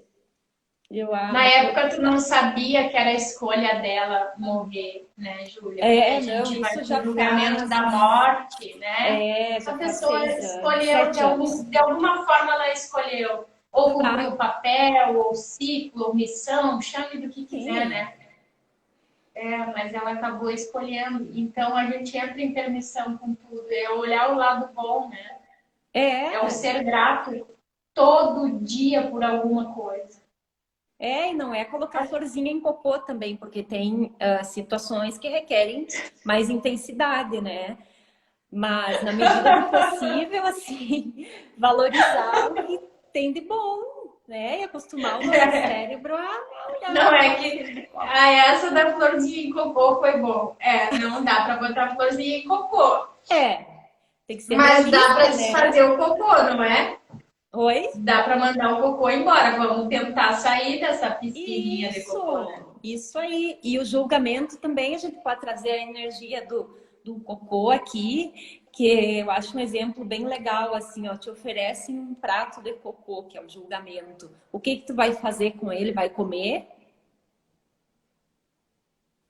[SPEAKER 1] Na época, tu não sabia que era a escolha dela morrer, né, Júlia? A gente
[SPEAKER 2] não,
[SPEAKER 1] vai
[SPEAKER 2] isso
[SPEAKER 1] pro
[SPEAKER 2] já
[SPEAKER 1] julgamento
[SPEAKER 2] faz...
[SPEAKER 1] da morte, né?
[SPEAKER 2] já
[SPEAKER 1] A
[SPEAKER 2] faz
[SPEAKER 1] pessoa
[SPEAKER 2] 6 anos,
[SPEAKER 1] escolheu,
[SPEAKER 2] 7 anos.
[SPEAKER 1] de alguma forma ela escolheu. Ou cumpriu o papel, ou ciclo, ou missão, chame do que quiser,
[SPEAKER 2] Sim.
[SPEAKER 1] né? Mas ela acabou escolhendo. Então, a gente entra em permissão com tudo. É olhar o lado bom, né? É o ser grato todo dia por alguma coisa.
[SPEAKER 2] E não é colocar florzinha em cocô também, porque tem situações que requerem mais intensidade, né? Mas, na medida do possível, assim, valorizar o que tem de bom, né? E acostumar o nosso cérebro a olhar.
[SPEAKER 1] Não é que essa da florzinha em cocô foi bom. Não dá pra botar florzinha em cocô.
[SPEAKER 2] Tem que ser
[SPEAKER 1] Mas
[SPEAKER 2] realista,
[SPEAKER 1] dá pra
[SPEAKER 2] né?
[SPEAKER 1] desfazer o cocô, não é?
[SPEAKER 2] Oi?
[SPEAKER 1] Dá pra mandar o cocô embora. Vamos tentar sair dessa piscininha de cocô, né?
[SPEAKER 2] Isso aí. E o julgamento também, a gente pode trazer a energia do cocô aqui, que eu acho um exemplo bem legal, assim, ó, te oferecem um prato de cocô, que é o julgamento. O que tu vai fazer com ele? Vai comer?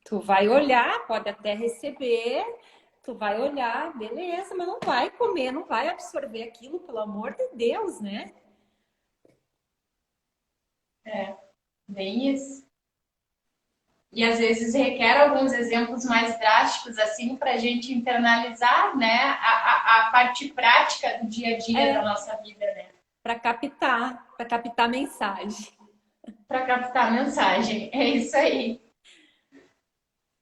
[SPEAKER 2] Tu vai olhar, pode até receber, tu vai olhar, beleza, mas não vai comer, não vai absorver aquilo, pelo amor de Deus, né?
[SPEAKER 1] Bem isso. E às vezes requer alguns exemplos mais drásticos, assim, para a gente internalizar, né, a parte prática do dia a dia da nossa vida, né?
[SPEAKER 2] Para captar a mensagem.
[SPEAKER 1] Para captar a mensagem, é isso aí.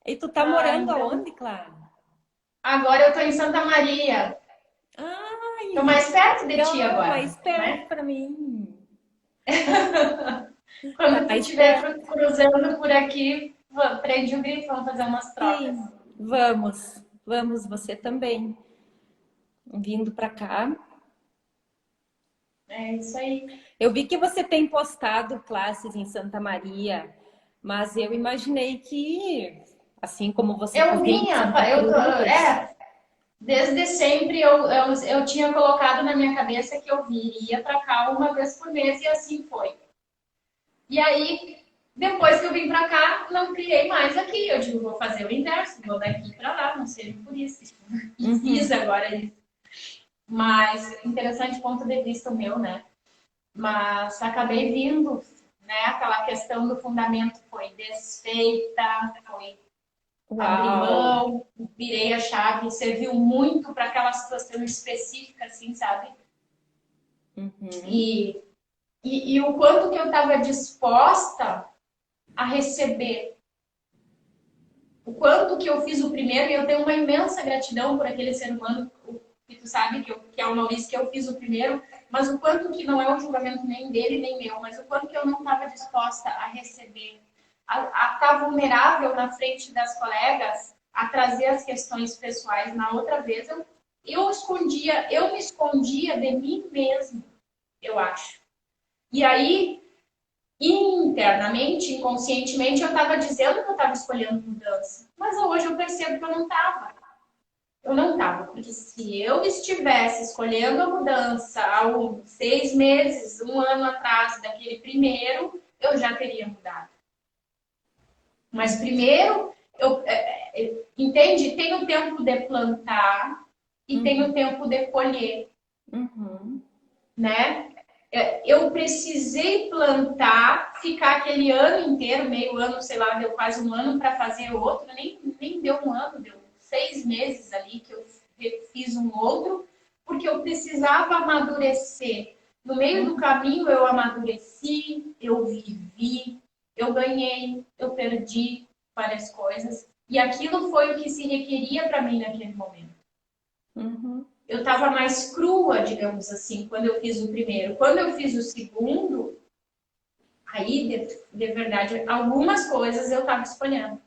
[SPEAKER 2] E tu tá morando aonde, Clara?
[SPEAKER 1] Agora eu tô em Santa Maria. Tô mais perto de ti agora.
[SPEAKER 2] Mais perto,
[SPEAKER 1] né?
[SPEAKER 2] para mim.
[SPEAKER 1] Quando tu estiver cruzando por aqui, prende o grito, vamos fazer umas trocas.
[SPEAKER 2] Sim, vamos, você também. Vindo para cá.
[SPEAKER 1] É isso aí.
[SPEAKER 2] Eu vi que você tem postado classes em Santa Maria, mas eu imaginei que, assim como você
[SPEAKER 1] Eu vinha, desde sempre eu tinha colocado na minha cabeça que eu viria para cá uma vez por mês e assim foi. E aí, depois que eu vim para cá, não criei mais aqui. Eu digo, vou fazer o inverso, vou daqui para lá, não seja por isso. E fiz agora isso. Mas, interessante ponto de vista o meu, né? Mas acabei vindo né? Aquela questão do fundamento foi desfeita, foi abrir
[SPEAKER 2] Uau!
[SPEAKER 1] mão, virei a chave, serviu muito para aquela situação específica, assim, sabe?
[SPEAKER 2] Uhum.
[SPEAKER 1] E o quanto que eu estava disposta a receber. O quanto que eu fiz o primeiro, e eu tenho uma imensa gratidão por aquele ser humano, que tu sabe que é o Maurício, que eu fiz o primeiro, mas o quanto que não é um julgamento nem dele, nem meu, mas o quanto que eu não estava disposta a receber, a estar vulnerável na frente das colegas, a trazer as questões pessoais. Na outra vez, eu me escondia de mim mesmo, eu acho. E aí, internamente, inconscientemente, eu estava dizendo que eu estava escolhendo mudança. Mas hoje eu percebo que eu não estava. Eu não estava, porque se eu estivesse escolhendo a mudança há 6 meses, 1 ano atrás daquele primeiro, eu já teria mudado. Mas primeiro, entende? Tem o tempo de plantar e tem o tempo de colher, né? Eu precisei plantar, ficar aquele ano inteiro, meio ano, sei lá, deu quase 1 ano para fazer outro, nem deu 1 ano, deu 6 meses ali que eu fiz um outro, porque eu precisava amadurecer. No meio do caminho eu amadureci, eu vivi, eu ganhei, eu perdi várias coisas, e aquilo foi o que se requeria para mim naquele momento. Eu estava mais crua, digamos assim, quando eu fiz o primeiro. Quando eu fiz o segundo, aí, de verdade, algumas coisas eu estava escolhendo.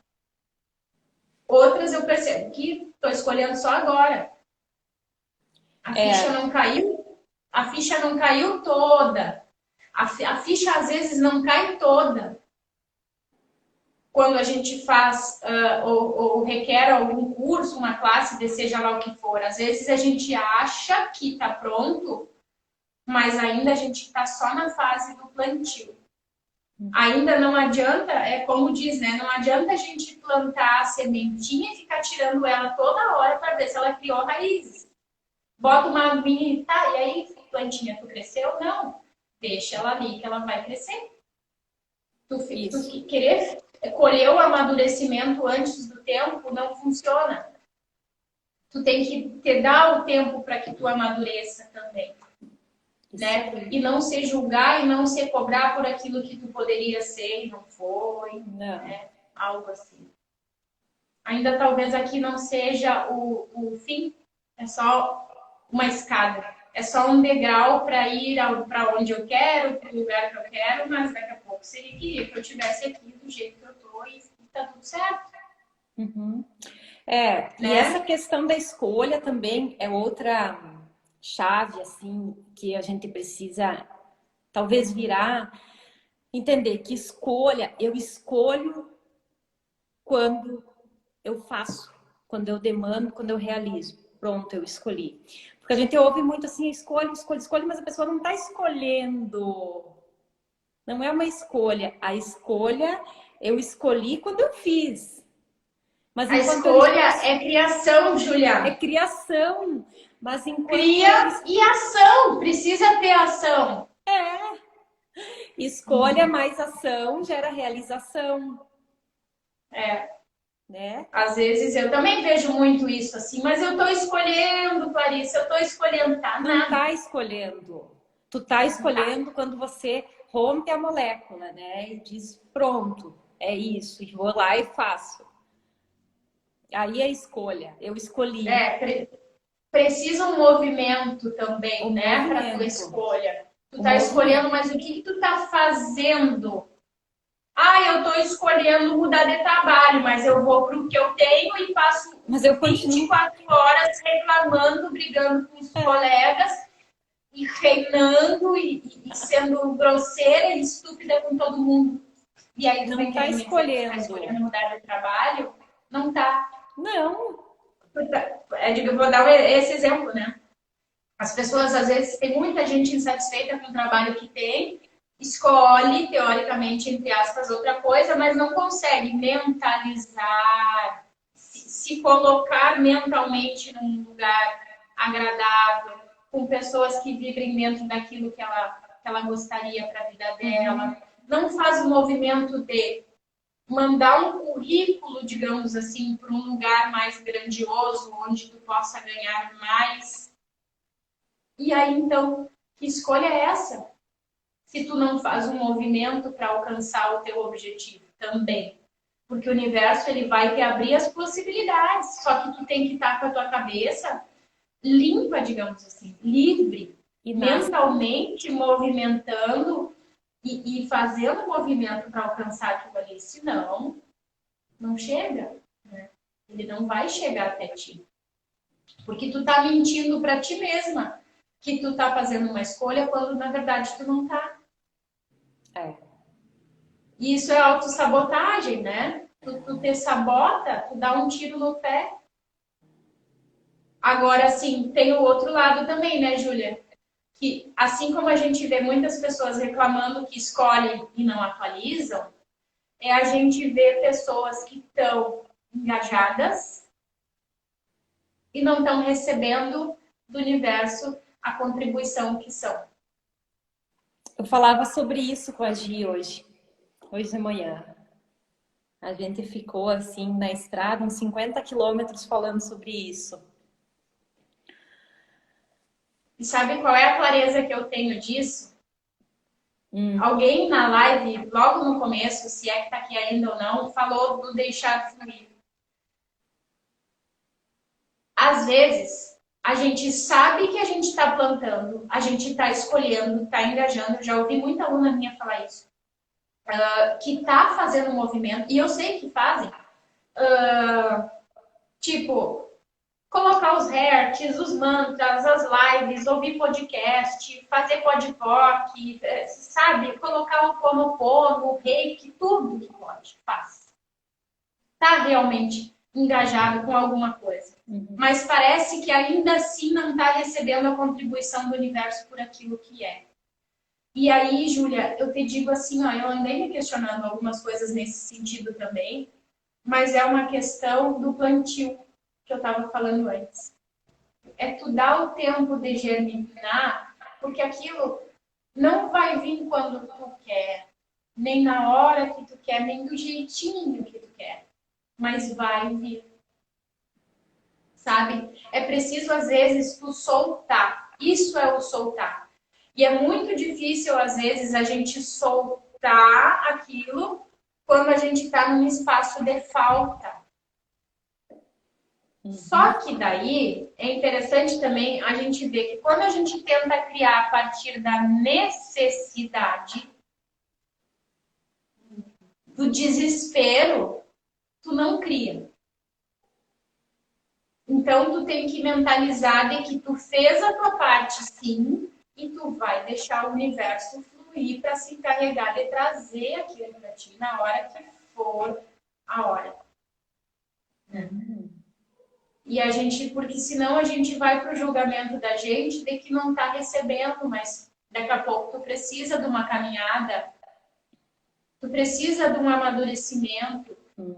[SPEAKER 1] Outras eu percebo que estou escolhendo só agora. A ficha não caiu, a ficha não caiu toda. A ficha às vezes não cai toda. Quando a gente faz ou requer algum curso, uma classe, seja lá o que for. Às vezes a gente acha que está pronto, mas ainda a gente está só na fase do plantio. Ainda não adianta, é como diz, né? Não adianta a gente plantar a sementinha e ficar tirando ela toda hora para ver se ela criou raízes. Bota uma mini, tá, e aí, plantinha, tu cresceu? Não. Deixa ela ali que ela vai crescer. Tu querer colher o amadurecimento antes do tempo não funciona. Tu tem que te dar o tempo para que tu amadureça também. Né? E não se julgar e não se cobrar por aquilo que tu poderia ser e não foi.
[SPEAKER 2] Não.
[SPEAKER 1] Né? Algo assim. Ainda talvez aqui não seja o fim, é só uma escada. É só um degrau para ir para onde eu quero, para o lugar que eu quero, mas daqui a pouco seria que eu estivesse aqui do jeito que eu estou e tá tudo certo.
[SPEAKER 2] Né?
[SPEAKER 1] E
[SPEAKER 2] essa questão da escolha também é outra chave, assim, que a gente precisa talvez virar, entender que eu escolho quando eu faço, quando eu demando, quando eu realizo. Pronto, eu escolhi. Porque a gente ouve muito assim, escolhe, mas a pessoa não está escolhendo. Não é uma escolha. A escolha eu escolhi quando eu fiz. Mas
[SPEAKER 1] a escolha é criação, Juliana.
[SPEAKER 2] É criação. Mas enquanto
[SPEAKER 1] cria e ação, precisa ter ação.
[SPEAKER 2] Escolha mais ação gera realização. Né?
[SPEAKER 1] Às vezes eu também vejo muito isso assim, mas eu tô escolhendo, Clarice, eu tô escolhendo, tá?
[SPEAKER 2] Não tá escolhendo. Tu tá escolhendo quando você rompe a molécula, né? E diz, pronto, é isso, e vou lá e faço. Aí é escolha, eu escolhi.
[SPEAKER 1] Precisa um movimento também, né? Para tua escolha. Tu tá escolhendo, mas o que tu tá fazendo? Eu tô escolhendo mudar de trabalho, mas eu vou pro que eu tenho e passo 24 horas reclamando, brigando com os colegas e reinando e sendo grosseira e estúpida com todo mundo. E aí tu
[SPEAKER 2] não tá escolhendo.
[SPEAKER 1] Tá escolhendo mudar de trabalho? Não tá.
[SPEAKER 2] Não.
[SPEAKER 1] Eu vou dar esse exemplo, né? As pessoas, às vezes, tem muita gente insatisfeita com o trabalho que tem, escolhe, teoricamente, entre aspas, outra coisa, mas não consegue mentalizar, se colocar mentalmente num lugar agradável, com pessoas que vivem dentro daquilo que ela gostaria para a vida dela, não faz o movimento de mandar um currículo, digamos assim, para um lugar mais grandioso, onde tu possa ganhar mais. E aí, então, que escolha é essa? Se tu não faz um movimento para alcançar o teu objetivo também. Porque o universo, ele vai te abrir as possibilidades. Só que tu tem que estar com a tua cabeça limpa, digamos assim, livre, mentalmente movimentando e fazendo movimento para alcançar aquilo ali. Senão, não chega, né? Ele não vai chegar até ti. Porque tu tá mentindo para ti mesma que tu tá fazendo uma escolha quando na verdade tu não tá. E isso é autossabotagem, né? Tu te sabota, tu dá um tiro no pé. Agora, sim, tem o outro lado também, né, Júlia? Que assim como a gente vê muitas pessoas reclamando que escolhem e não atualizam, é a gente ver pessoas que estão engajadas e não estão recebendo do universo a contribuição que são.
[SPEAKER 2] Eu falava sobre isso com a Gi hoje de manhã. A gente ficou assim na estrada, uns 50 quilômetros falando sobre isso.
[SPEAKER 1] E sabe qual é a clareza que eu tenho disso? Alguém na live, logo no começo, se é que tá aqui ainda ou não, falou do deixar fluir. Às vezes, a gente sabe que a gente está plantando, a gente está escolhendo, está engajando. Já ouvi muita aluna minha falar isso. Que está fazendo um movimento, e eu sei que fazem. Tipo, colocar os hertz, os mantras, as lives, ouvir podcast, fazer podpoc, sabe? Colocar o ponopono, o reiki, tudo que pode, faz. Tá realmente engajado com alguma coisa. Mas parece que ainda assim não está recebendo a contribuição do universo por aquilo que é. E aí, Júlia, eu te digo assim, ó, eu andei me questionando algumas coisas nesse sentido também, mas é uma questão do plantio que eu estava falando antes. É tu dar o tempo de germinar, porque aquilo não vai vir quando tu quer, nem na hora que tu quer, nem do jeitinho que tu quer, mas vai vir. Sabe? É preciso, às vezes, tu soltar. Isso é o soltar. E é muito difícil, às vezes, a gente soltar aquilo quando a gente está num espaço de falta. Só que daí é interessante também a gente ver que quando a gente tenta criar a partir da necessidade, do desespero, tu não cria. Então, tu tem que mentalizar de que tu fez a tua parte, sim, e tu vai deixar o universo fluir para se encarregar de trazer aquilo para ti na hora que for a hora. E a gente, porque senão a gente vai pro julgamento da gente de que não tá recebendo, mas daqui a pouco tu precisa de uma caminhada, tu precisa de um amadurecimento,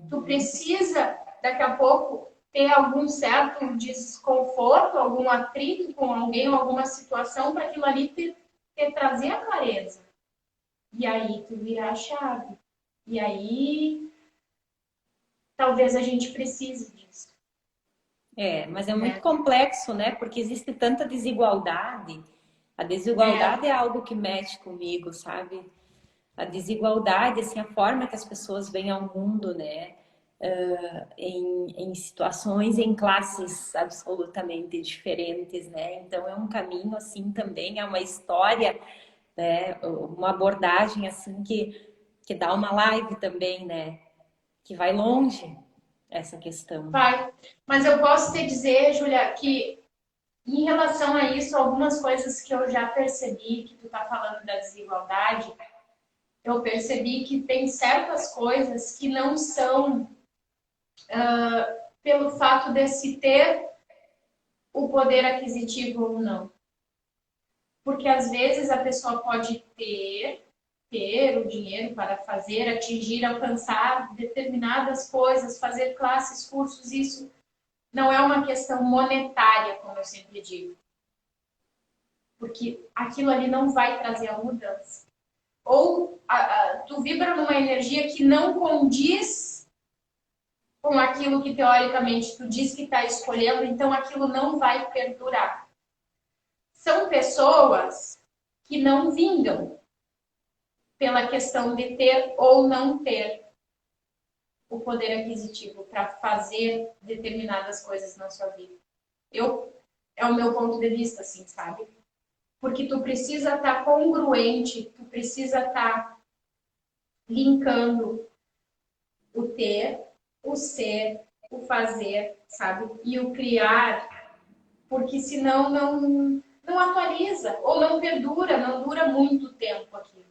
[SPEAKER 1] tu precisa, daqui a pouco, ter algum certo desconforto, algum atrito com alguém, alguma situação para aquilo ali te trazer a clareza. E aí tu virar a chave. E aí talvez a gente precise disso.
[SPEAKER 2] Mas é muito complexo, né? Porque existe tanta desigualdade. A desigualdade é algo que mexe comigo, sabe? A desigualdade, assim, a forma que as pessoas veem ao mundo, né? Em situações, em classes absolutamente diferentes, né? Então é um caminho, assim, também, é uma história, né? Uma abordagem, assim, que dá uma live também, né? Que vai longe essa questão.
[SPEAKER 1] Vai. Mas eu posso te dizer, Júlia, que em relação a isso, algumas coisas que eu já percebi, que tu tá falando da desigualdade, eu percebi que tem certas coisas que não são pelo fato de se ter o poder aquisitivo ou não. Porque às vezes a pessoa pode ter o dinheiro para fazer, atingir, alcançar determinadas coisas, fazer classes, cursos, isso não é uma questão monetária, como eu sempre digo. Porque aquilo ali não vai trazer a mudança. ou tu vibra numa energia que não condiz com aquilo que teoricamente tu diz que está escolhendo, então aquilo não vai perdurar. São pessoas que não vingam pela questão de ter ou não ter o poder aquisitivo para fazer determinadas coisas na sua vida. É o meu ponto de vista, assim, sabe? Porque tu precisa estar congruente, tu precisa estar linkando o ter, o ser, o fazer, sabe? E o criar, porque senão não atualiza, ou não perdura, não dura muito tempo aquilo,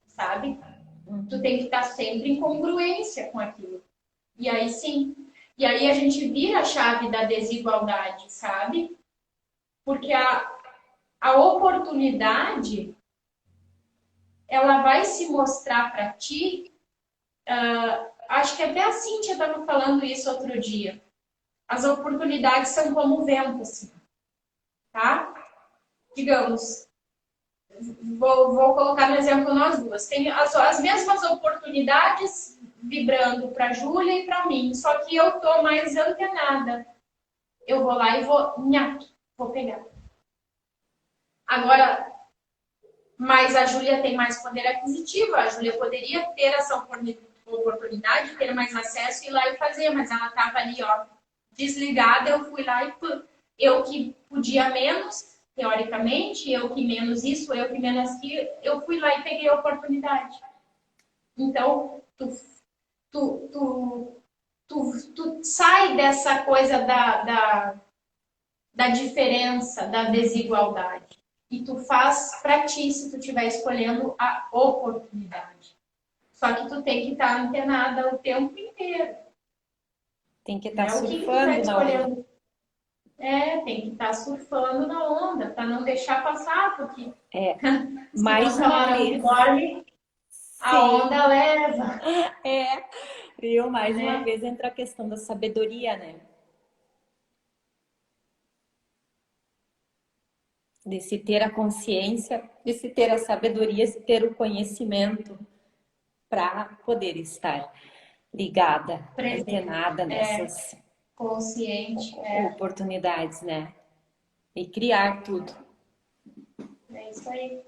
[SPEAKER 1] sabe? Tu tem que estar sempre em congruência com aquilo. E aí sim. E aí a gente vira a chave da desigualdade, sabe? Porque a oportunidade, ela vai se mostrar para ti. Acho que até a Cíntia estava falando isso outro dia. As oportunidades são como o vento, assim, tá? Digamos, vou colocar no exemplo nós duas. Tem as mesmas oportunidades vibrando para a Júlia e para mim, só que eu tô mais antenada. Eu vou lá e vou pegar. Agora, mas a Júlia tem mais poder aquisitivo, a Júlia poderia ter essa oportunidade, ter mais acesso e ir lá e fazer, mas ela estava ali, ó, desligada, eu fui lá e eu que podia menos, teoricamente, eu que menos isso, eu que menos aquilo, eu fui lá e peguei a oportunidade. Então, tu sai dessa coisa da diferença, da desigualdade. E tu faz para ti, se tu estiver escolhendo a oportunidade. Só que tu tem que estar antenada o tempo inteiro.
[SPEAKER 2] Tem que estar
[SPEAKER 1] O que tu tá
[SPEAKER 2] surfando na onda.
[SPEAKER 1] escolhendo? Tem que estar surfando na onda, para não deixar passar, porque
[SPEAKER 2] Mais
[SPEAKER 1] senão
[SPEAKER 2] uma
[SPEAKER 1] ela não
[SPEAKER 2] vez.
[SPEAKER 1] dorme, a
[SPEAKER 2] Sim,
[SPEAKER 1] onda leva.
[SPEAKER 2] viu? Mais uma
[SPEAKER 1] Né?
[SPEAKER 2] vez entra a questão da sabedoria, né? De se ter a consciência, de se ter a sabedoria, de se ter o conhecimento para poder estar ligada,
[SPEAKER 1] Presente,
[SPEAKER 2] antenada nessas
[SPEAKER 1] consciente,
[SPEAKER 2] oportunidades, né? E criar tudo.
[SPEAKER 1] é isso aí.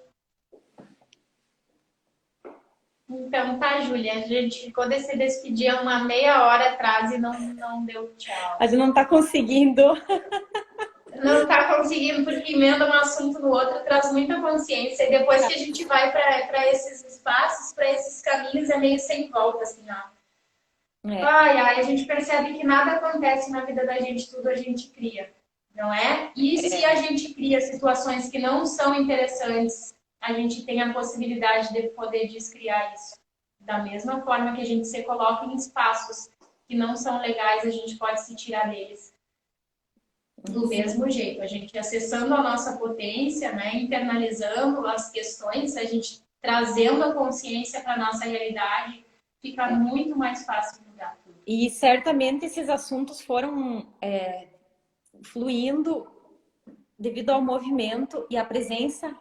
[SPEAKER 1] Então tá, Júlia, a gente ficou de se despedir uma meia hora atrás e não deu tchau.
[SPEAKER 2] A gente não está conseguindo.
[SPEAKER 1] Não tá conseguindo, porque emenda um assunto no outro, traz muita consciência. E depois que a gente vai para esses espaços, para esses caminhos, é meio sem volta, assim, ó. Ai, a gente percebe que nada acontece na vida da gente, tudo a gente cria, não é? E se a gente cria situações que não são interessantes, a gente tem a possibilidade de poder descriar isso. Da mesma forma que a gente se coloca em espaços que não são legais, a gente pode se tirar deles. Do mesmo jeito, a gente acessando a nossa potência, né, internalizando as questões, a gente trazendo a consciência para a nossa realidade, fica muito mais fácil mudar tudo.
[SPEAKER 2] E certamente esses assuntos foram fluindo devido ao movimento e à presença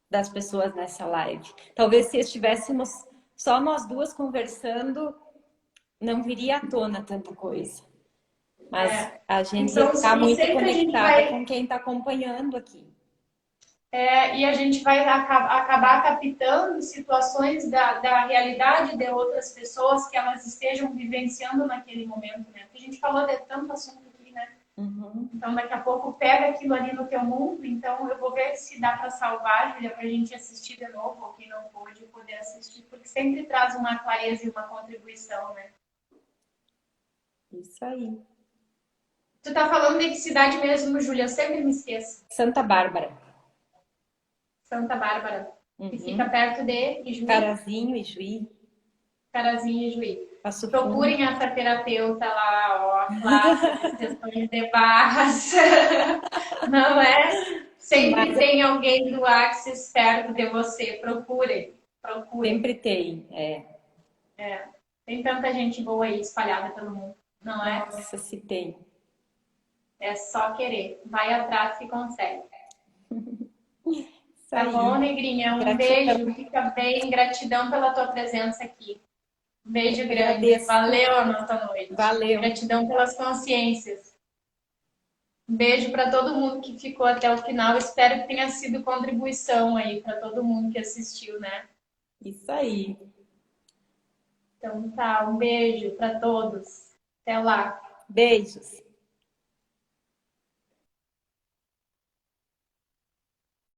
[SPEAKER 2] das pessoas nessa live. Talvez se estivéssemos só nós duas conversando, não viria à tona tanta coisa. Mas a gente
[SPEAKER 1] então,
[SPEAKER 2] está muito conectada
[SPEAKER 1] vai...
[SPEAKER 2] com quem está acompanhando aqui.
[SPEAKER 1] E a gente vai acabar captando situações da realidade de outras pessoas que elas estejam vivenciando naquele momento, né? Porque a gente falou de tanto assunto aqui, né?
[SPEAKER 2] Uhum.
[SPEAKER 1] Então, daqui a pouco pega aquilo ali no teu mundo. Então, eu vou ver se dá para salvar, Julia, para a gente assistir de novo, ou quem não pôde poder assistir, porque sempre traz uma clareza e uma contribuição, né?
[SPEAKER 2] Isso aí.
[SPEAKER 1] Tu tá falando de que cidade mesmo, Júlia? Eu sempre me esqueço.
[SPEAKER 2] Santa Bárbara.
[SPEAKER 1] Santa Bárbara, que fica perto de Ijuí.
[SPEAKER 2] Carazinho e Juí.
[SPEAKER 1] Carazinho e Juí.
[SPEAKER 2] Passo
[SPEAKER 1] Procurem
[SPEAKER 2] Fundo.
[SPEAKER 1] essa terapeuta lá, ó, clássica, questões de barras. Não é? Sempre tem alguém do Axis perto de você. Procurem.
[SPEAKER 2] Sempre tem,
[SPEAKER 1] Tem tanta gente boa aí espalhada pelo mundo, não é?
[SPEAKER 2] Nossa, se tem.
[SPEAKER 1] É só querer. Vai atrás que consegue.
[SPEAKER 2] Isso
[SPEAKER 1] Tá
[SPEAKER 2] aí.
[SPEAKER 1] bom, negrinha? Um
[SPEAKER 2] Gratidão.
[SPEAKER 1] beijo, fica bem. Gratidão pela tua presença aqui. Beijo
[SPEAKER 2] Eu
[SPEAKER 1] grande.
[SPEAKER 2] agradeço.
[SPEAKER 1] Valeu a nossa noite.
[SPEAKER 2] Valeu.
[SPEAKER 1] Gratidão pelas consciências. Um beijo para todo mundo que ficou até o final. Espero que tenha sido contribuição aí para todo mundo que assistiu, né?
[SPEAKER 2] Isso aí.
[SPEAKER 1] Então tá, um beijo para todos. Até lá.
[SPEAKER 2] Beijos.